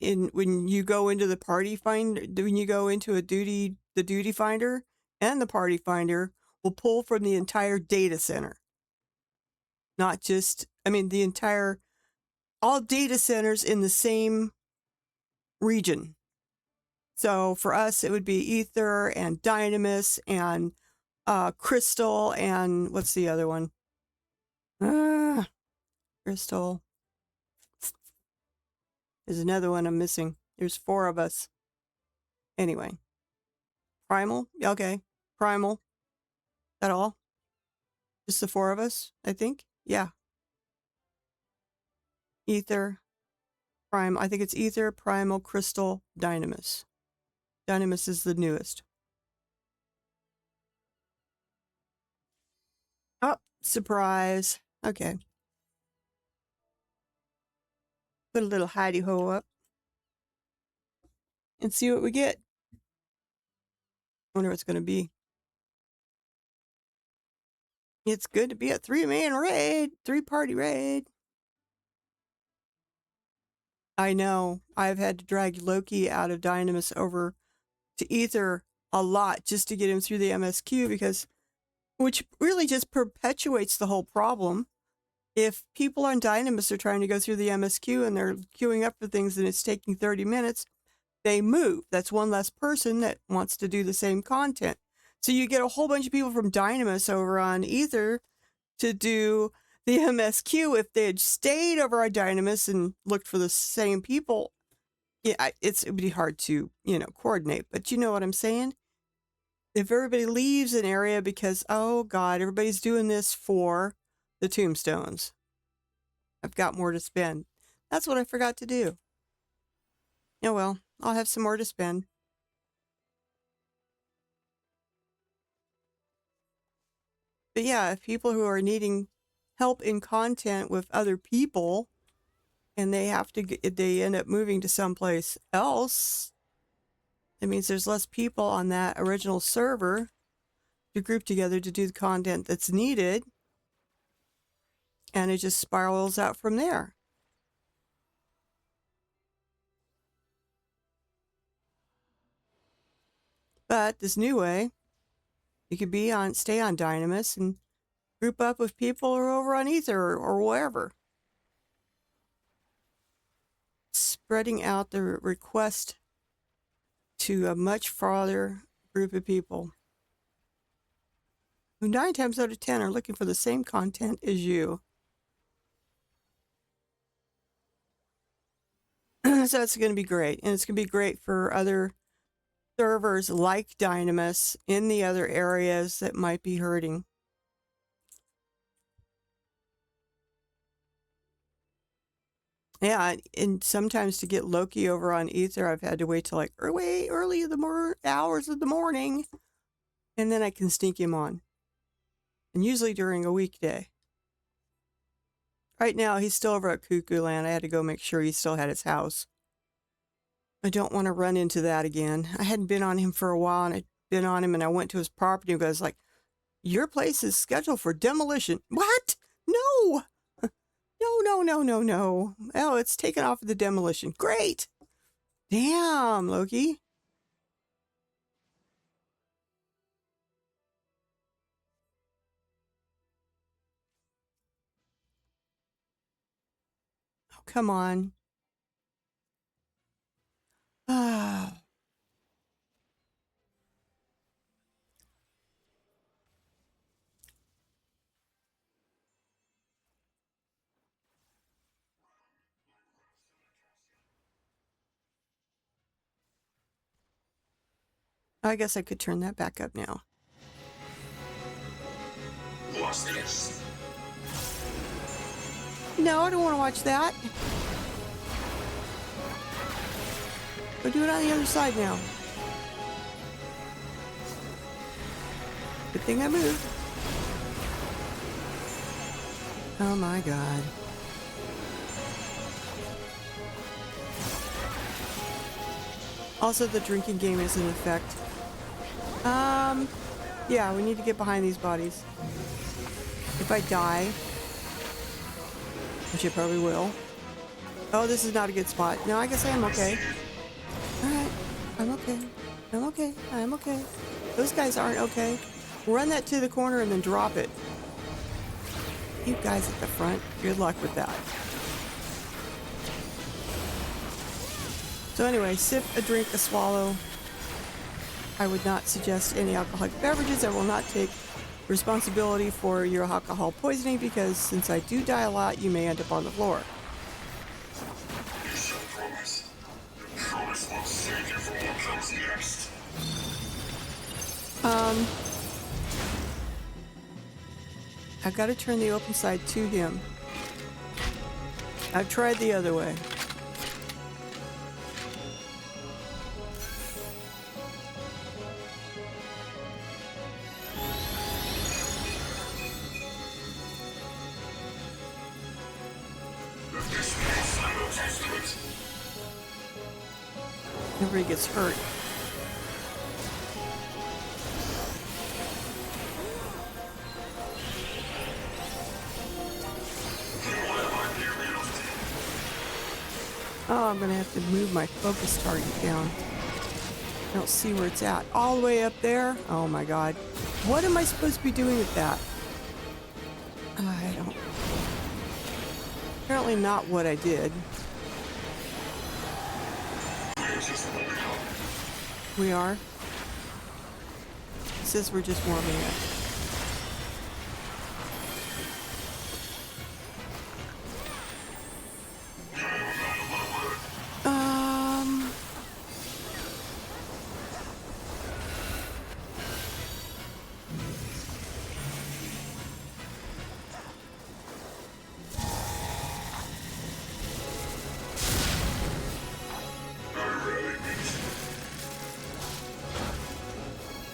when you go into the party finder, when you go into the duty finder and the party finder will pull from the entire data center. Not just, I mean, all data centers in the same region. So for us, it would be Ether and Dynamis and Crystal and what's the other one? Crystal. There's another one I'm missing. There's 4 of us. Anyway. Primal? Okay. Primal. That all? Just the 4 of us, I think? Yeah. Ether. Prime. I think it's Ether, Primal, Crystal, Dynamis. Dynamis is the newest. Oh, surprise. Okay. Put a little hidey-ho up. And see what we get. Wonder what it's going to be. It's good to be a 3-man raid. 3-party raid. I know. I've had to drag Loki out of Dynamis over to Ether a lot just to get him through the MSQ which really just perpetuates the whole problem. If people on Dynamis are trying to go through the MSQ and they're queuing up for things and it's taking 30 minutes, they move. That's one less person that wants to do the same content. So you get a whole bunch of people from Dynamis over on Ether to do the MSQ. If they had stayed over on Dynamis and looked for the same people, yeah, it would be hard to, coordinate. But you know what I'm saying? If everybody leaves an area because, oh God, everybody's doing this for the tombstones. I've got more to spend. That's what I forgot to do. Oh well, I'll have some more to spend. But yeah, if people who are needing help in content with other people and they end up moving to someplace else, it means there's less people on that original server to group together to do the content that's needed. And it just spirals out from there. But this new way, you could stay on Dynamis and group up with people who are over on Ether or wherever. Spreading out the request to a much farther group of people who 9 times out of 10 are looking for the same content as you. So it's going to be great. And it's going to be great for other servers like Dynamis in the other areas that might be hurting. Yeah, and sometimes to get Loki over on Ether, I've had to wait till like way early in the hours of the morning, and then I can sneak him on. And usually during a weekday. Right now, he's still over at Cuckoo Land. I had to go make sure he still had his house. I don't want to run into that again. I hadn't been on him for a while, and I'd been on him, and I went to his property, and I was like, your place is scheduled for demolition. What? No! No. Oh, it's taken off of the demolition. Great! Damn, Loki. Oh, come on. Ah. I guess I could turn that back up now. What's this? No, I don't want to watch that. Go do it on the other side now. Good thing I moved. Oh my god. Also, the drinking game is in effect. Yeah, we need to get behind these bodies. If I die, which I probably will. Oh, this is not a good spot. No, I guess I am okay. Alright, I'm okay. I'm okay. I'm okay. Those guys aren't okay. Run that to the corner and then drop it. You guys at the front, good luck with that. So anyway, sip, a drink, a swallow. I would not suggest any alcoholic beverages. I will not take responsibility for your alcohol poisoning because since I do die a lot, you may end up on the floor. You shall promise. Promise will save you from what comes next. I've got to turn the open side to him. I've tried the other way. This may final testament. Nobody gets hurt. Oh, I'm gonna have to move my focus target down. I don't see where it's at. All the way up there? Oh my god. What am I supposed to be doing with that? I don't... Apparently not what I did. We are? It says we're just warming up.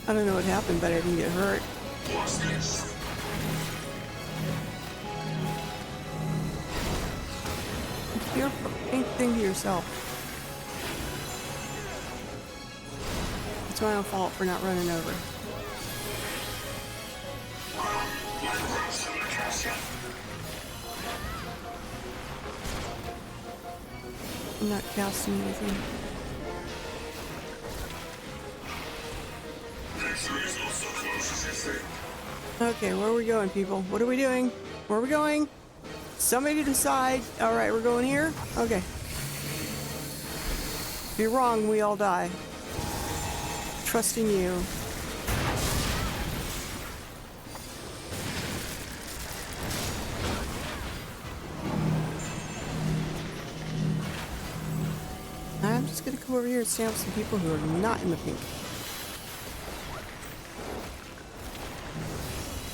I don't know what happened, but I didn't get hurt. What's this? Keep your pink thing to yourself. It's my own fault for not running over. I'm not casting anything. Okay, where are we going, people? What are we doing? Where are we going? Somebody decide. Alright, we're going here? Okay. If you're wrong, we all die. Trusting you. I'm just gonna come over here and stand with some people who are not in the pink.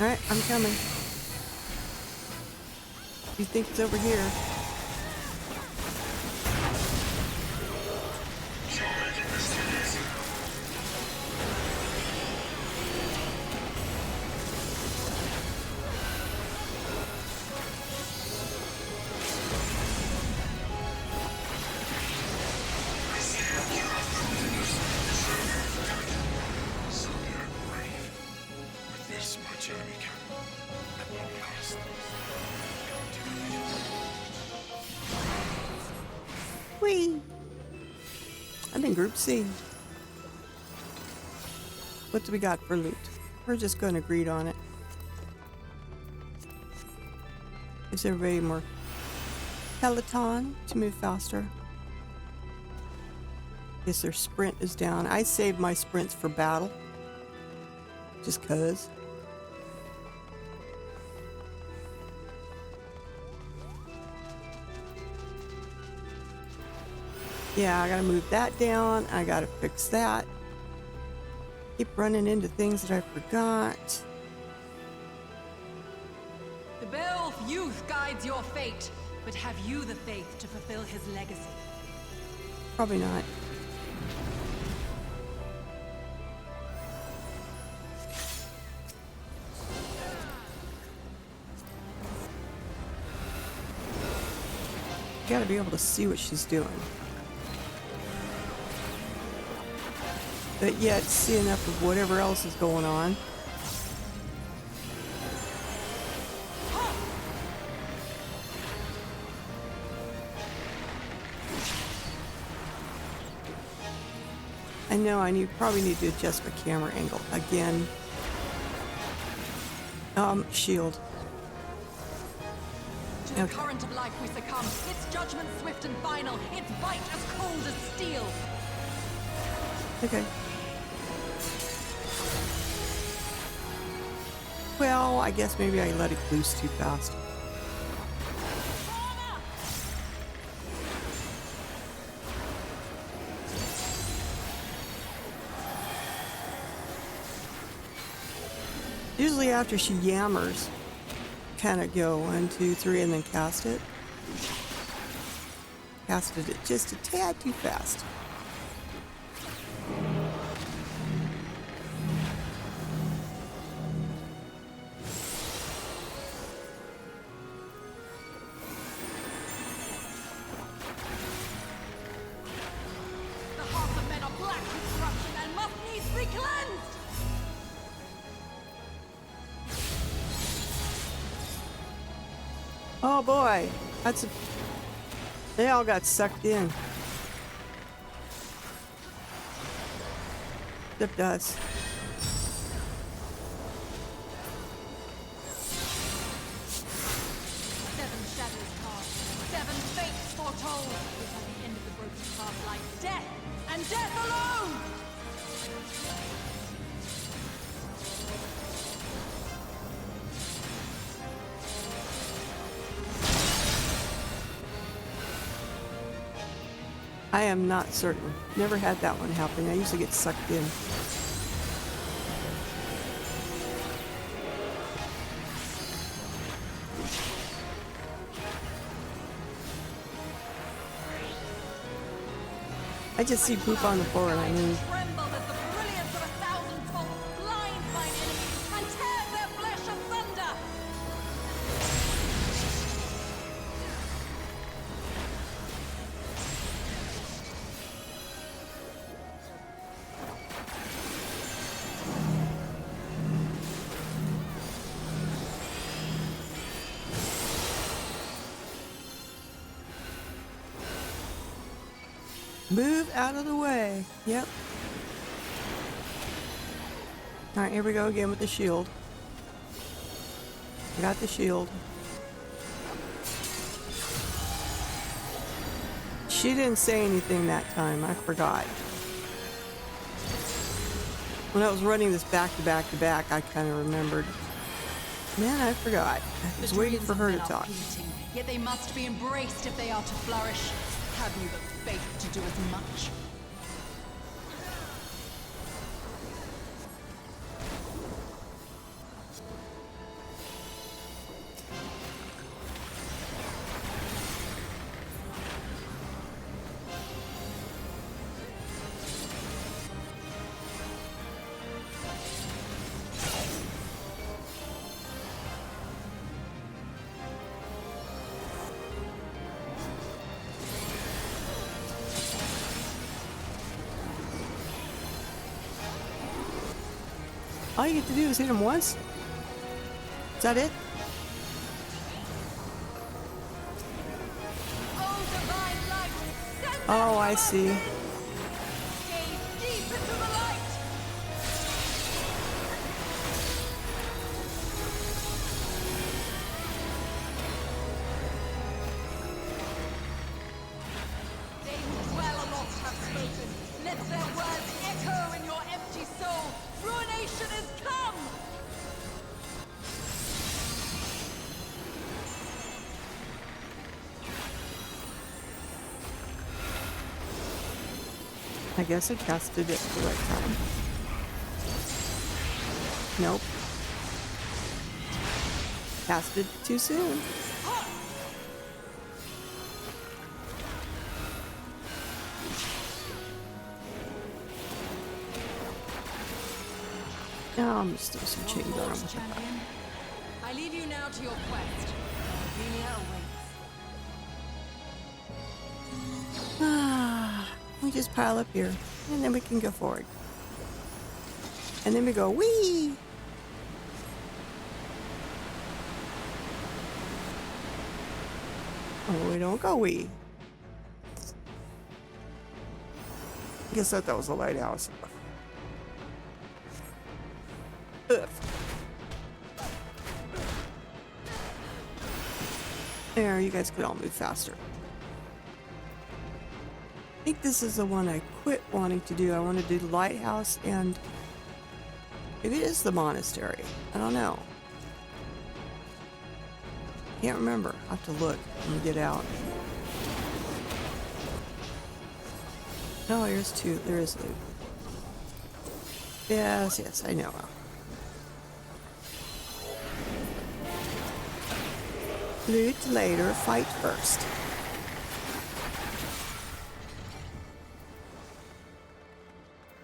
Alright, I'm coming. You think it's over here? Whee! I'm in Group C. What do we got for loot? We're just going to greed on it. Gives everybody more Peloton to move faster. Guess their sprint is down. I saved my sprints for battle. Just cuz. Yeah, I gotta move that down. I gotta fix that. Keep running into things that I forgot. The Beowulf youth guides your fate, but have you the faith to fulfill his legacy? Probably not. You gotta be able to see what she's doing. But yet see enough of whatever else is going on. I know I probably need to adjust my camera angle again. Shield. To the current of life we succumb. Its judgment swift and final. Its bite as cold as steel. Okay. Well, I guess maybe I let it loose too fast. Usually after she yammers, kind of go 1, 2, 3, and then cast it. Casted it just a tad too fast. The hearts of men are black with corruption and must needs be cleansed! Oh boy, they all got sucked in. Except us. Seven shadows cast, seven fates foretold. Yet at the end of the broken path lies death, and death alone! I am not certain. Never had that one happen. I usually get sucked in. I just see poop on the floor and I move. Tremble as the brilliance of 1,000 bolts blinds mine enemies and tears their flesh asunder! Move out of the way. Yep. Alright, here we go again with the shield. Got the shield. She didn't say anything that time. I forgot. When I was running this back to back to back, I kind of remembered. Man, I forgot. I was waiting for her to talk. Yet they must be embraced if they are to flourish. Have you the faith to do as much? All you get to do is hit him once? Is that it? Oh, divine light! Send Oh, I see. gaze deep into the light! They who dwell aloft have spoken. Let their words echo in your empty soul. Ruination is come! I guess I casted it at the right time. Nope. Passed it too soon. Now I'm just do some chamber. Champion, I leave you now to your quest. Armenia awaits. We just pile up here, and then we can go forward. And then we go, wee! Oh, we don't go wee. Guess that was a lighthouse. Ugh. There, you guys could all move faster. I think this is the one I quit wanting to do. I want to do the lighthouse and maybe it is the monastery. I don't know. Can't remember. I'll have to look when we get out. Oh, here's two. There is loot. Yes, yes, I know. Loot later, fight first.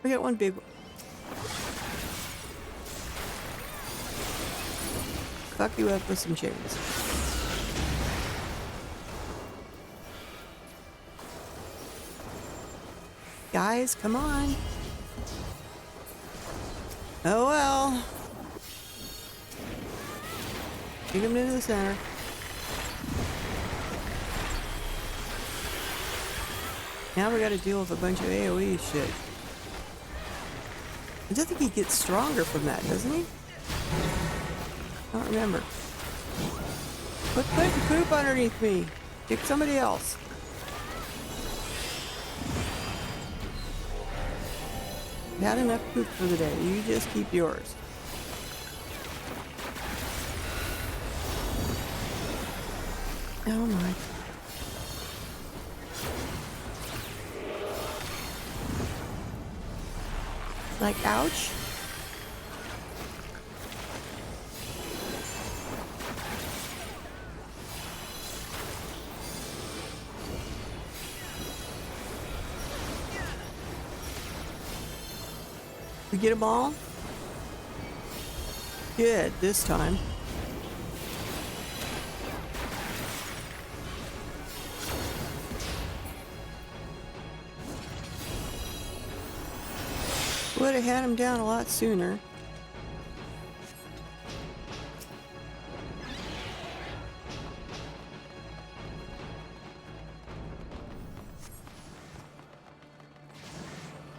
We got one big one. Fuck you up with some chains. Guys, come on. Oh well. Take him into the center. Now we gotta deal with a bunch of AoE shit. I don't think he gets stronger from that, doesn't he? I don't remember. Quit putting poop underneath me. Pick somebody else. I've had enough poop for the day. You just keep yours. Oh my. Like, ouch. We get them all? Good, this time. Would have had him down a lot sooner.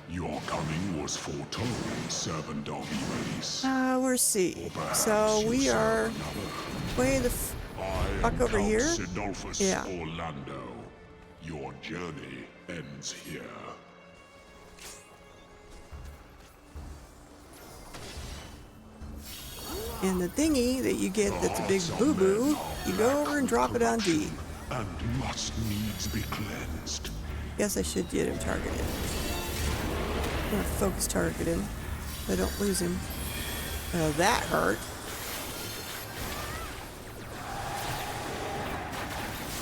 Your coming was foretold, servant of Eris. We're C. So we are way the fuck over here? Sidolphus Yeah. Orlando. Your journey ends here. And the thingy that you get that's a big boo-boo, you go over and drop it on D. And must needs be cleansed. Guess I should get him targeted. I'm gonna focus target him so I don't lose him. Oh, that hurt.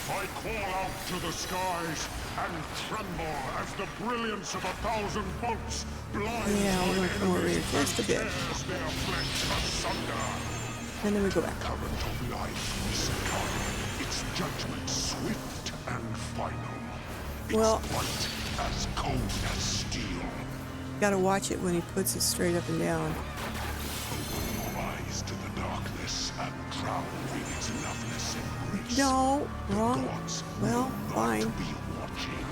I call out to the skies and tremble as the brilliance of 1,000 bolts blinds Yeah, we're gonna come over here just a bit. their flesh asunder. And then we go back. Current of life is come, its judgment swift and final. Its Well- white as cold as steel. Gotta watch it when he puts it straight up and down. Open your eyes to the darkness and drown in its loveless embrace. No, wrong. Gods Well, will not fine. be watching.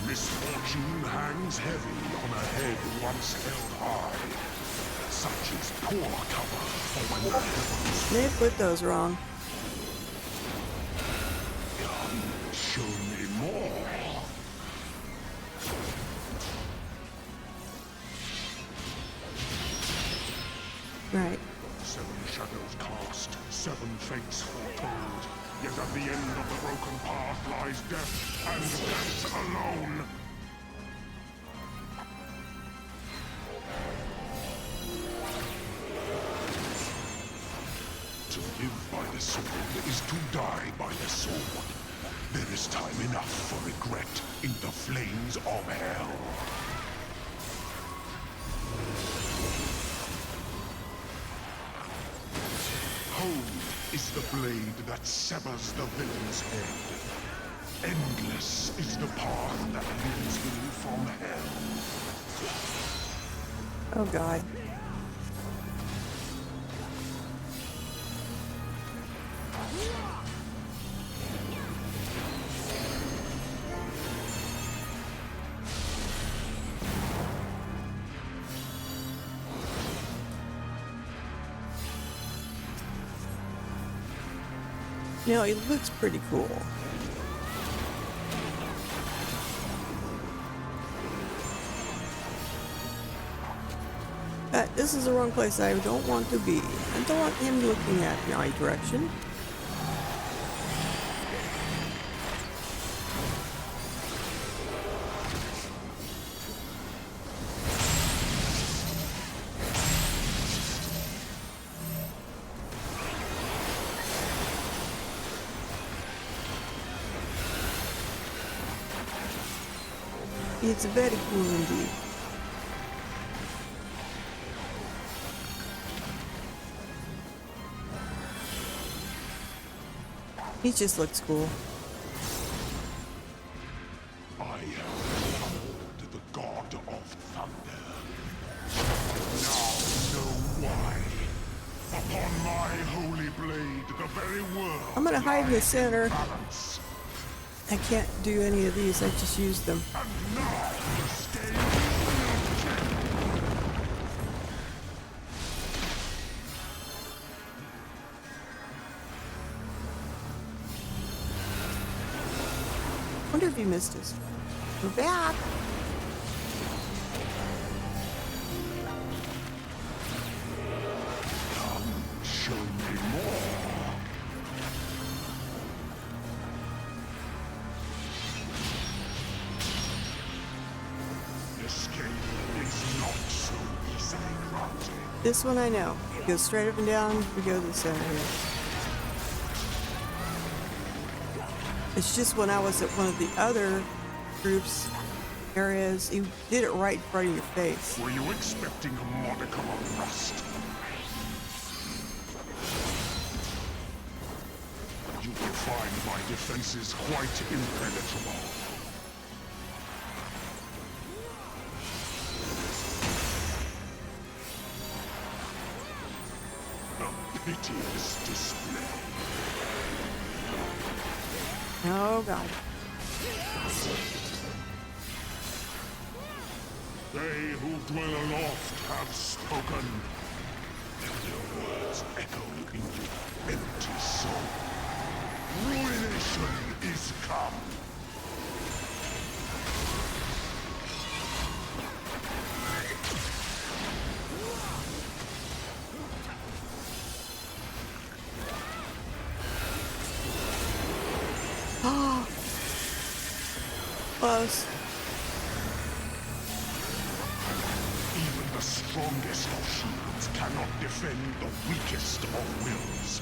Misfortune hangs heavy on a head once held high. Such is poor cover for when the heavens They put those wrong. come. Show me more. Right. 7 shadows cast, 7 fates foretold. Yet at the end of the broken path lies death, and death alone. by the sword is to die by the sword. There is time enough for regret in the flames of hell. Hold is the blade that severs the villain's head. Endless is the path that leads him from hell. Oh God. You know, it looks pretty cool. This is the wrong place. I don't want to be. I don't want him looking at my direction. It's very cool indeed. He just looks cool. I have followed the god of thunder. Now know why. Upon my holy blade, the very world. I'm gonna hide in the lies center. balance. I can't do any of these. I just use them. And now the scale is Wonder if he missed us. We're back. show me more. Escape is not so easily granted. This one I know. Go straight up and down. We go to the center here. It's just when I was at one of the other groups areas, he did it right in front of your face. Were you expecting a modicum of rust? You will find my defenses quite impenetrable. A piteous display. Oh God. They who dwell aloft have spoken. And their words echo in your empty soul. Ruination is come. Close. Even the strongest of shields cannot defend the weakest of wills.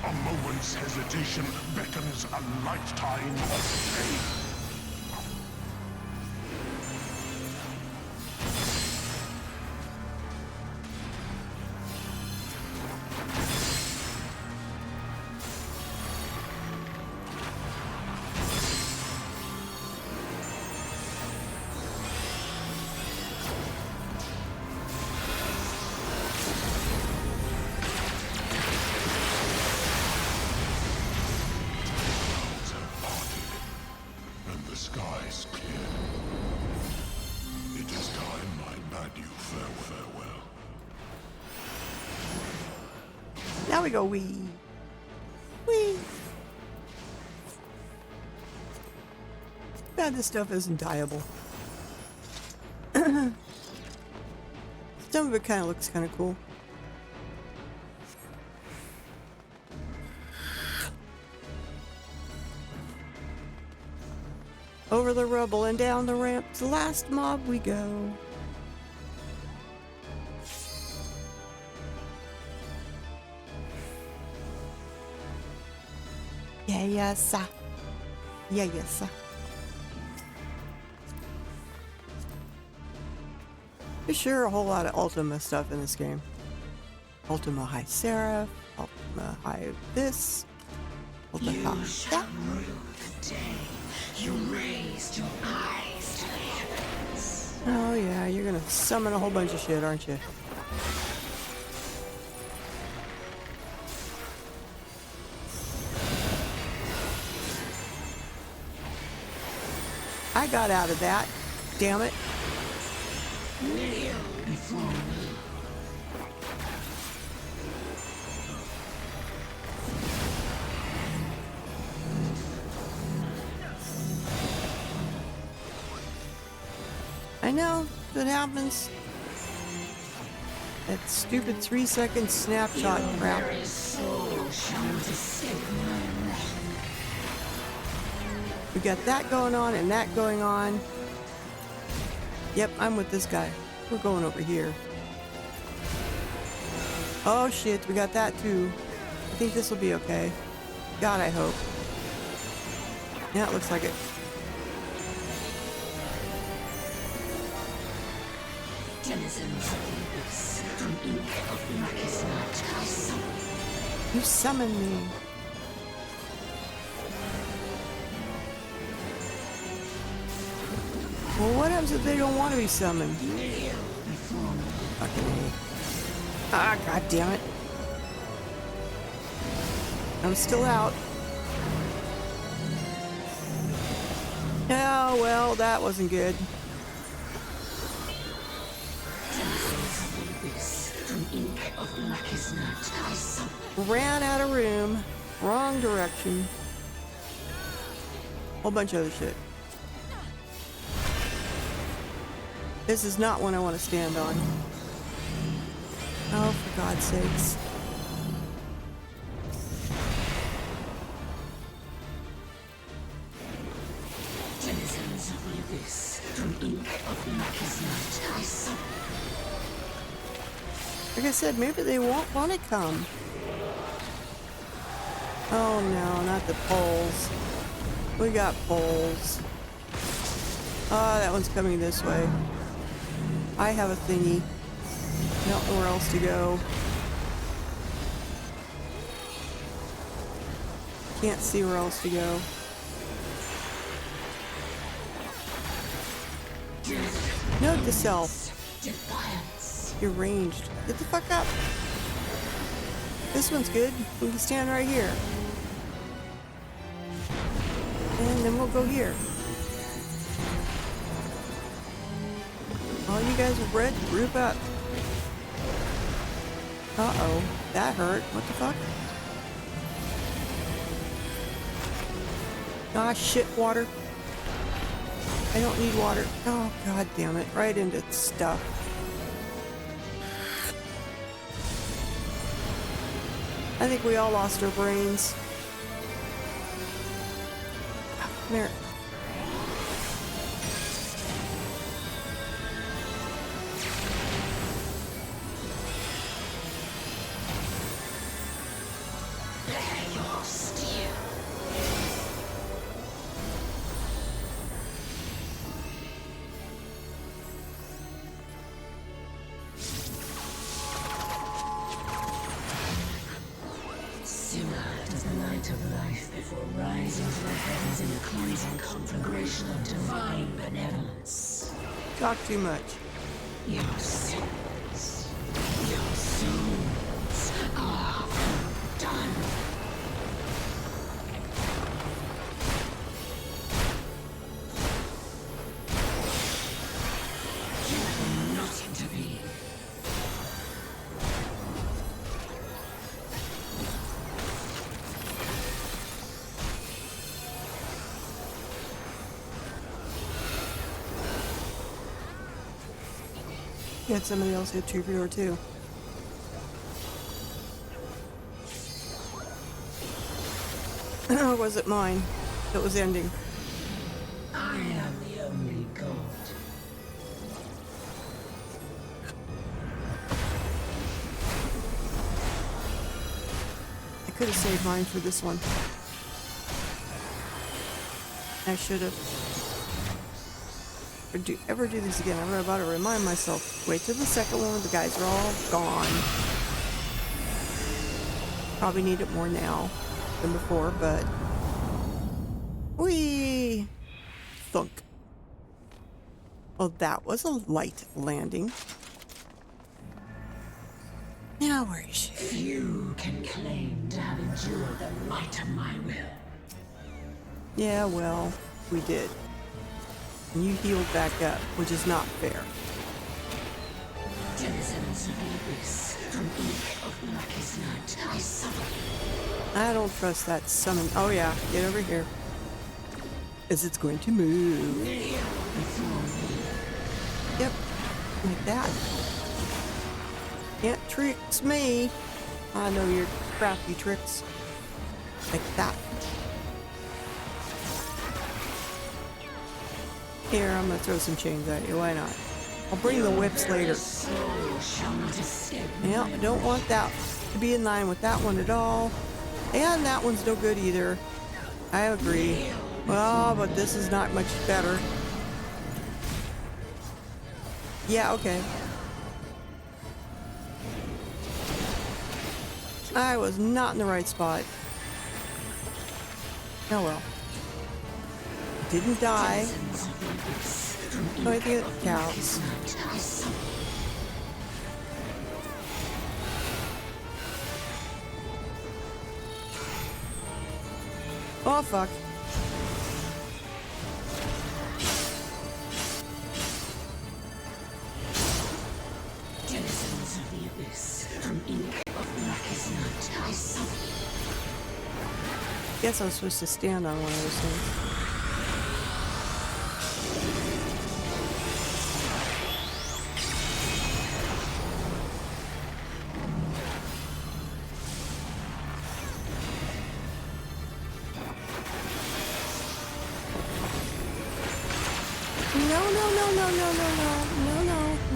A moment's hesitation beckons a lifetime of pain. Skies clear. It is time I bade you farewell. Now we go wee. Wee. Bad this stuff isn't dyeable. Some of it kind of looks kind of cool. Over the rubble and down the ramp, to the last mob we go. Yeah, yes. Yeah, yes. There's sure a whole lot of Ultima stuff in this game. Ultima High Seraph, Ultima High this, Ultima High that. You raised your eyes to the heavens. Oh yeah, you're gonna summon a whole bunch of shit, aren't you? I got out of that. Damn it. Kneel before me. I know, that happens. That stupid 3-second snapshot crap. Very soul shall escape my wrath. We got that going on and that going on. Yep, I'm with this guy. We're going over here. Oh shit, we got that too. I think this will be okay. God, I hope. Yeah, it looks like it. Denizens of the abyss, from ink of blackest night, I summon. You summoned me. Well, what happens if they don't want to be summoned? Kneel before me. Fucking A. Ah, god damn it. I'm still out. Oh, well, that wasn't good. Denizens of the abyss, from ink of blackest night, I summon. Ran out of room. Wrong direction. Whole bunch of other shit. This is not one I want to stand on. Oh, for God's sakes. Denizens of the abyss, from ink of blackest night, I summon. Like I said, maybe they won't want to come. Oh no, not the poles. We got poles. Oh, that one's coming this way. I have a thingy. I don't know where else to go. Can't see where else to go. Note to self. Defiance. You're ranged. Get the fuck up. This one's good. We can stand right here. And then we'll go here. All you guys with red, group up. Uh-oh. That hurt. What the fuck? Ah, shit, water. I don't need water. Oh, god damn it. Right into stuff. I think we all lost our brains. Come here. Bear your steel. Simmer does the light of life before rising to the heavens in a cleansing conflagration of divine benevolence. Talk too much. Your sins, your souls are done. You will not intervene. You had somebody else hit Troubadour too. Or was it mine that was ending? I am the only god. I could have saved mine for this one. I should have. Ever do this again, I'm about to remind myself. Wait till the second one when the guys are all gone. Probably need it more now than before, but... Whee! Thunk. Well, that was a light landing. Now where is she? Few can claim to have endured the might of my will. Yeah, well, we did. And you healed back up, which is not fair. Denizens of the abyss, from ink of blackest night, I summon. I don't trust that summon. Oh yeah, get over here. As it's going to move. Yep, like that. Can't tricks me. I know your crafty tricks. Like that. Here, I'm gonna throw some chains at you. Why not? I'll bring the whips later. Yeah, I don't want that to be in line with that one at all. And that one's no good either. I agree. Well, but this is not much better. Yeah, okay. I was not in the right spot. Oh well. Didn't die. Oh, I think it counts. Oh, fuck. Denizens of the abyss, from ink of blackest night, I summon. Guess I was supposed to stand on one of those things.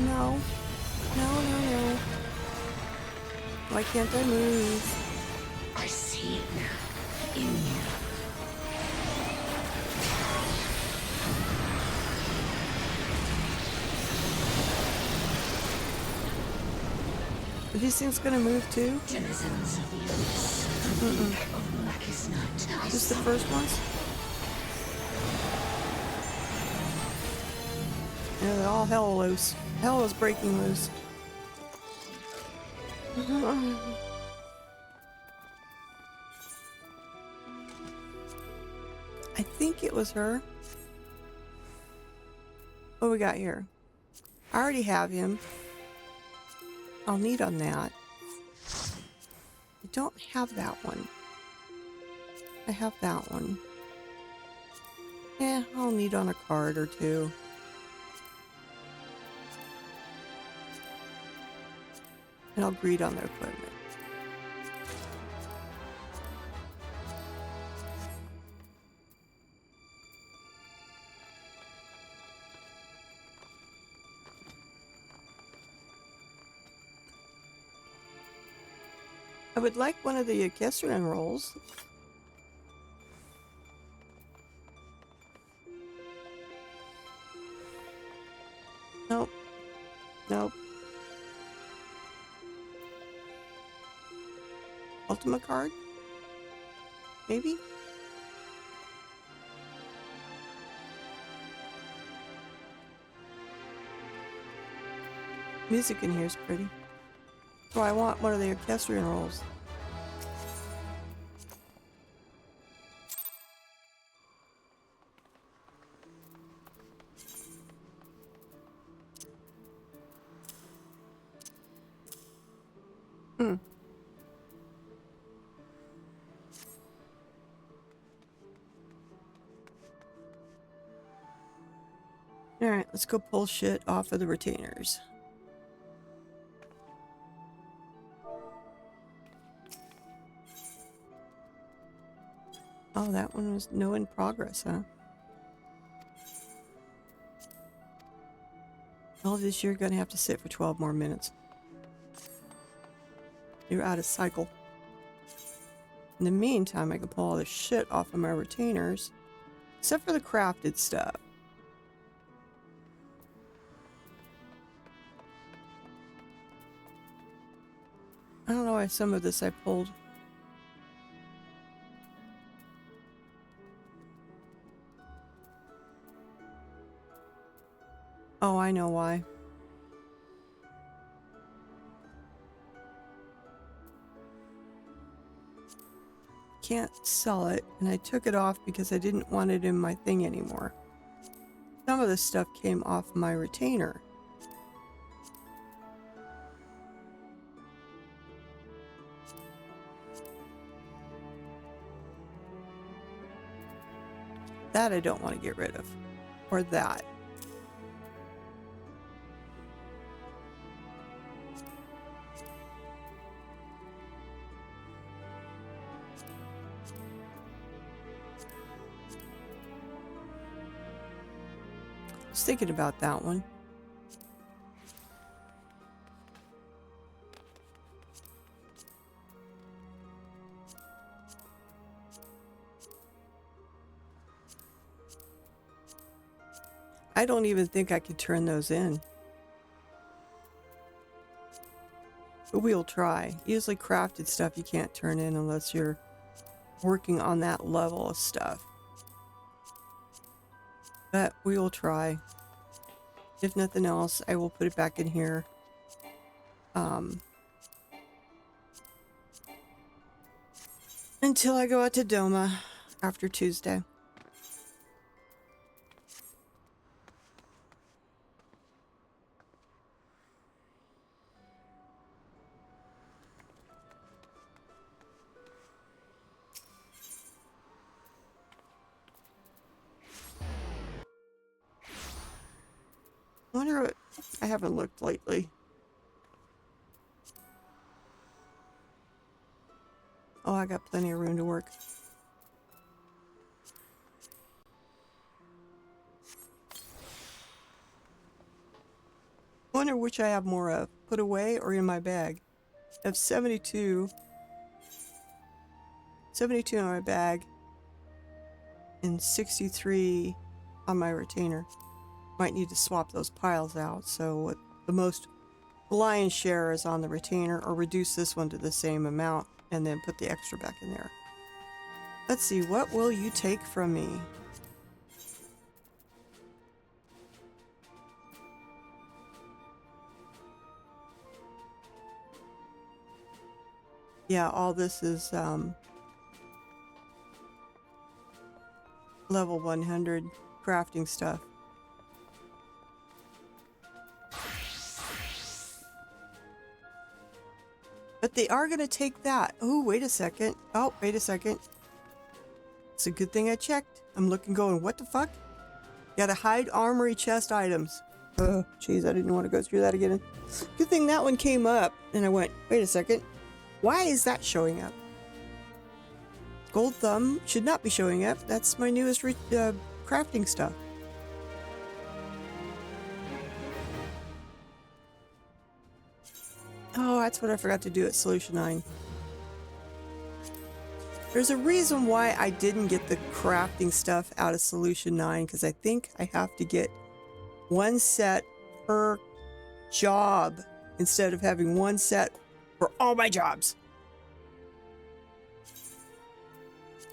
No. Why can't I move? I see it now, in you. Are these things gonna move too? Denizens of the abyss, from ink of blackest night, I Just the summon. first ones? Yeah, all hell loose. Hell is breaking loose. I think it was her. What we got here? I already have him. I'll need on that. I don't have that one. I have that one. Yeah, I'll need on a card or two. And I'll greed on their equipment. I would like one of the equestrian rolls. Nope. Nope. Ultima card? Maybe? Music in here is pretty. So I want one of the equestrian rolls. Alright, let's go pull shit off of the retainers. Oh, that one was no in progress, huh? All this you're gonna have to sit for 12 more minutes. You're out of cycle. In the meantime, I can pull all this shit off of my retainers. Except for the crafted stuff. I don't know why some of this I pulled. Oh, I know why. Can't sell it, and I took it off because I didn't want it in my thing anymore. Some of this stuff came off my retainer. That I don't want to get rid of. Or that. I was thinking about that one. I don't even think I could turn those in. But we'll try. Usually crafted stuff you can't turn in unless you're working on that level of stuff. But we will try. If nothing else, I will put it back in here. Until I go out to Doma after Tuesday. I wonder what... I haven't looked lately. Oh, I got plenty of room to work. I wonder which I have more of. Put away or in my bag. I have 72. 72 in my bag. And 63 on my retainer. Might need to swap those piles out, so what the lion's share is on the retainer, or reduce this one to the same amount and then put the extra back in there. Let's see, what will you take from me? Yeah, all this is level 100 crafting stuff. But they are going to take that. Oh, wait a second. Oh, wait a second. It's a good thing I checked. I'm looking going, what the fuck? Gotta hide armory chest items. Oh, jeez, I didn't want to go through that again. Good thing that one came up. And I went, wait a second. Why is that showing up? Gold thumb should not be showing up. That's my newest crafting stuff. Oh, that's what I forgot to do at Solution 9. There's a reason why I didn't get the crafting stuff out of Solution 9, because I think I have to get one set per job instead of having one set for all my jobs.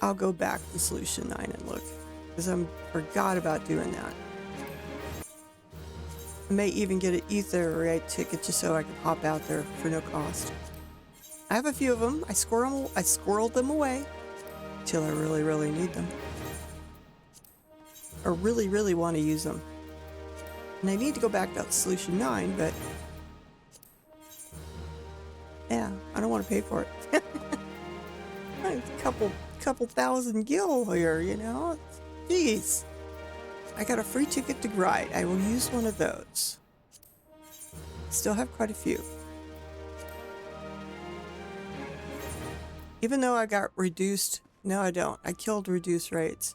I'll go back to Solution 9 and look, because I forgot about doing that. I may even get an Ether ticket just so I can hop out there for no cost. I have a few of them. I squirreled them away until I really, really need them. Or really, really want to use them. And I need to go back to Solution 9, but... yeah, I don't want to pay for it. A couple thousand gil here, you know? Jeez. I got a free ticket to Gride. I will use one of those. Still have quite a few. Even though I got reduced... no, I don't. I killed reduced rates.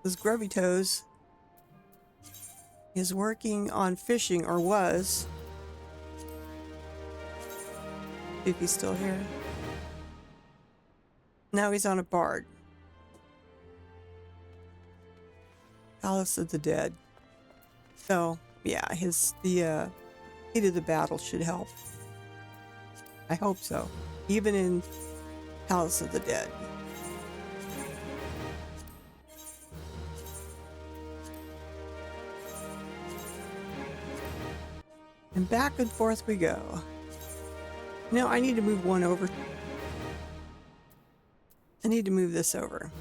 This Grubby Toes is working on fishing, or was. If he's still here. Now he's on a bard. Palace of the Dead. So, yeah, the heat of the battle should help. I hope so. Even in Palace of the Dead. And back and forth we go. No, I need to move one over. I need to move this over.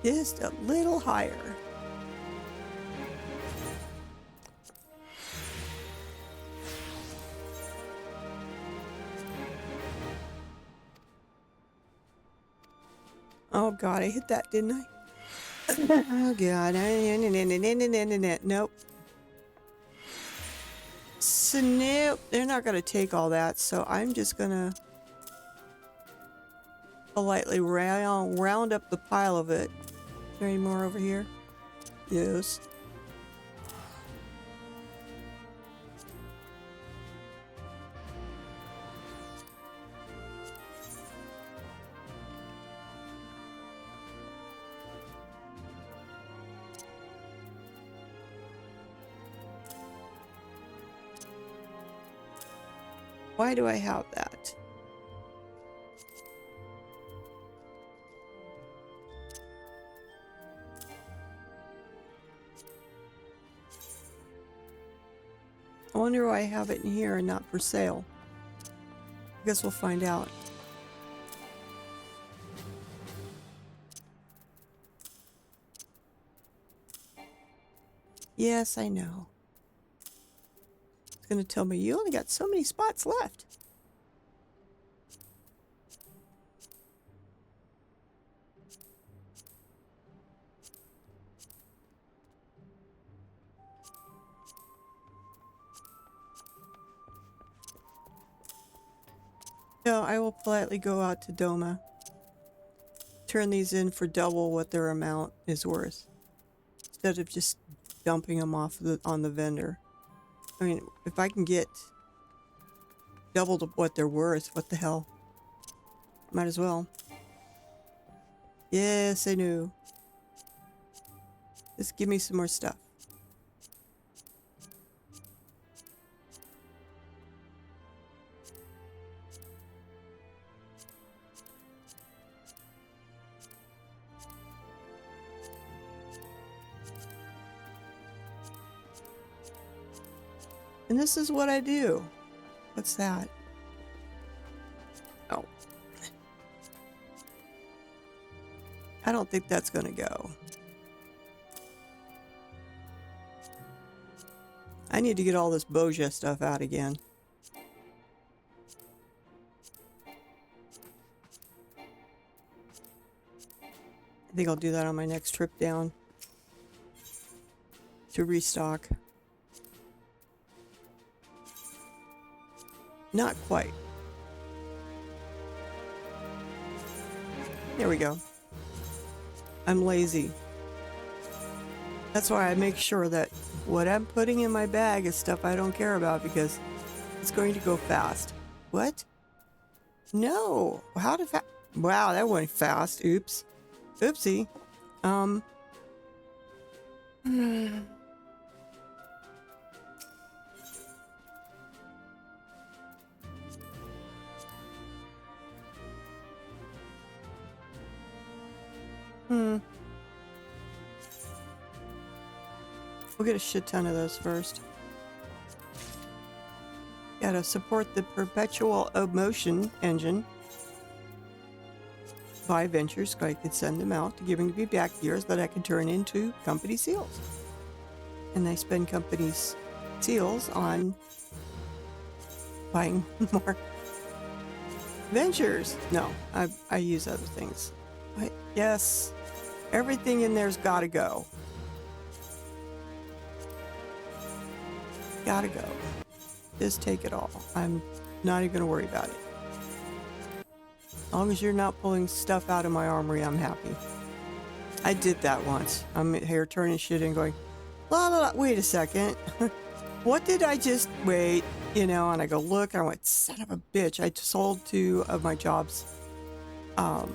Just a little higher. Oh God, I hit that, didn't I? Oh God, nope. So nope, they're not gonna take all that, so I'm just gonna politely round up the pile of it. Is there any more over here? Yes. Why do I have that? I wonder why I have it in here and not for sale. I guess we'll find out. Yes, I know. It's gonna tell me you only got so many spots left. So I will politely go out to Doma. Turn these in for double what their amount is worth. Instead of just dumping them off on the vendor. I mean, if I can get double what they're worth, what the hell? Might as well. Yes, I knew. Just give me some more stuff. And this is what I do. What's that? Oh. I don't think that's gonna go. I need to get all this Boja stuff out again. I think I'll do that on my next trip down to restock. Not quite. There we go. I'm lazy. That's why I make sure that what I'm putting in my bag is stuff I don't care about because it's going to go fast. What? No. How did that? Wow, that went fast. Oops. Oopsie. We'll get a shit ton of those first. Gotta support the perpetual motion engine. Buy ventures so I could send them out to giving me back years that I can turn into company seals. And I spend company's seals on buying more ventures. No, I use other things. But yes, everything in there's gotta go. Gotta go. Just take it all. I'm not even gonna worry about it. As long as you're not pulling stuff out of my armory, I'm happy. I did that once. I'm here turning shit and going, la la la, wait a second. What did I just, wait, you know, and I go look, and I went, son of a bitch. I sold 2 of my jobs. I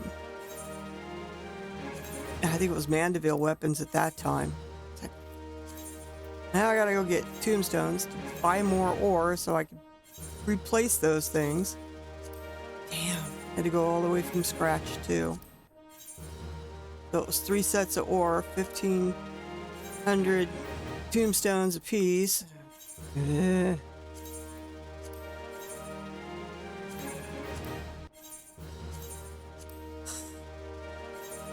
think it was Mandeville weapons at that time. It's like, now I gotta go get tombstones to buy more ore so I can replace those things. Damn, I had to go all the way from scratch too. So it was 3 sets of ore, 1,500 tombstones apiece.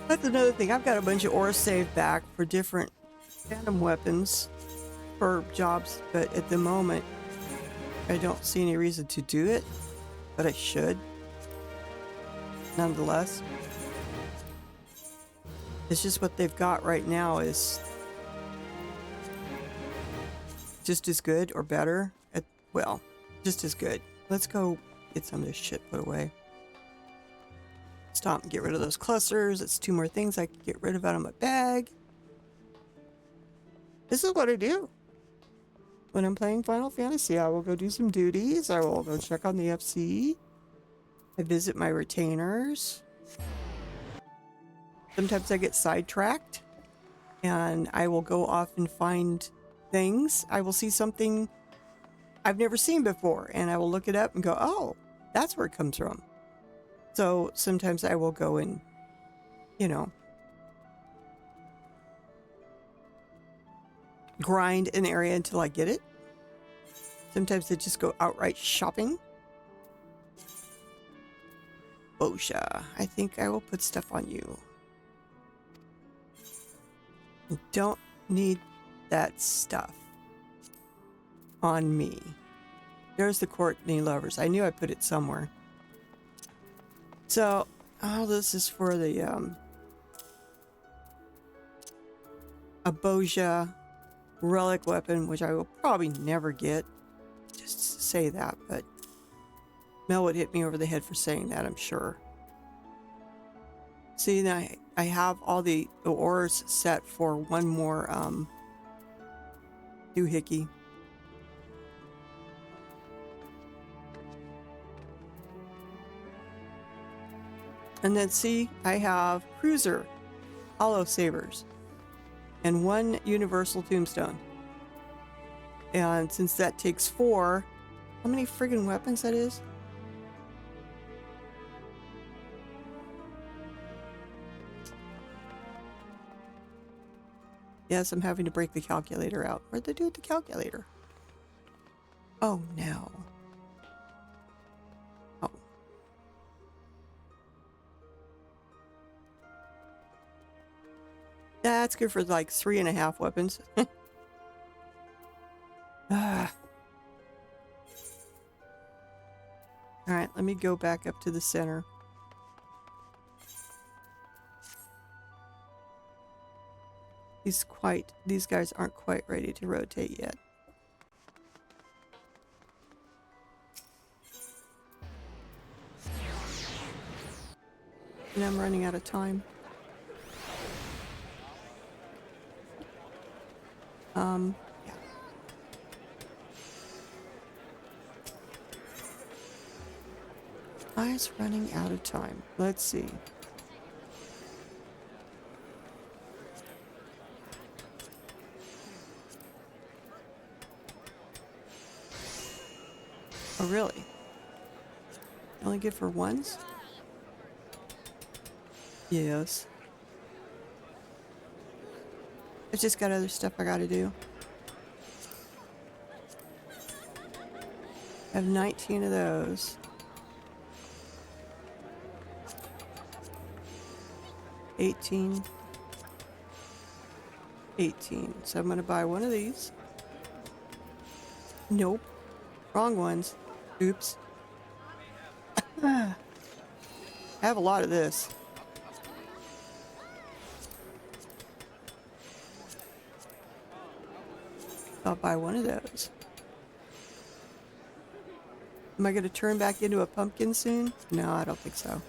That's another thing. I've got a bunch of ore saved back for different phantom weapons for jobs, but at the moment, I don't see any reason to do it, but I should. Nonetheless, it's just what they've got right now is just as good or better. Well, just as good. Let's go get some of this shit put away. Stop and get rid of those clusters. It's 2 more things I can get rid of out of my bag. This is what I do. When I'm playing Final Fantasy, I will go do some duties. I will go check on the FC. I visit my retainers. Sometimes I get sidetracked and I will go off and find things. I will see something I've never seen before and I will look it up and go, oh, that's where it comes from. So sometimes I will go and, you know, grind an area until I get it. Sometimes I just go outright shopping. Bosha, I think I will put stuff on you. You don't need that stuff on me. There's the Courtney lovers. I knew I put it somewhere. So, all this is for the Abosia relic weapon, which I will probably never get. Just to say that, but Mel would hit me over the head for saying that, I'm sure. See, now I have all the ores set for one more doohickey. And then see, I have cruiser hollow sabers and 1 universal tombstone. And since that takes 4, how many friggin' weapons that is? Yes, I'm having to break the calculator out. Where'd they do with the calculator? Oh no. Oh. That's good for like 3.5 weapons. Ah. Alright, let me go back up to the center. These guys aren't quite ready to rotate yet. And I'm running out of time. Yeah. I was running out of time. Let's see. Oh, really? Only good for ones? Yes. I've just got other stuff I gotta do. I have 19 of those. 18. 18. So I'm gonna buy one of these. Nope. Wrong ones. Oops. I have a lot of this. I'll buy one of those. Am I going to turn back into a pumpkin soon? No, I don't think so.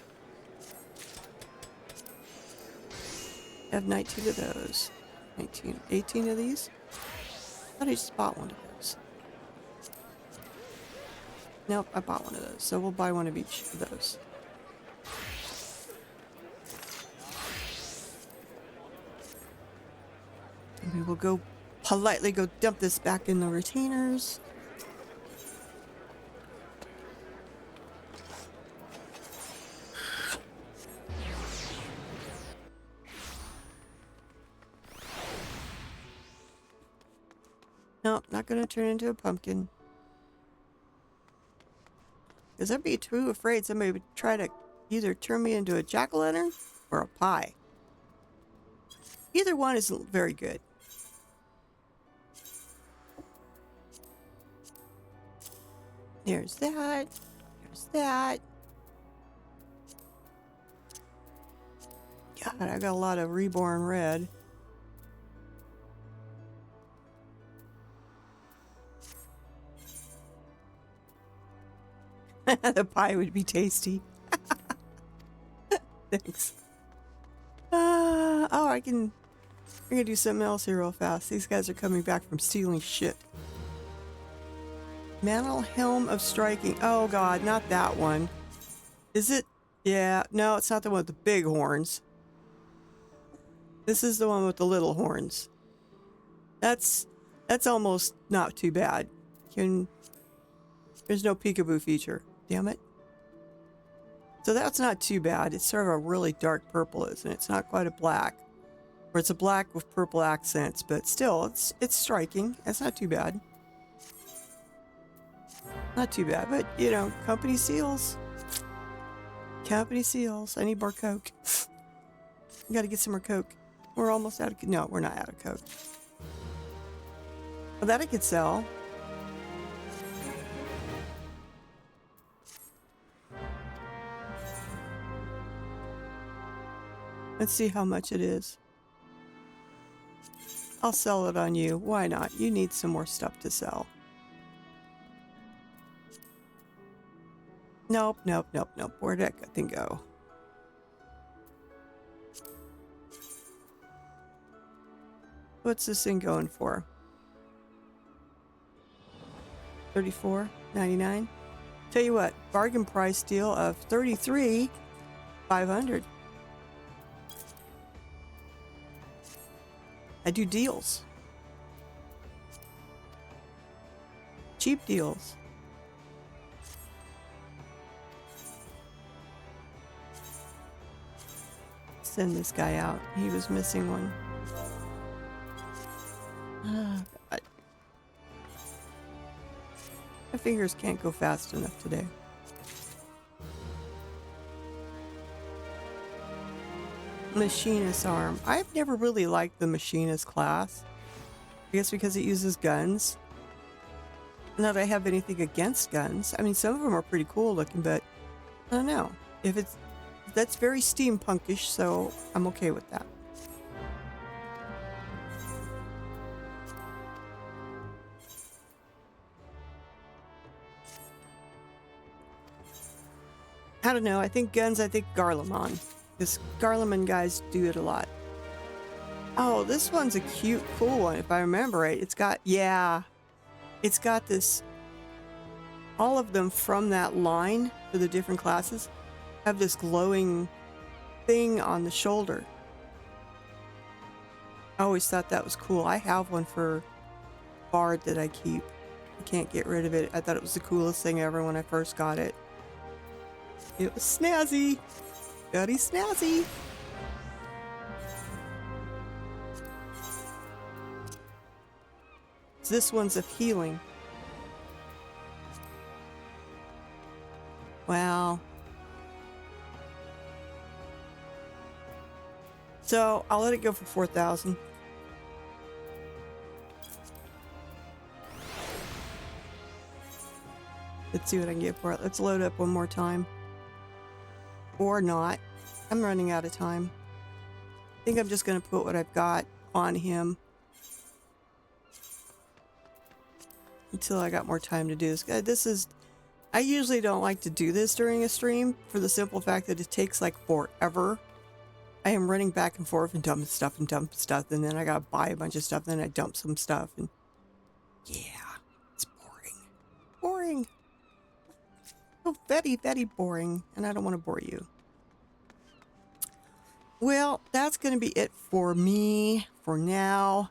I have 19 of those. 19, 18 of these? I thought I just bought one of those. Nope, I bought one of those. So we'll buy one of each of those. And we will go politely go dump this back in the retainers. Nope, not gonna turn into a pumpkin. Because I'd be too afraid somebody would try to either turn me into a jack-o'-lantern or a pie. Either one isn't very good. There's that. There's that. God, I got a lot of reborn red. The pie would be tasty. Thanks. Oh, I can do something else here real fast. These guys are coming back from stealing shit. Mantle Helm of Striking. Oh god, not that one. Is it? Yeah, no, it's not the one with the big horns. This is the one with the little horns. That's almost not too bad. There's no peekaboo feature. Damn it. So that's not too bad. It's sort of a really dark purple, isn't it? It's not quite a black. Or it's a black with purple accents, but still, it's striking. It's not too bad. Not too bad, but you know, company seals. Company seals. I need more Coke. I gotta get some more Coke. We're almost out of... No, we're not out of Coke. Well, that I could sell. Let's see how much it is. I'll sell it on you. Why not? You need some more stuff to sell. Nope, nope, nope, nope. Where'd that thing go? What's this thing going for? $34.99. Tell you what, bargain price deal of $33,500. I do deals. Cheap deals. Send this guy out. He was missing one. God. My fingers can't go fast enough today. Machinist arm. I've never really liked the machinist class. I guess because it uses guns. Not that I have anything against guns. I mean, some of them are pretty cool looking, but I don't know. That's very steampunkish, so I'm okay with that. I don't know. I think guns, I think Garlemon. This Garlemon guys do it a lot. Oh, this one's a cute, cool one, if I remember right. It's got this, all of them from that line for the different classes have this glowing thing on the shoulder. I always thought that was cool. I have one for Bard that I keep. I can't get rid of it. I thought it was the coolest thing ever when I first got it. It was snazzy. Very snazzy. This one's of healing. Wow. So I'll let it go for 4,000. Let's see what I can get for it. Let's load up one more time. Or not. I'm running out of time. I think I'm just going to put what I've got on him until I got more time to do this. I usually don't like to do this during a stream for the simple fact that it takes like forever. I am running back and forth and dumping stuff, and then I gotta buy a bunch of stuff, then I dump some stuff, and yeah, it's boring. Boring. Oh, very, very boring, and I don't want to bore you. Well, that's going to be it for me for now.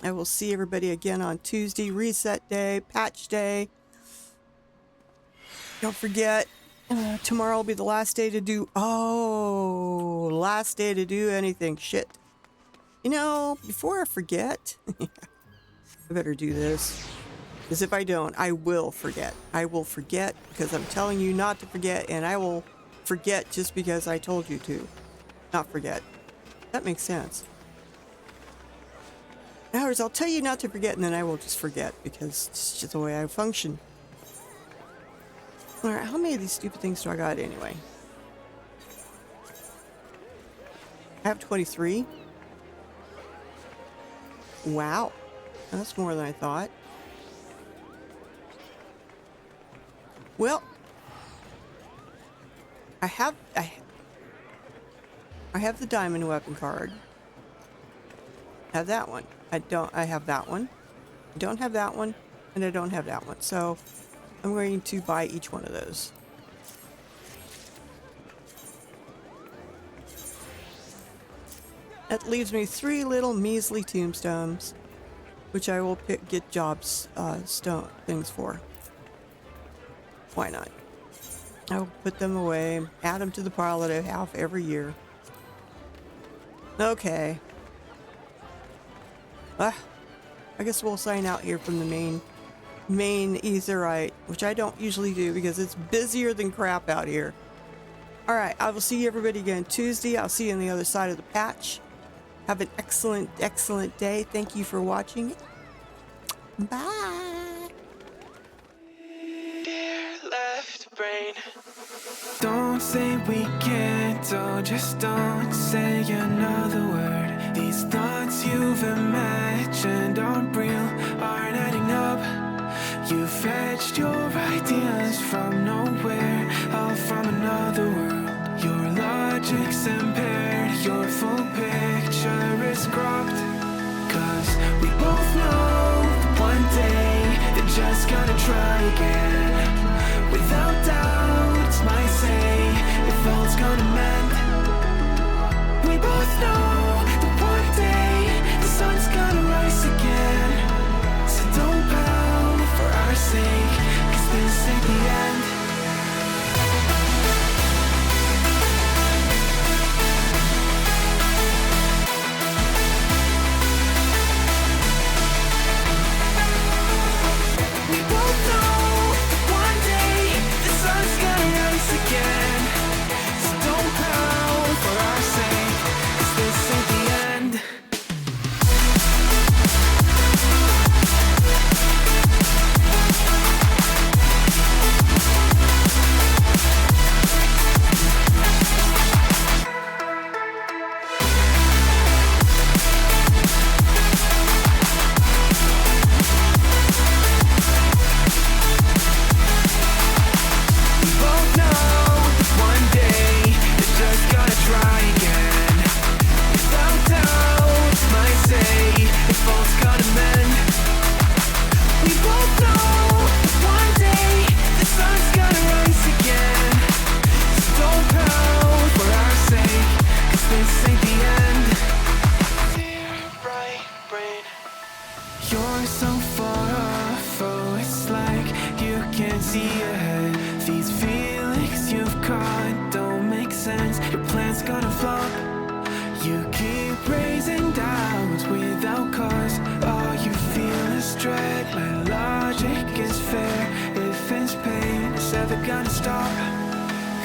I will see everybody again on Tuesday, reset day, patch day. Don't forget, tomorrow will be the last day to do... Oh, last day to do anything. Shit. You know, before I forget, I better do this. Because if I don't, I will forget. I will forget because I'm telling you not to forget, and I will forget just because I told you to. Not forget. That makes sense. In other words, I'll tell you not to forget, and then I will just forget because it's just the way I function. Alright, how many of these stupid things do I got anyway? I have 23. Wow. That's more than I thought. Well, I have the diamond weapon card. I have that one. I have that one. I don't have that one, and I don't have that one. So I'm going to buy each one of those. That leaves me 3 little measly tombstones, which I will get jobs stone things for. Why not? I'll put them away, add them to the pile that I have every year. Okay. I guess we'll sign out here from the main etherite, which I don't usually do because it's busier than crap out here. Alright, I will see everybody again Tuesday. I'll see you on the other side of the patch. Have an excellent, excellent day. Thank you for watching. Bye. Brain. Don't say we can't, oh, just don't say another word. These thoughts you've imagined aren't real, aren't adding up. You fetched your ideas from nowhere, all from another world. Your logic's impaired, your full picture is cropped. Cause we both know that one day they're just gonna try again. Without doubt, it's my say, if all's gonna mend. We both know that one day the sun's gonna rise again. So don't pout for our sake, cause this ain't the end. We both know one day the sun's gonna rise again. So don't pout for our sake, cause this ain't the end. We both know that one day they're just gonna try again. Without doubt, it's my say, if all's gonna mend. We both know that one day the sun's gonna rise again. So don't pout for our sake, cause this ain't the end. Dear right brain, you're so far off, oh, it's like you can't see ahead. These feelings you've caught don't make sense, your plan's gonna flop. You keep raising doubts without cause, all you feel is dread. My logic is fair, if it's pain, it's ever gonna stop.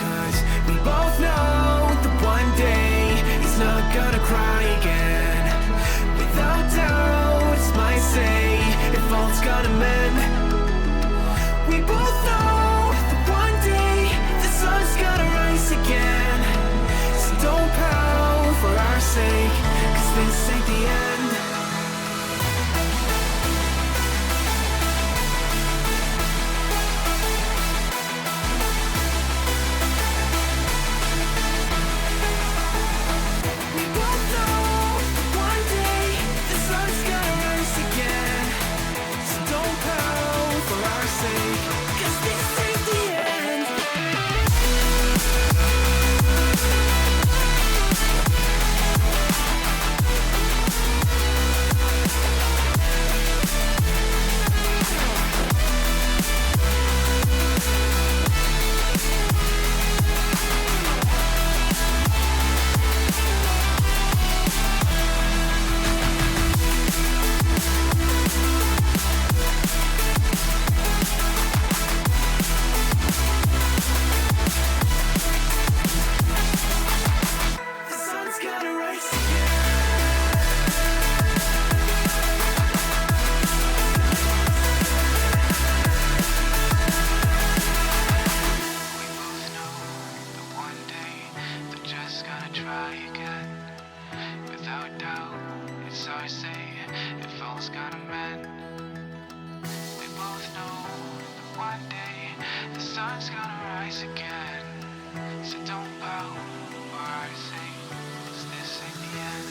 Cause we both know that one day he's not gonna cry again. Without doubt, it's my say, if all's gonna mend. We both know that one day the sun's gonna rise again. So don't pout for our sake, cause this ain't the end. all's gonna mend. We both know that one day the sun's gonna rise again. So don't pout or I say, 'cause this ain't the end.